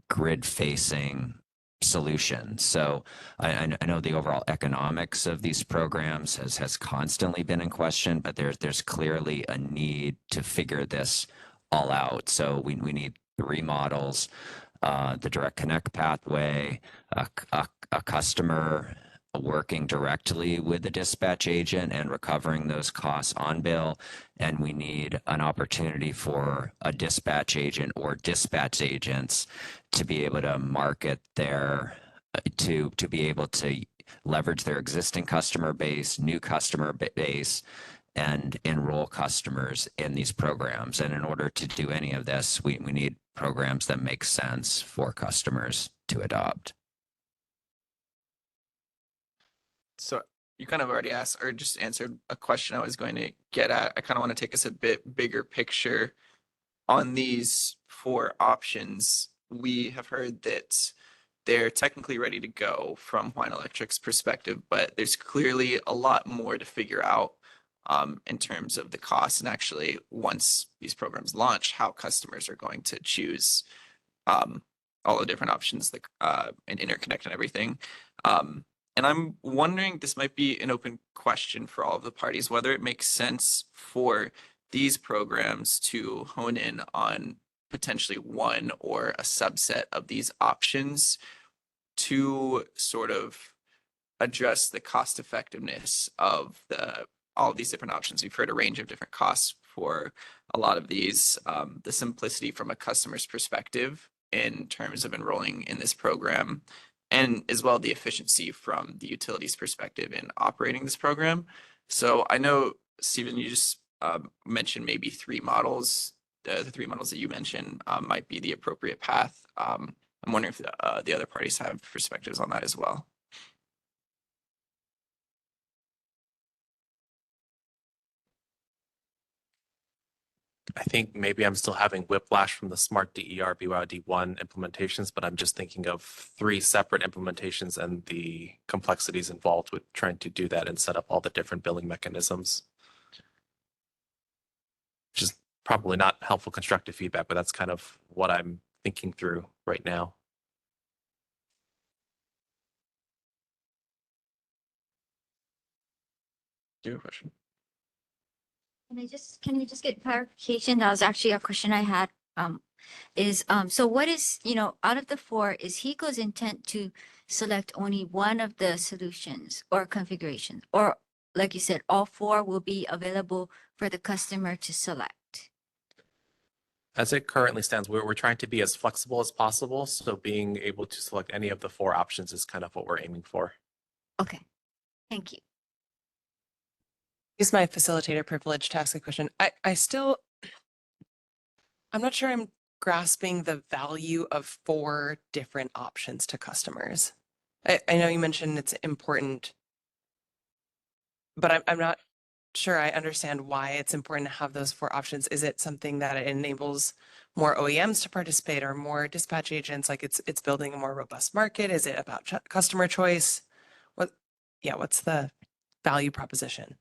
S12: grid-facing solutions. So I know the overall economics of these programs has constantly been in question, but there's clearly a need to figure this all out. So we need three models: the direct connect pathway, a customer working directly with the dispatch agent and recovering those costs on bill. And we need an opportunity for a dispatch agent or dispatch agents to be able to market their, to be able to leverage their existing customer base, new customer base, and enroll customers in these programs. And in order to do any of this, we need programs that make sense for customers to adopt.
S8: So you kind of already asked or just answered a question I was going to get at. I kind of want to take us a bit bigger picture on these 4 options. We have heard that they're technically ready to go from Hawaiian Electric's perspective, but there's clearly a lot more to figure out in terms of the cost, and actually once these programs launch, how customers are going to choose all the different options that, and interconnect and everything. And I'm wondering, this might be an open question for all of the parties, whether it makes sense for these programs to hone in on potentially one or a subset of these options to sort of address the cost effectiveness of all of these different options. We've heard a range of different costs for a lot of these, the simplicity from a customer's perspective in terms of enrolling in this program, and as well the efficiency from the utility's perspective in operating this program. So I know, Stephen, you just mentioned maybe 3 models. The 3 models that you mentioned might be the appropriate path. I'm wondering if the other parties have perspectives on that as well.
S7: I think maybe I'm still having whiplash from the Smart DER BYOD 1 implementations, but I'm just thinking of 3 separate implementations and the complexities involved with trying to do that and set up all the different billing mechanisms. Which is probably not helpful constructive feedback, but that's kind of what I'm thinking through right now.
S8: Do you have a question?
S13: Can I just get clarification? That was actually a question I had. So what is, out of the 4, is HECO's intent to select only one of the solutions or configurations? Or like you said, all 4 will be available for the customer to select?
S7: As it currently stands, we're trying to be as flexible as possible. So being able to select any of the 4 options is kind of what we're aiming for.
S13: Okay, thank you.
S1: Use my facilitator privilege to ask a question. I'm not sure I'm grasping the value of 4 different options to customers. I know you mentioned it's important, but I'm not sure I understand why it's important to have those 4 options. Is it something that it enables more OEMs to participate or more dispatch agents? Like it's building a more robust market? Is it about customer choice? What's the value proposition?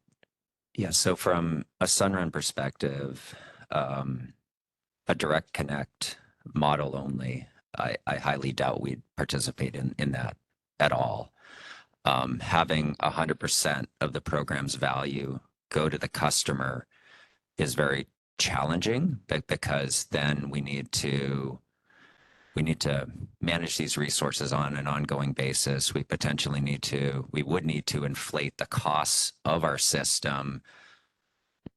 S12: Yeah, so from a Sunrun perspective, a direct connect model only, I highly doubt we'd participate in that at all. Having 100% of the program's value go to the customer is very challenging, because then we need to manage these resources on an ongoing basis. We would need to inflate the costs of our system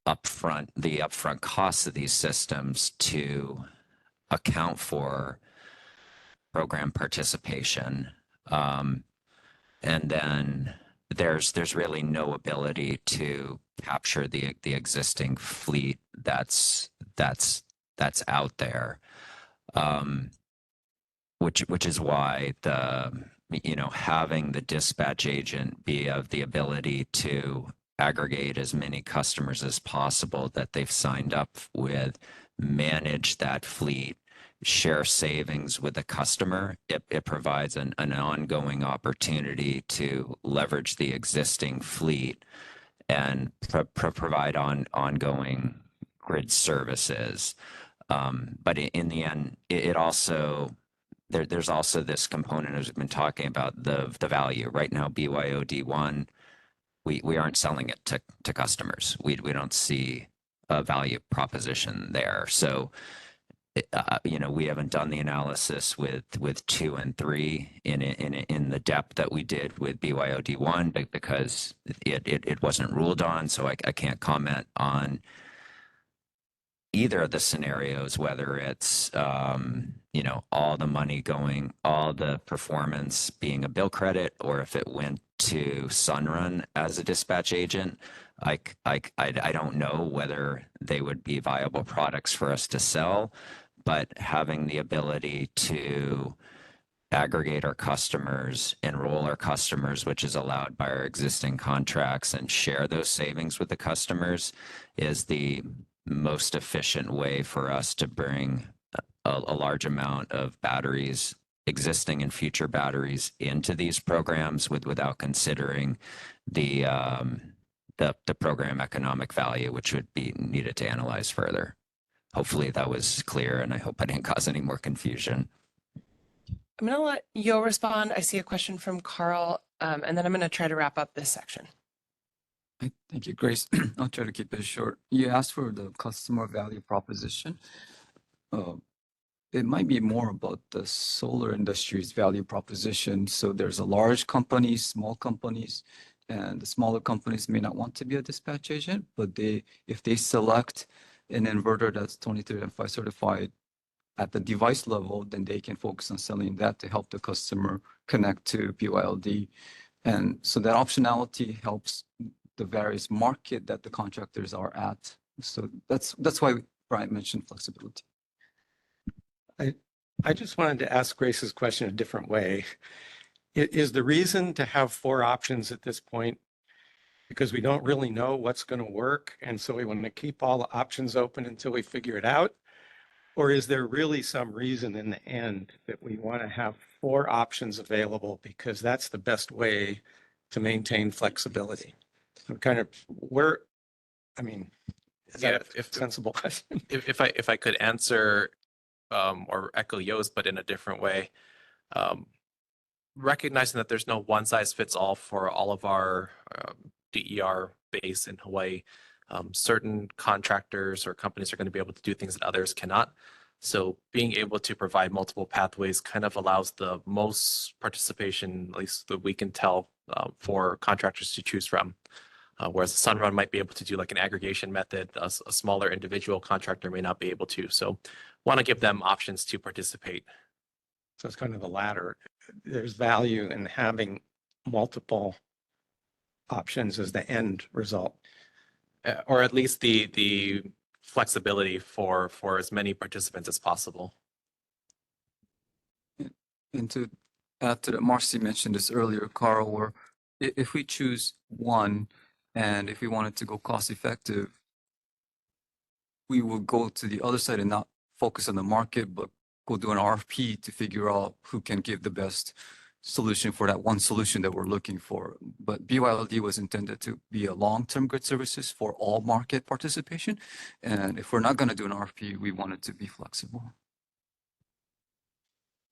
S12: upfront, the upfront costs of these systems to account for program participation. And then there's really no ability to capture the existing fleet that's out there. Which is why having the dispatch agent be of the ability to aggregate as many customers as possible that they've signed up with, manage that fleet, share savings with the customer. It provides an ongoing opportunity to leverage the existing fleet and provide ongoing grid services. But in the end, it also, there's also this component, as we've been talking about, the value. Right now, BYOD 1, we aren't selling it to customers. We don't see a value proposition there. So you know, we haven't done the analysis with 2 and 3 in the depth that we did with BYOD 1 because it wasn't ruled on. So I can't comment on either of the scenarios, whether it's, you know, all the money going, all the performance being a bill credit, or if it went to Sunrun as a dispatch agent. I don't know whether they would be viable products for us to sell, but having the ability to aggregate our customers, enroll our customers, which is allowed by our existing contracts, and share those savings with the customers is the most efficient way for us to bring a large amount of batteries, existing and future batteries, into these programs without considering the program economic value, which would be needed to analyze further. Hopefully that was clear, and I hope I didn't cause any more confusion.
S1: I'm going to let Yo respond. I see a question from Carl, and then I'm going to try to wrap up this section.
S14: Thank you, Grace. I'll try to keep it short. You asked for the customer value proposition. It might be more about the solar industry's value proposition. So there's a large companies, small companies, and the smaller companies may not want to be a dispatch agent, but if they select an inverter that's 23.5 certified at the device level, then they can focus on selling that to help the customer connect to BYOD. And so that optionality helps the various market that the contractors are at. So that's why Brian mentioned flexibility.
S5: I just wanted to ask Grace's question a different way. Is the reason to have 4 options at this point because we don't really know what's going to work, and so we want to keep all the options open until we figure it out? Or is there really some reason in the end that we want to have 4 options available because that's the best way to maintain flexibility? I'm kind of I mean, is that a sensible question?
S7: If I could answer or echo Yo's, but in a different way, recognizing that there's no one size fits all for all of our DER base in Hawaii. Certain contractors or companies are going to be able to do things that others cannot. So being able to provide multiple pathways kind of allows the most participation, at least that we can tell, for contractors to choose from. Whereas the Sunrun might be able to do like an aggregation method, a smaller individual contractor may not be able to. So want to give them options to participate.
S5: So it's kind of the latter. There's value in having multiple options as the end result.
S7: Or at least the flexibility for as many participants as possible.
S14: And to add to that, Marcy mentioned this earlier, Carl, where if we choose one and if we wanted to go cost effective, we will go to the other side and not focus on the market, but go do an RFP to figure out who can give the best solution for that one solution that we're looking for. But BYOD was intended to be a long-term grid services for all market participation. And if we're not going to do an RFP, we want it to be flexible.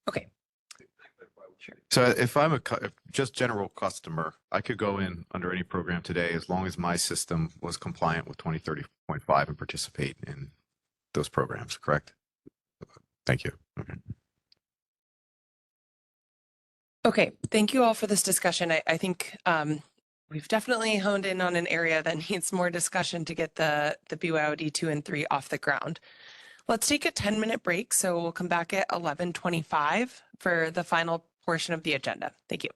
S1: Okay.
S9: So if I'm just general customer, I could go in under any program today as long as my system was compliant with 2030.5 and participate in those programs, correct? Thank you. Okay.
S1: Okay, thank you all for this discussion. I think we've definitely honed in on an area that needs more discussion to get the BYOD 2 and 3 off the ground. Let's take a 10-minute break. So we'll come back at 11:25 for the final portion of the agenda. Thank you.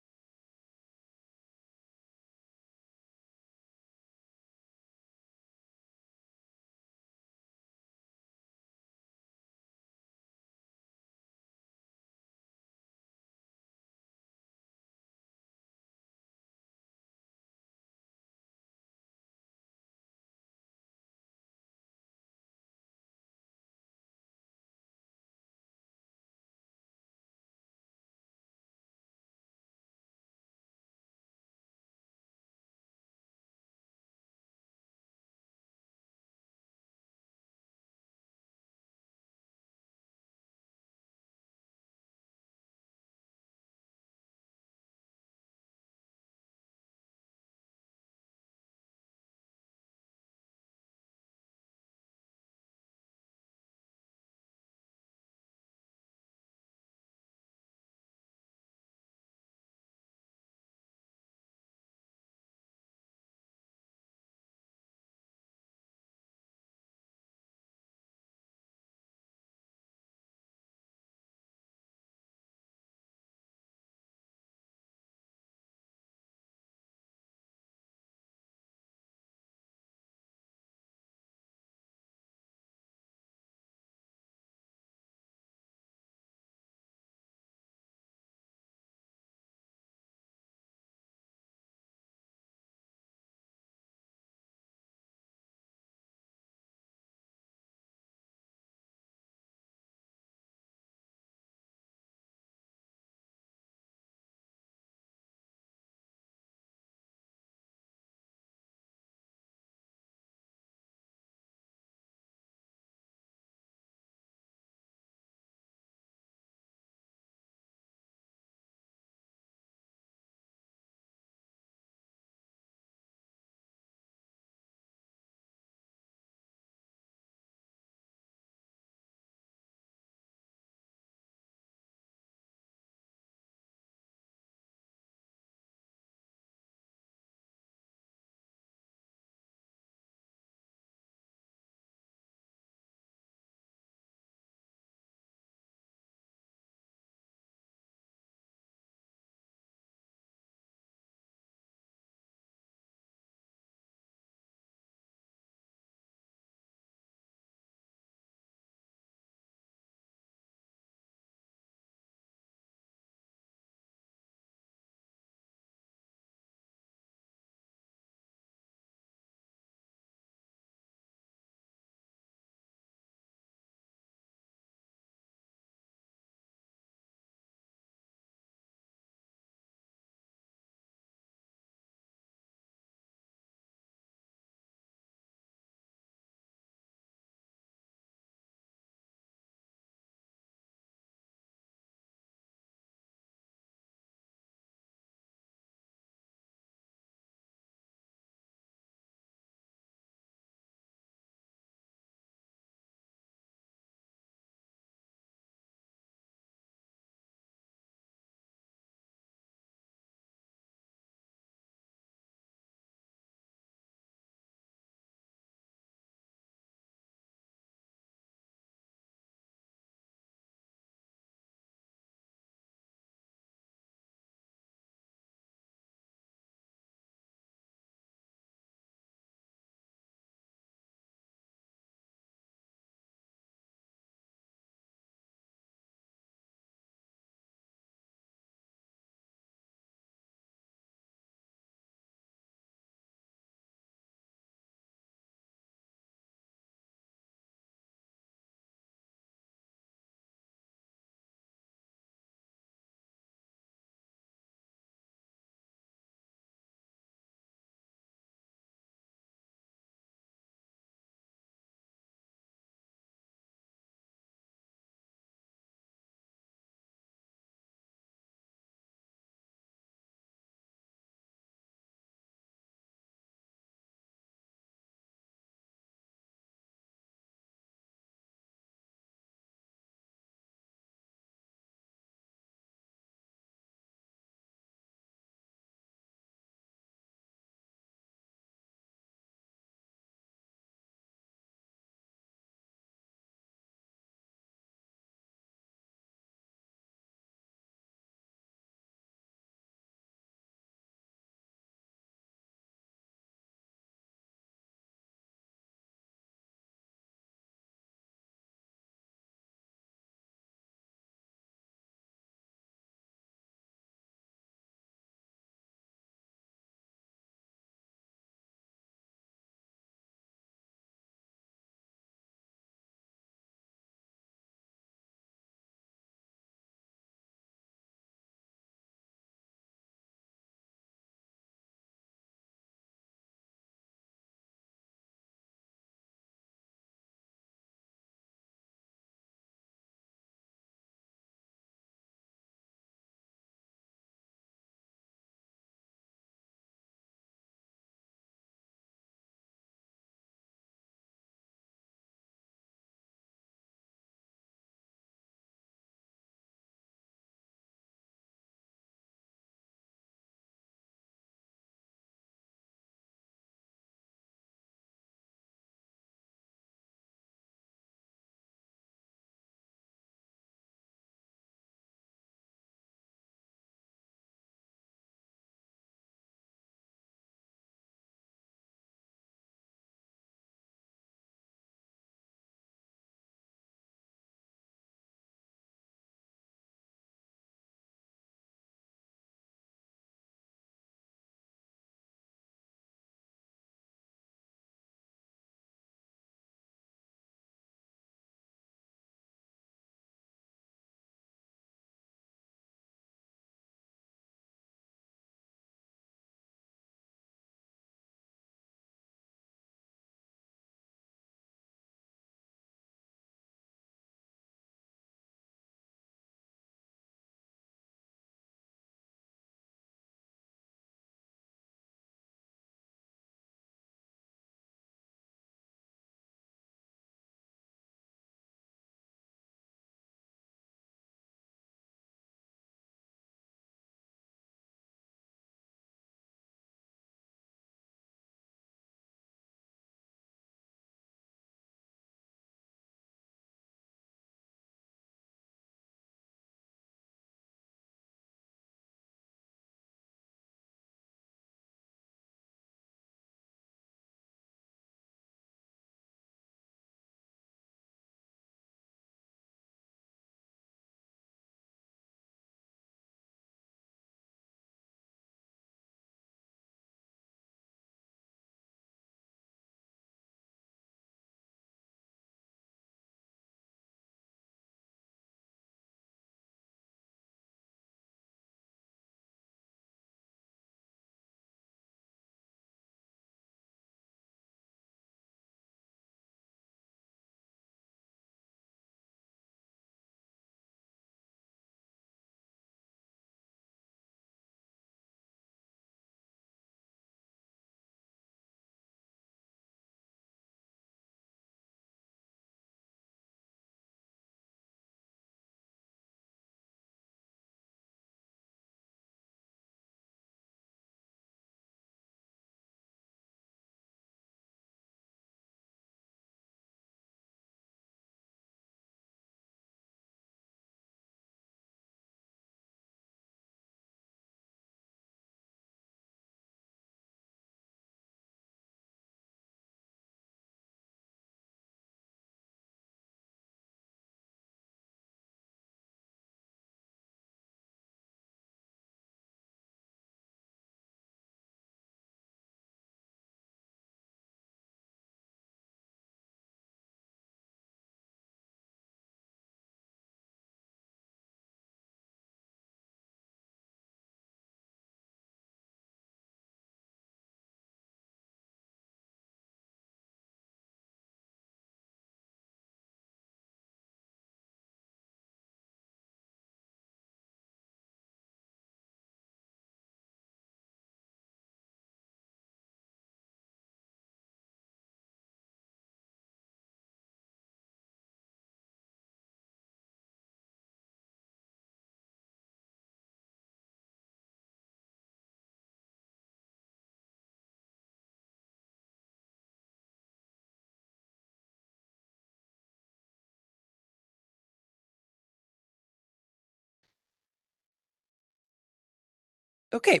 S1: Okay.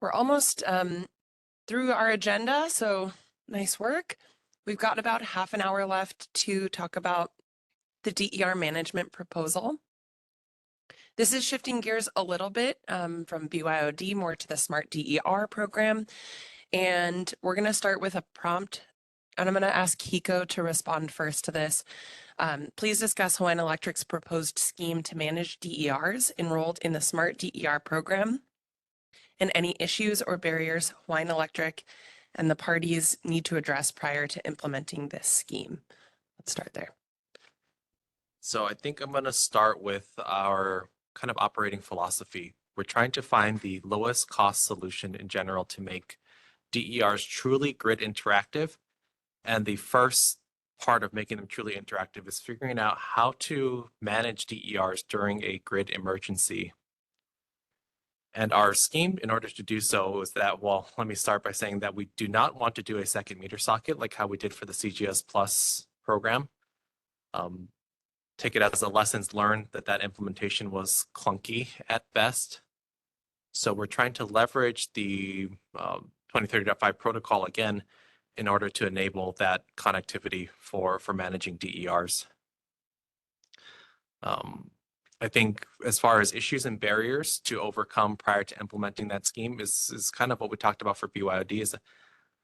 S1: We're almost through our agenda, so nice work. We've got about half an hour left to talk about the DER management proposal. This is shifting gears a little bit from BYOD more to the Smart DER program. And we're going to start with a prompt. And I'm going to ask Hiko to respond first to this. Please discuss Hawaiian Electric's proposed scheme to manage DERs enrolled in the Smart DER program and any issues or barriers Hawaiian Electric and the parties need to address prior to implementing this scheme. Let's start there.
S7: So I think I'm going to start with our kind of operating philosophy. We're trying to find the lowest cost solution in general to make DERs truly grid interactive. And the first part of making them truly interactive is figuring out how to manage DERs during a grid emergency. And our scheme, in order to do so, is that, well, let me start by saying that we do not want to do a second meter socket like how we did for the CGS Plus program. Take it as a lessons learned that implementation was clunky at best. So we're trying to leverage the 2030.5 protocol again in order to enable that connectivity for managing DERs. I think as far as issues and barriers to overcome prior to implementing that scheme is kind of what we talked about for BYOD, is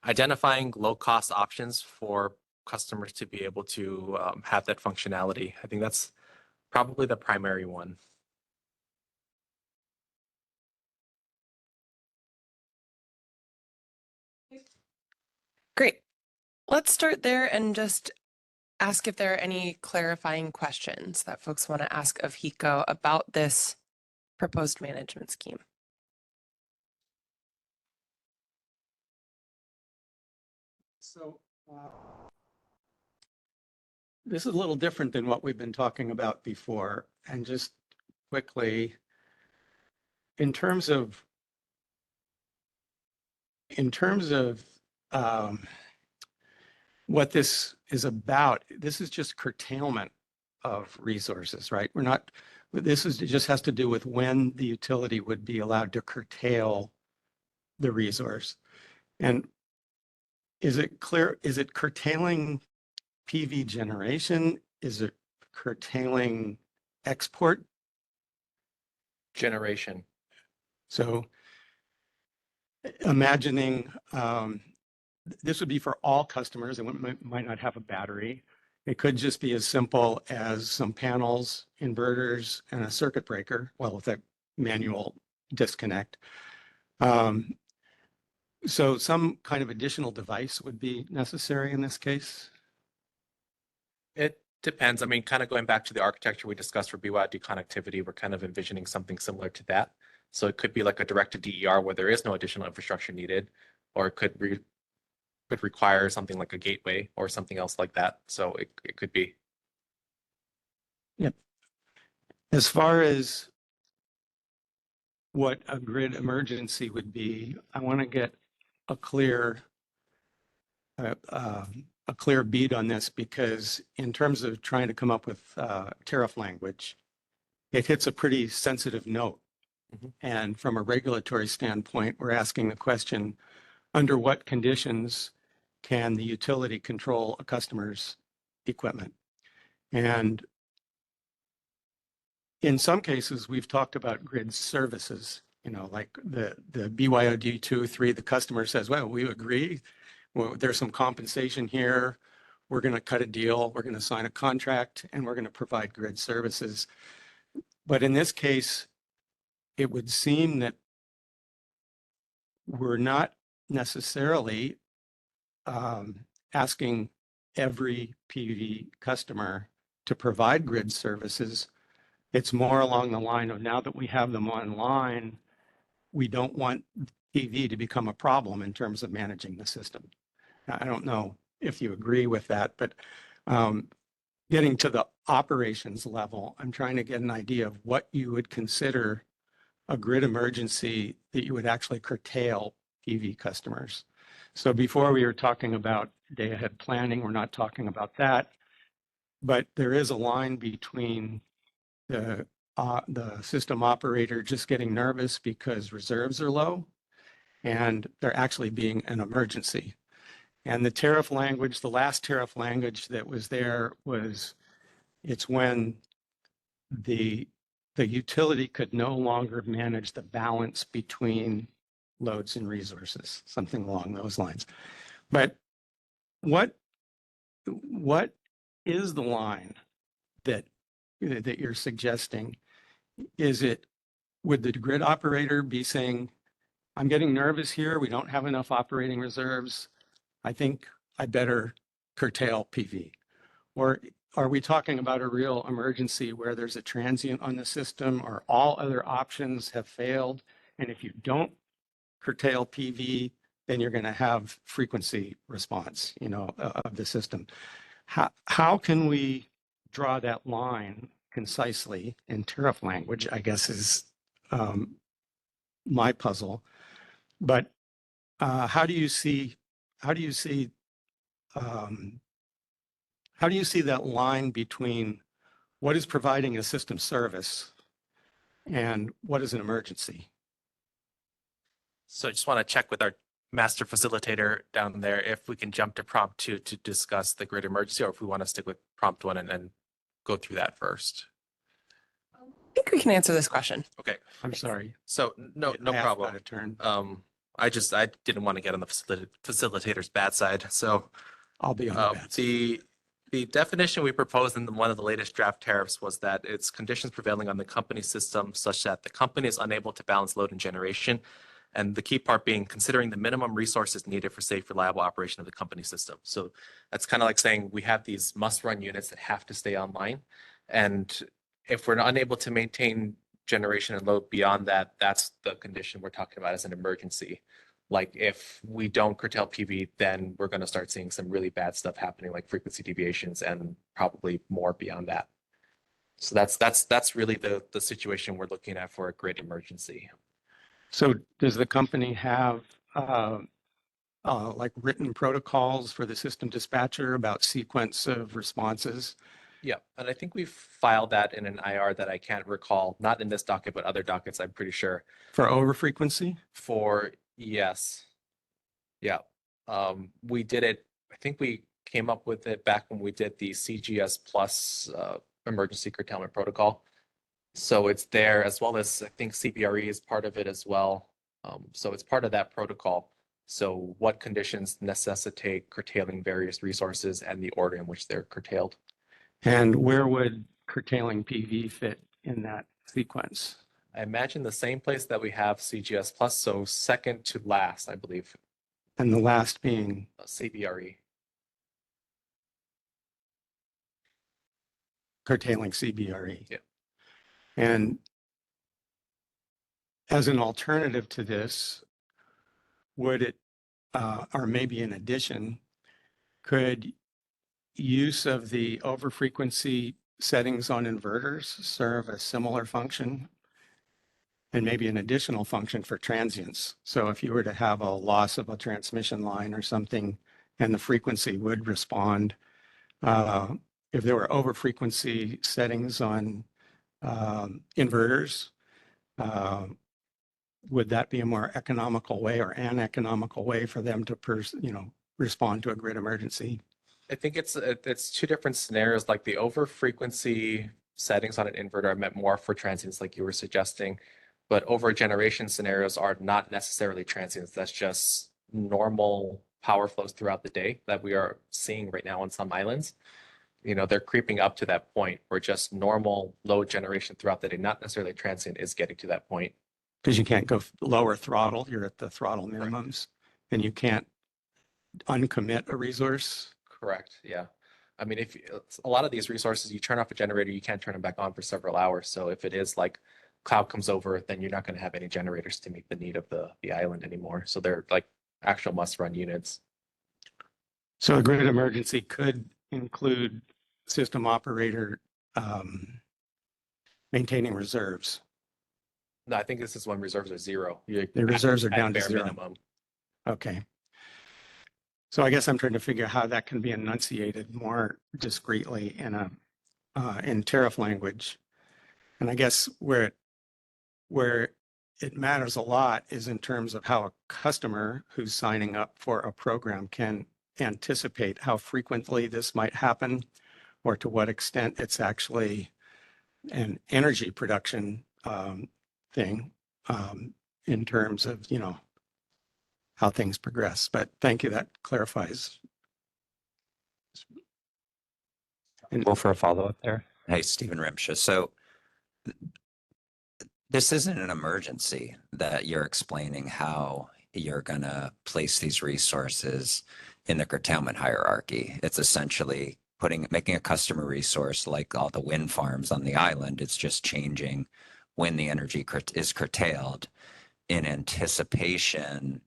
S7: identifying low-cost options for customers to be able to have that functionality. I think that's probably the primary one.
S1: Great. Let's start there and just ask if there are any clarifying questions that folks want to ask of Hiko about this proposed management scheme.
S5: So this is a little different than what we've been talking about before. And just quickly, in terms of what this is about, this is just curtailment of resources, right? It just has to do with when the utility would be allowed to curtail the resource. And is it clear, is it curtailing PV generation? Is it curtailing export
S7: generation?
S5: So imagining this would be for all customers and might not have a battery. It could just be as simple as some panels, inverters, and a circuit breaker, well, with a manual disconnect. So some kind of additional device would be necessary in this case?
S7: It depends. I mean, kind of going back to the architecture we discussed for BYOD connectivity, we're kind of envisioning something similar to that. So it could be like a directed DER where there is no additional infrastructure needed, or it could require something like a gateway or something else like that. So it could be.
S5: Yep. As far as what a grid emergency would be, I want to get a clear beat on this, because in terms of trying to come up with tariff language, it hits a pretty sensitive note. And from a regulatory standpoint, we're asking the question, under what conditions can the utility control a customer's equipment? And in some cases, we've talked about grid services, like the BYOD 2.3, the customer says, well, we agree. Well, there's some compensation here. We're going to cut a deal. We're going to sign a contract, and we're going to provide grid services. But in this case, it would seem that we're not necessarily asking every PV customer to provide grid services. It's more along the line of, now that we have them online, we don't want PV to become a problem in terms of managing the system. Now, I don't know if you agree with that, but getting to the operations level, I'm trying to get an idea of what you would consider a grid emergency that you would actually curtail PV customers. So before we were talking about day ahead planning, we're not talking about that, but there is a line between the the system operator just getting nervous because reserves are low and there actually being an emergency. And the tariff language, the last tariff language that was there was, it's when the utility could no longer manage the balance between loads and resources, something along those lines. But what is the line that you're suggesting? Is it, would the grid operator be saying, I'm getting nervous here, we don't have enough operating reserves, I think I better curtail PV? Or are we talking about a real emergency where there's a transient on the system or all other options have failed? And if you don't curtail PV, then you're going to have frequency response, of the system. How can we draw that line concisely in tariff language, I guess is my puzzle. But how do you see that line between what is providing a system service and what is an emergency?
S7: So I just want to check with our master facilitator down there if we can jump to prompt 2 to discuss the grid emergency, or if we want to stick with prompt 1 and go through that first.
S1: I think we can answer this question.
S7: Okay.
S5: I'm sorry.
S7: So no problem.
S5: Out of turn.
S7: I didn't want to get on the facilitator's bad side. So
S5: I'll be on the bad side.
S7: The definition we proposed in one of the latest draft tariffs was that it's conditions prevailing on the company system such that the company is unable to balance load and generation. And the key part being considering the minimum resources needed for safe, reliable operation of the company system. So that's kind of like saying we have these must-run units that have to stay online. And if we're unable to maintain generation and load beyond that, that's the condition we're talking about as an emergency. Like if we don't curtail PV, then we're going to start seeing some really bad stuff happening, like frequency deviations and probably more beyond that. So that's really the situation we're looking at for a grid emergency.
S5: So does the company have like written protocols for the system dispatcher about sequence of responses?
S7: Yeah, and I think we've filed that in an IR that I can't recall, not in this docket, but other dockets, I'm pretty sure.
S5: For overfrequency?
S7: Yes. Yeah. We did it, I think we came up with it back when we did the CGS Plus emergency curtailment protocol. So it's there, as well as I think CBRE is part of it as well. So it's part of that protocol. So what conditions necessitate curtailing various resources and the order in which they're curtailed.
S5: And where would curtailing PV fit in that sequence?
S7: I imagine the same place that we have CGS Plus, so second to last, I believe.
S5: And the last being?
S7: CBRE.
S5: Curtailing CBRE.
S7: Yeah.
S5: And as an alternative to this, would it, or maybe in addition, could use of the overfrequency settings on inverters serve a similar function and maybe an additional function for transients? So if you were to have a loss of a transmission line or something and the frequency would respond, if there were overfrequency settings on inverters, would that be a more economical way or an economical way for them to respond to a grid emergency?
S7: I think it's two different scenarios. Like the over frequency settings on an inverter are meant more for transients, like you were suggesting, but over generation scenarios are not necessarily transients. That's just normal power flows throughout the day that we are seeing right now on some islands. They're creeping up to that point where just normal load generation throughout the day, not necessarily transient, is getting to that point.
S5: Because you can't go lower throttle, you're at the throttle minimums, and you can't uncommit a resource.
S7: Correct. Yeah. I mean, if a lot of these resources, you turn off a generator, you can't turn them back on for several hours. So if it is like cloud comes over, then you're not going to have any generators to meet the need of the island anymore. So they're like actual must-run units.
S5: So a grid emergency could include system operator maintaining reserves.
S7: No, I think this is when reserves are zero.
S5: The reserves are down to
S7: bare
S5: zero.
S7: minimum.
S5: Okay. So I guess I'm trying to figure out how that can be enunciated more discreetly in tariff language. And I guess where it matters a lot is in terms of how a customer who's signing up for a program can anticipate how frequently this might happen or to what extent it's actually an energy production thing in terms of, how things progress. But thank you, that clarifies.
S12: Well, for a follow-up there. Hey, Stephen Rimsha. So this isn't an emergency that you're explaining how you're going to place these resources in the curtailment hierarchy. It's essentially making a customer resource like all the wind farms on the island. It's just changing when the energy is curtailed in anticipation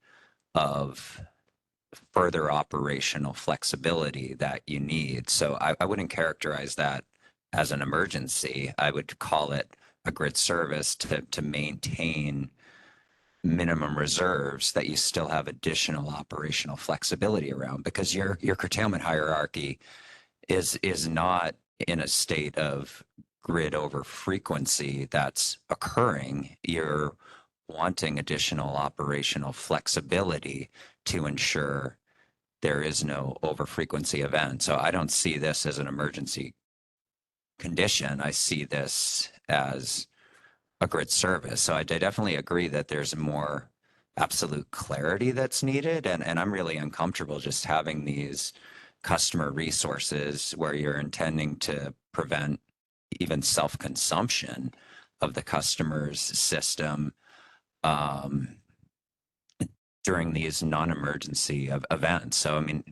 S12: of further operational flexibility that you need. So I wouldn't characterize that as an emergency. I would call it a grid service to maintain minimum reserves that you still have additional operational flexibility around, because your curtailment hierarchy is not in a state of grid over frequency that's occurring. You're wanting additional operational flexibility to ensure there is no over frequency event. So I don't see this as an emergency condition. I see this as a grid service. So I definitely agree that there's more absolute clarity that's needed. And I'm really uncomfortable just having these customer resources where you're intending to prevent even self-consumption of the customer's system during these non-emergency events. So, I mean,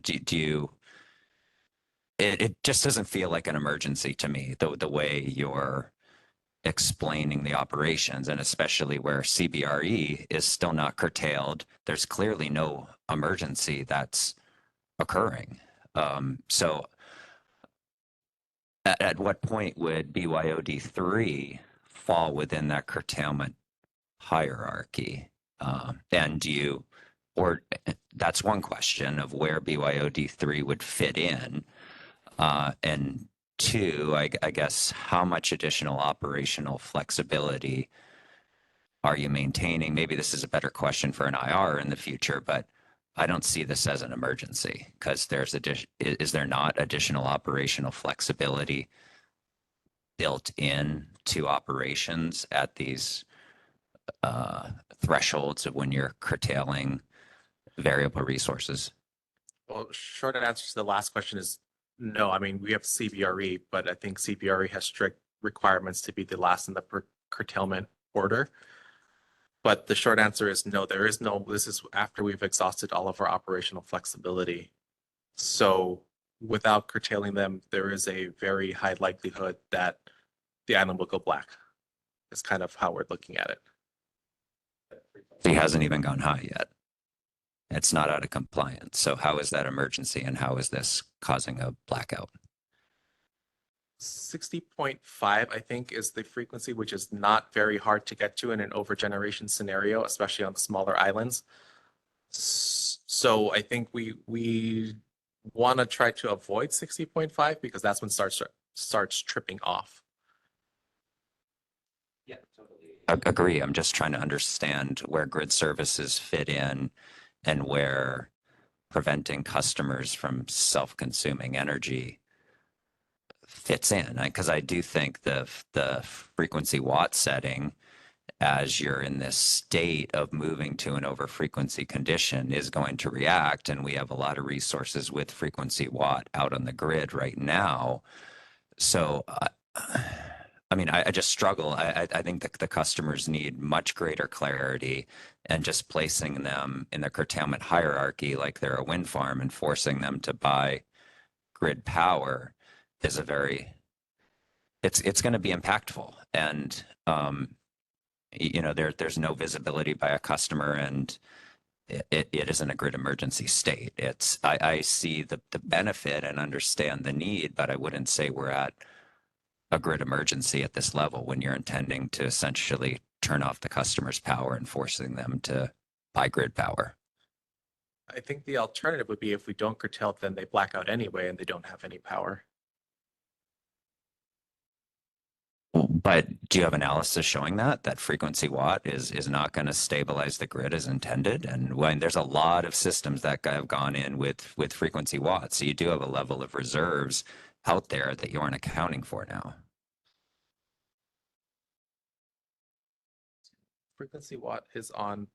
S12: it just doesn't feel like an emergency to me, the way you're explaining the operations, and especially where CBRE is still not curtailed. There's clearly no emergency that's occurring. So at what point would BYOD 3 fall within that curtailment hierarchy? Or that's one question of where BYOD 3 would fit in. And two, I guess, how much additional operational flexibility are you maintaining? Maybe this is a better question for an IR in the future, but I don't see this as an emergency, because is there not additional operational flexibility built in to operations at these thresholds of when you're curtailing variable resources?
S7: Well, short answer to the last question is no. I mean, we have CBRE, but I think CBRE has strict requirements to be the last in the curtailment order. But the short answer is no, there is no, this is after we've exhausted all of our operational flexibility. So without curtailing them, there is a very high likelihood that the island will go black. It's kind of how we're looking at it.
S12: He hasn't even gone high yet. It's not out of compliance. So how is that emergency, and how is this causing a blackout?
S7: 60.5, I think, is the frequency, which is not very hard to get to in an overgeneration scenario, especially on the smaller islands. So I think we want to try to avoid 60.5 because that's when starts tripping off.
S12: Yeah, totally. Agree. I'm just trying to understand where grid services fit in and where preventing customers from self-consuming energy fits in, because I do think the frequency watt setting, as you're in this state of moving to an over frequency condition, is going to react. And we have a lot of resources with frequency watt out on the grid right now. So, I mean, I just struggle. I think that the customers need much greater clarity, and just placing them in the curtailment hierarchy like they're a wind farm and forcing them to buy grid power is it's going to be impactful. And, there's no visibility by a customer, and it isn't a grid emergency state. I see the benefit and understand the need, but I wouldn't say we're at a grid emergency at this level when you're intending to essentially turn off the customer's power and forcing them to buy grid power.
S7: I think the alternative would be if we don't curtail, then they black out anyway and they don't have any power.
S12: But do you have analysis showing that frequency watt is not going to stabilize the grid as intended? And when there's a lot of systems that have gone in with frequency watts, so you do have a level of reserves out there that you aren't accounting for now.
S7: Frequency watt is on,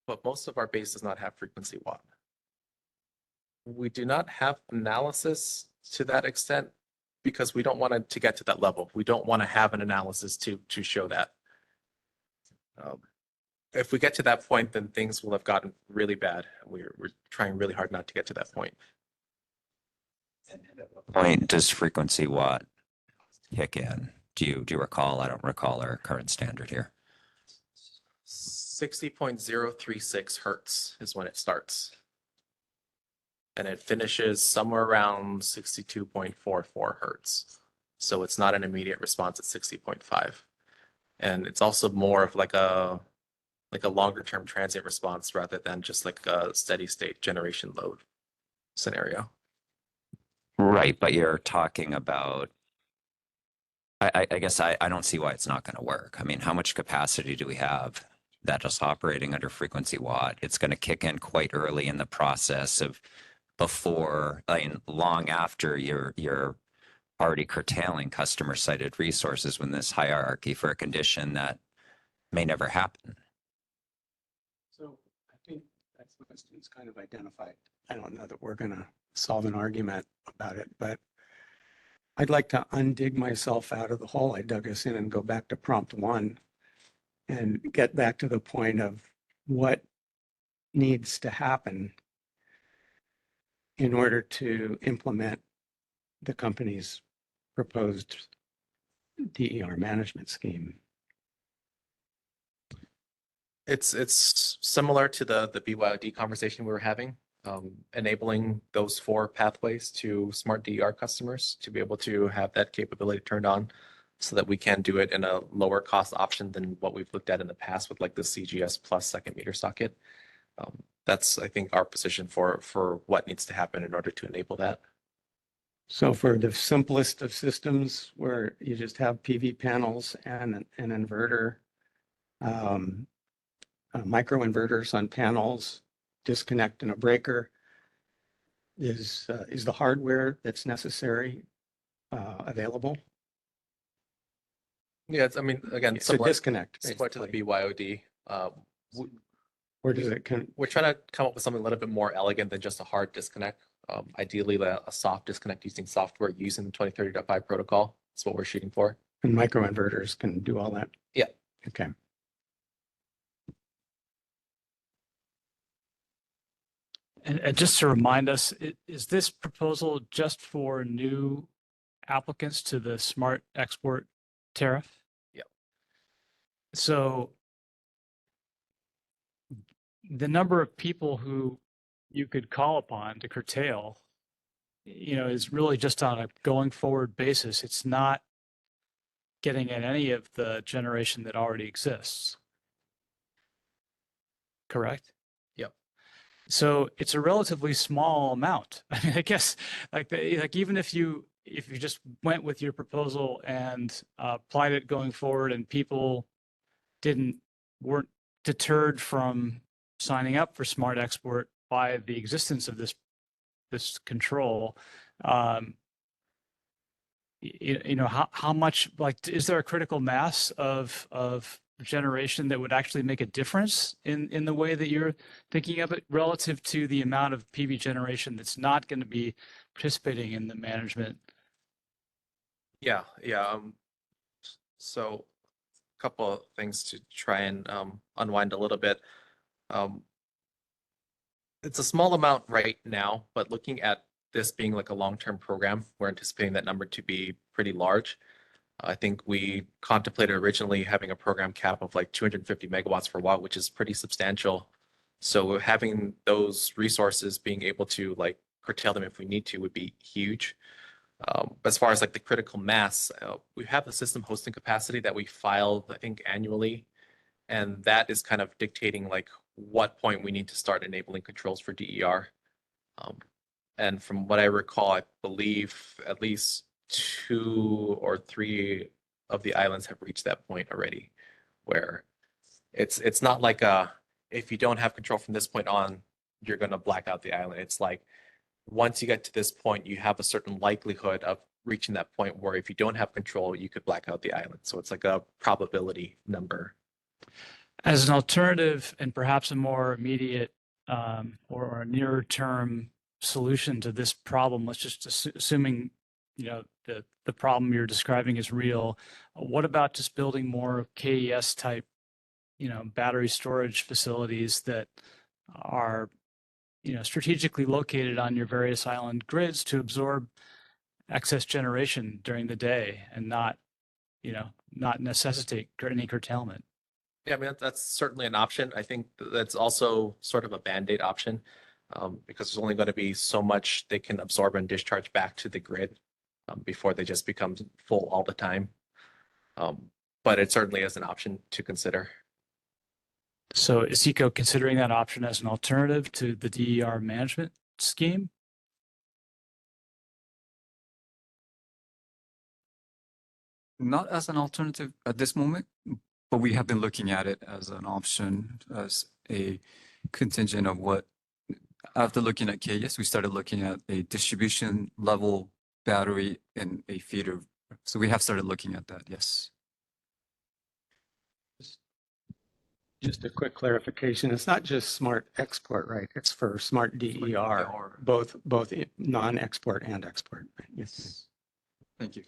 S7: but most of our base does not have frequency watt. We do not have analysis to that extent because we don't want it to get to that level. We don't want to have an analysis to show that. If we get to that point, then things will have gotten really bad. We're trying really hard not to get to that point.
S12: At what point does frequency watt kick in? Do you recall? I don't recall our current standard here.
S7: 60.036 hertz is when it starts. And it finishes somewhere around 62.44 hertz. So it's not an immediate response at 60.5. And it's also more of like a longer term transient response rather than just like a steady state generation load scenario.
S12: Right, but you're talking about, I guess I don't see why it's not going to work. I mean, how much capacity do we have that is operating under frequency watt? It's going to kick in quite early in the process of before, I mean, long after you're already curtailing customer cited resources when this hierarchy for a condition that may never happen.
S5: So I think that's the question's kind of identified. I don't know that we're going to solve an argument about it, but I'd like to undig myself out of the hole I dug us in and go back to prompt 1 and get back to the point of what needs to happen in order to implement the company's proposed DER management scheme.
S7: It's similar to the BYOD conversation we were having, enabling those 4 pathways to smart DER customers to be able to have that capability turned on so that we can do it in a lower cost option than what we've looked at in the past with like the CGS plus second meter socket. That's, I think, our position for what needs to happen in order to enable that.
S5: So for the simplest of systems where you just have PV panels and an inverter, microinverters on panels, disconnect and a breaker, is the hardware that's necessary available?
S7: Yeah, it's, I mean, again,
S5: It's a disconnect,
S7: similar to the BYOD.
S5: Or does it
S7: We're trying to come up with something a little bit more elegant than just a hard disconnect. Ideally, a soft disconnect using software using the 2030.5 protocol. That's what we're shooting for.
S5: And microinverters can do all that?
S7: Yeah.
S5: Okay.
S3: And just to remind us, is this proposal just for new applicants to the smart export tariff?
S7: Yeah.
S3: So the number of people who you could call upon to curtail, is really just on a going forward basis. It's not getting at any of the generation that already exists. Correct?
S7: Yep.
S3: So it's a relatively small amount. I mean, I guess like even if you just went with your proposal and applied it going forward and people weren't deterred from signing up for smart export by the existence of this control, how much, like, is there a critical mass of generation that would actually make a difference in the way that you're thinking of it relative to the amount of PV generation that's not going to be participating in the management?
S7: Yeah. So a couple of things to try and unwind a little bit. It's a small amount right now, but looking at this being like a long-term program, we're anticipating that number to be pretty large. I think we contemplated originally having a program cap of like 250 megawatts per watt, which is pretty substantial. So having those resources, being able to like curtail them if we need to, would be huge. As far as like the critical mass, we have the system hosting capacity that we file, I think, annually. And that is kind of dictating like what point we need to start enabling controls for DER. And from what I recall, I believe at least 2 or 3 of the islands have reached that point already, where it's not like if you don't have control from this point on, you're going to black out the island. It's like once you get to this point, you have a certain likelihood of reaching that point where if you don't have control, you could black out the island. So it's like a probability number.
S3: As an alternative and perhaps a more immediate or a nearer term solution to this problem, let's just assuming the problem you're describing is real. What about just building more KES type, battery storage facilities that are, strategically located on your various island grids to absorb excess generation during the day and not necessitate any curtailment?
S7: Yeah, I mean, that's certainly an option. I think that's also sort of a Band-Aid option because there's only going to be so much they can absorb and discharge back to the grid before they just become full all the time. But it certainly is an option to consider.
S3: So is ECO considering that option as an alternative to the DER management scheme?
S14: Not as an alternative at this moment, but we have been looking at it as an option, as a contingent of what, after looking at KES, we started looking at a distribution level battery in a feeder. So we have started looking at that, yes.
S5: Just a quick clarification. It's not just smart export, right? It's for smart DER, both non-export and export. Right? Yes.
S14: Thank you.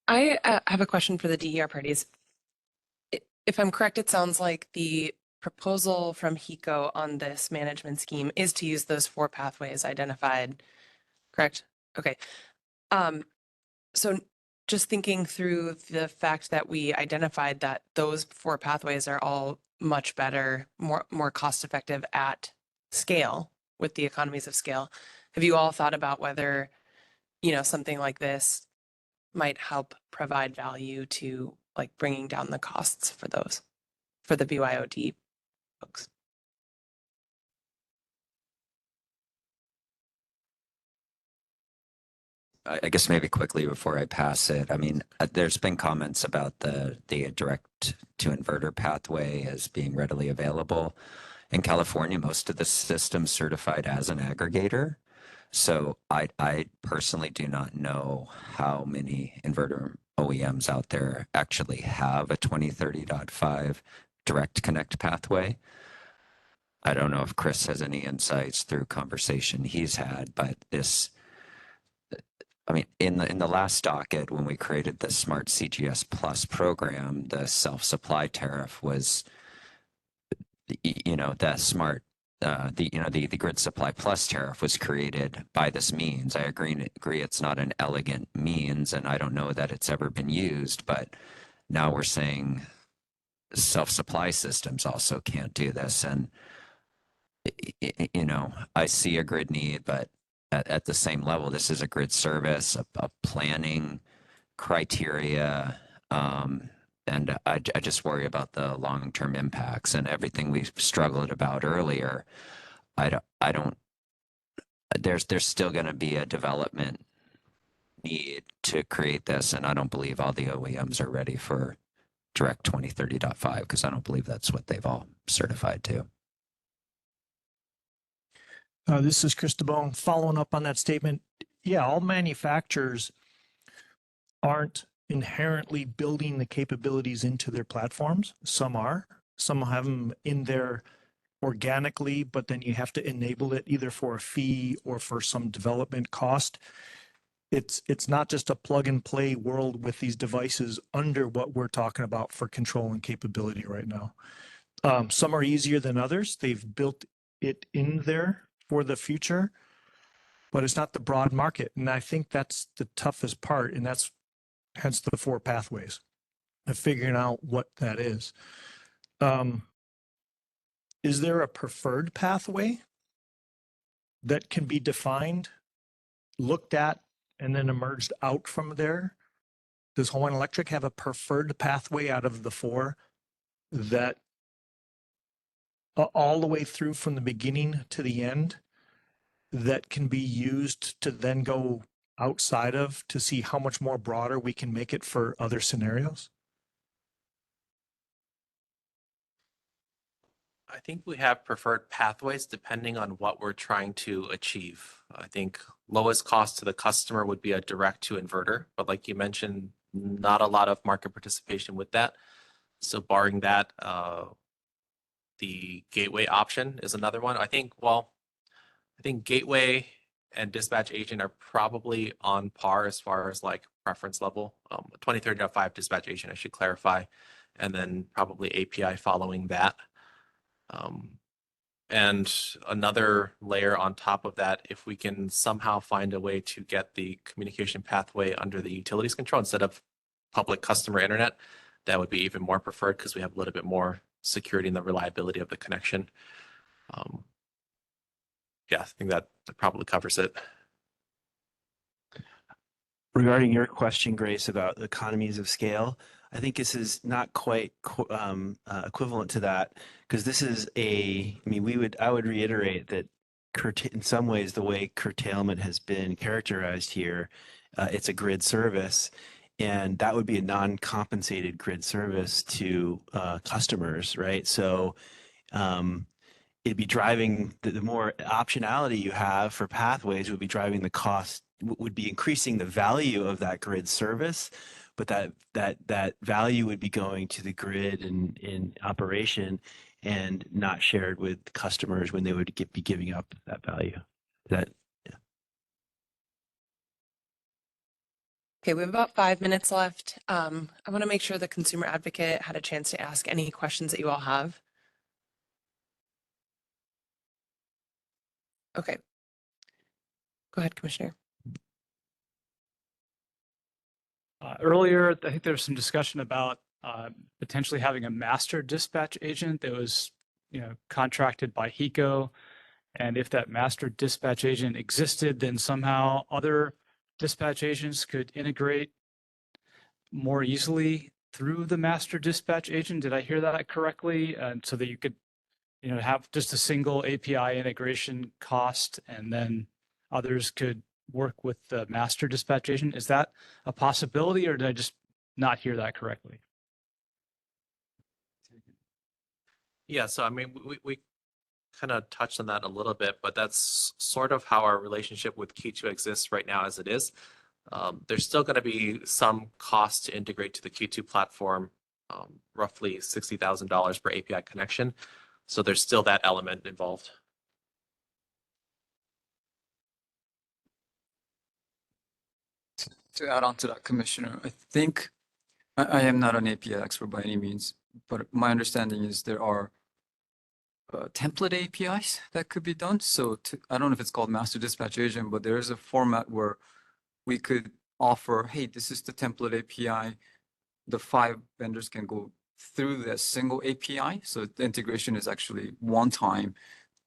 S1: I have a question for the DER parties. If I'm correct, it sounds like the proposal from HECO on this management scheme is to use those 4 pathways identified, correct? Okay. So just thinking through the fact that we identified that those 4 pathways are all much better, more cost effective at scale with the economies of scale. Have you all thought about whether, something like this might help provide value to like bringing down the costs for those, for the BYOD folks?
S12: I guess maybe quickly before I pass it, I mean, there's been comments about the direct to inverter pathway as being readily available. In California, most of the systems certified as an aggregator. So I personally do not know how many inverter OEMs out there actually have a 2030.5 direct connect pathway. I don't know if Chris has any insights through conversation he's had, but this, I mean, in the last docket, when we created the Smart CGS Plus program, the self-supply tariff was, that smart, the grid supply plus tariff was created by this means. I agree it's not an elegant means, and I don't know that it's ever been used, but now we're saying self-supply systems also can't do this. And, I see a grid need, but at the same level, this is a grid service, a planning criteria, and I just worry about the long-term impacts and everything we've struggled about earlier. There's still going to be a development need to create this, and I don't believe all the OEMs are ready for direct 2030.5 because I don't believe that's what they've all certified to.
S11: This is Chris DeBone. Following up on that statement, yeah, all manufacturers aren't inherently building the capabilities into their platforms. Some are. Some have them in there organically, but then you have to enable it either for a fee or for some development cost. It's not just a plug and play world with these devices under what we're talking about for control and capability right now. Some are easier than others. They've built it in there for the future, but it's not the broad market. And I think that's the toughest part. And that's hence the 4 pathways of figuring out what that is. Is there a preferred pathway that can be defined, looked at, and then emerged out from there? Does Hawaiian Electric have a preferred pathway out of the 4 that all the way through from the beginning to the end that can be used to then go outside of to see how much more broader we can make it for other scenarios?
S7: I think we have preferred pathways depending on what we're trying to achieve. I think lowest cost to the customer would be a direct to inverter, but like you mentioned, not a lot of market participation with that. So barring that, the gateway option is another one. I think gateway and dispatch agent are probably on par as far as like preference level. 2030.5 dispatch agent, I should clarify, and then probably API following that. And another layer on top of that, if we can somehow find a way to get the communication pathway under the utilities control instead of public customer internet, that would be even more preferred because we have a little bit more security and the reliability of the connection. Yeah, I think that probably covers it.
S10: Regarding your question, Grace, about economies of scale, I think this is not quite equivalent to that, because this is I would reiterate that in some ways, the way curtailment has been characterized here, it's a grid service, and that would be a non-compensated grid service to customers, right? So it'd be driving the more optionality you have for pathways would be driving the cost, would be increasing the value of that grid service, but that value would be going to the grid in operation and not shared with customers when they would be giving up that value. Yeah.
S1: Okay, we have about 5 minutes left. I want to make sure the consumer advocate had a chance to ask any questions that you all have. Okay. Go ahead, Commissioner.
S3: Earlier, I think there was some discussion about potentially having a master dispatch agent that was, contracted by HECO. And if that master dispatch agent existed, then somehow other dispatch agents could integrate more easily through the master dispatch agent. Did I hear that correctly? And so that you could, have just a single API integration cost, and then others could work with the master dispatch agent. Is that a possibility, or did I just not hear that correctly?
S7: Yeah, so I mean, we kind of touched on that a little bit, but that's sort of how our relationship with Key2 exists right now as it is. There's still going to be some cost to integrate to the Key2 platform, roughly $60,000 per API connection. So there's still that element involved.
S14: To add on to that, Commissioner, I think I am not an API expert by any means, but my understanding is there are template APIs that could be done. So I don't know if it's called master dispatch agent, but there is a format where we could offer, hey, this is the template API. The 5 vendors can go through the single API. So the integration is actually one time,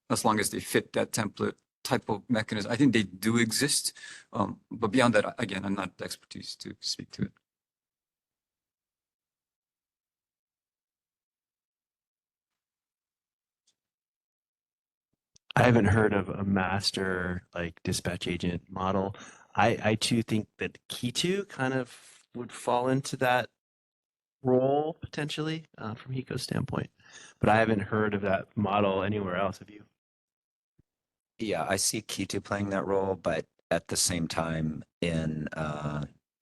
S14: as long as they fit that template type of mechanism. I think they do exist. But beyond that, again, I'm not the expertise to speak to it.
S10: I haven't heard of a master dispatch agent model. I too think that Key2 kind of would fall into that role potentially from HECO's standpoint, but I haven't heard of that model anywhere else. Have you?
S12: Yeah, I see Key2 playing that role, but at the same time in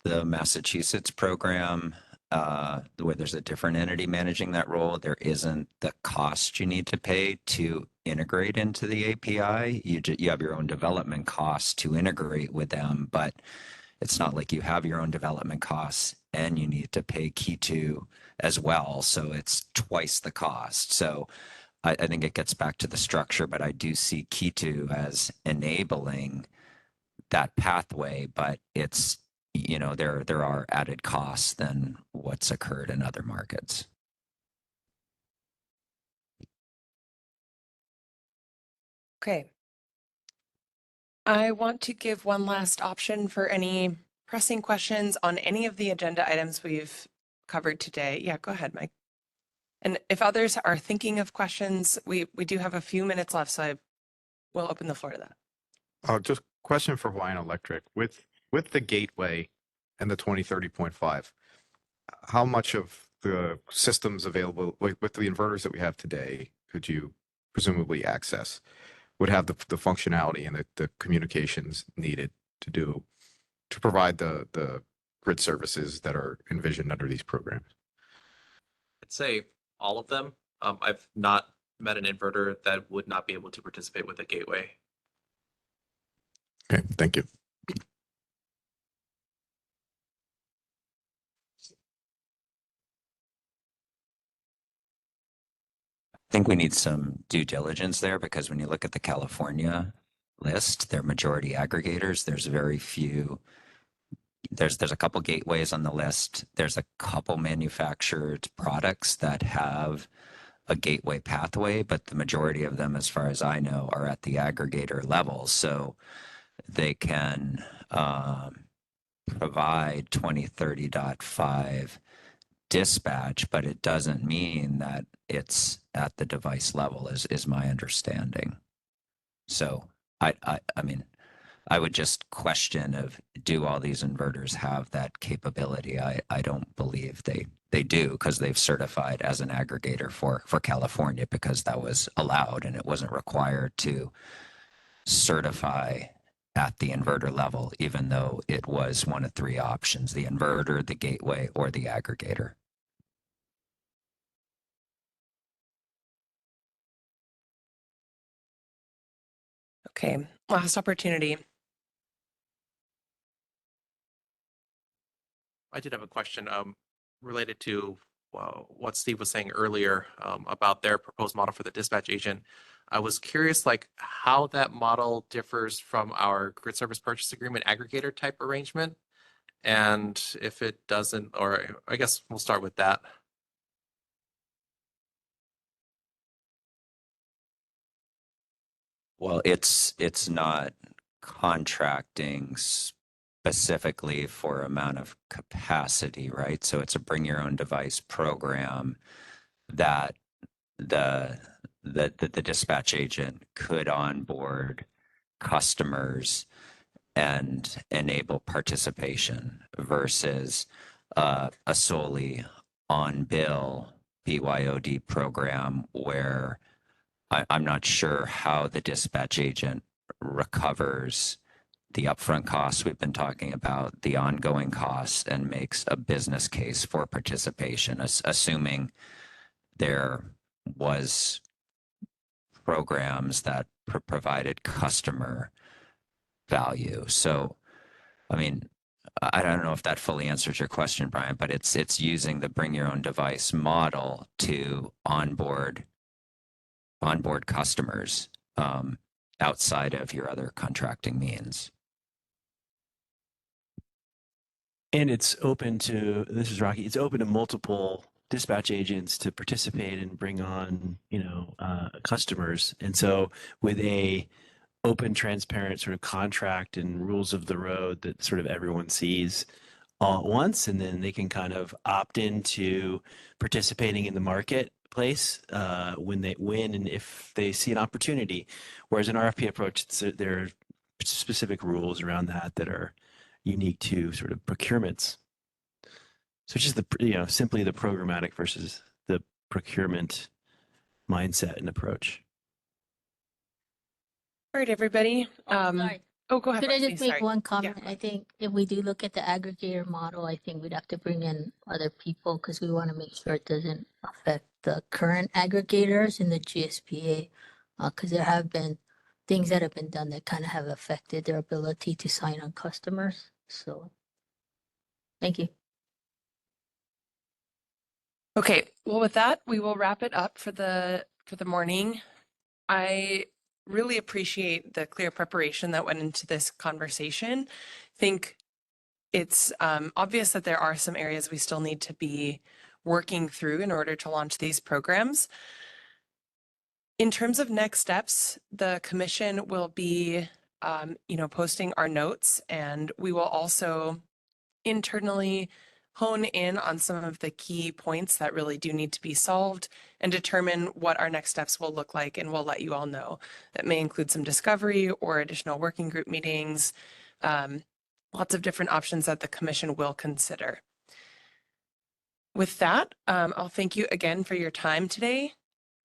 S12: the Massachusetts program, where there's a different entity managing that role, there isn't the cost you need to pay to integrate into the API. You have your own development costs to integrate with them, but it's not like you have your own development costs and you need to pay Key2 as well. So it's twice the cost. So I think it gets back to the structure, but I do see Key2 as enabling that pathway, but it's, there are added costs than what's occurred in other markets.
S1: Okay. I want to give one last option for any pressing questions on any of the agenda items we've covered today. Yeah, go ahead, Mike. And if others are thinking of questions, we do have a few minutes left, so I will open the floor to that.
S9: Just question for Hawaiian Electric. With with the gateway and the 2030.5, how much of the systems available, like with the inverters that we have today, could you presumably access, would have the functionality and the communications needed to provide the grid services that are envisioned under these programs?
S7: I'd say all of them. I've not met an inverter that would not be able to participate with a gateway.
S9: Okay, thank you.
S12: I think we need some due diligence there because when you look at the California list, they're majority aggregators. There's very few. There's a couple gateways on the list. There's a couple manufactured products that have a gateway pathway, but the majority of them, as far as I know, are at the aggregator level. So they can provide 2030.5 dispatch, but it doesn't mean that it's at the device level is my understanding. So I mean, I would just question of, do all these inverters have that capability? I don't believe they do, because they've certified as an aggregator for California, because that was allowed and it wasn't required to certify at the inverter level, even though it was one of three options: the inverter, the gateway, or the aggregator.
S1: Okay, last opportunity.
S7: I did have a question related to what Steve was saying earlier about their proposed model for the dispatch agent. I was curious, like, how that model differs from our grid service purchase agreement aggregator type arrangement, and if it doesn't, or I guess we'll start with that.
S12: Well, it's not contracting specifically for amount of capacity, right? So it's a bring your own device program that the dispatch agent could onboard customers and enable participation versus a solely on bill BYOD program where I'm not sure how the dispatch agent recovers the upfront costs we've been talking about, the ongoing costs, and makes a business case for participation, assuming there was programs that provided customer value. So, I mean, I don't know if that fully answers your question, Brian, but it's using the bring your own device model to onboard customers outside of your other contracting means.
S10: And it's open to, this is Rocky, it's open to multiple dispatch agents to participate and bring on, customers. And so with a open, transparent sort of contract and rules of the road that sort of everyone sees all at once, and then they can kind of opt into participating in the marketplace when and if they see an opportunity. Whereas an RFP approach, there are specific rules around that are unique to sort of procurements. So it's just simply the programmatic versus the procurement mindset and approach.
S1: All right, everybody.
S15: Sorry.
S1: Oh, go ahead.
S15: Could I
S1: Roxy,
S15: just make
S1: sorry.
S15: one comment? I think if we do look at the aggregator model, I think we'd have to bring in other people because we want to make sure it doesn't affect the current aggregators in the GSPA. Because there have been things that have been done that kind of have affected their ability to sign on customers. So, thank you.
S1: Okay, well, with that, we will wrap it up for the morning. I really appreciate the clear preparation that went into this conversation. I think it's obvious that there are some areas we still need to be working through in order to launch these programs. In terms of next steps, the commission will be, posting our notes, and we will also internally hone in on some of the key points that really do need to be solved and determine what our next steps will look like, and we'll let you all know. That may include some discovery or additional working group meetings. lots of different options that the commission will consider. With that, I'll thank you again for your time today.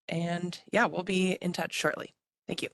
S1: And yeah, we'll be in touch shortly. Thank you.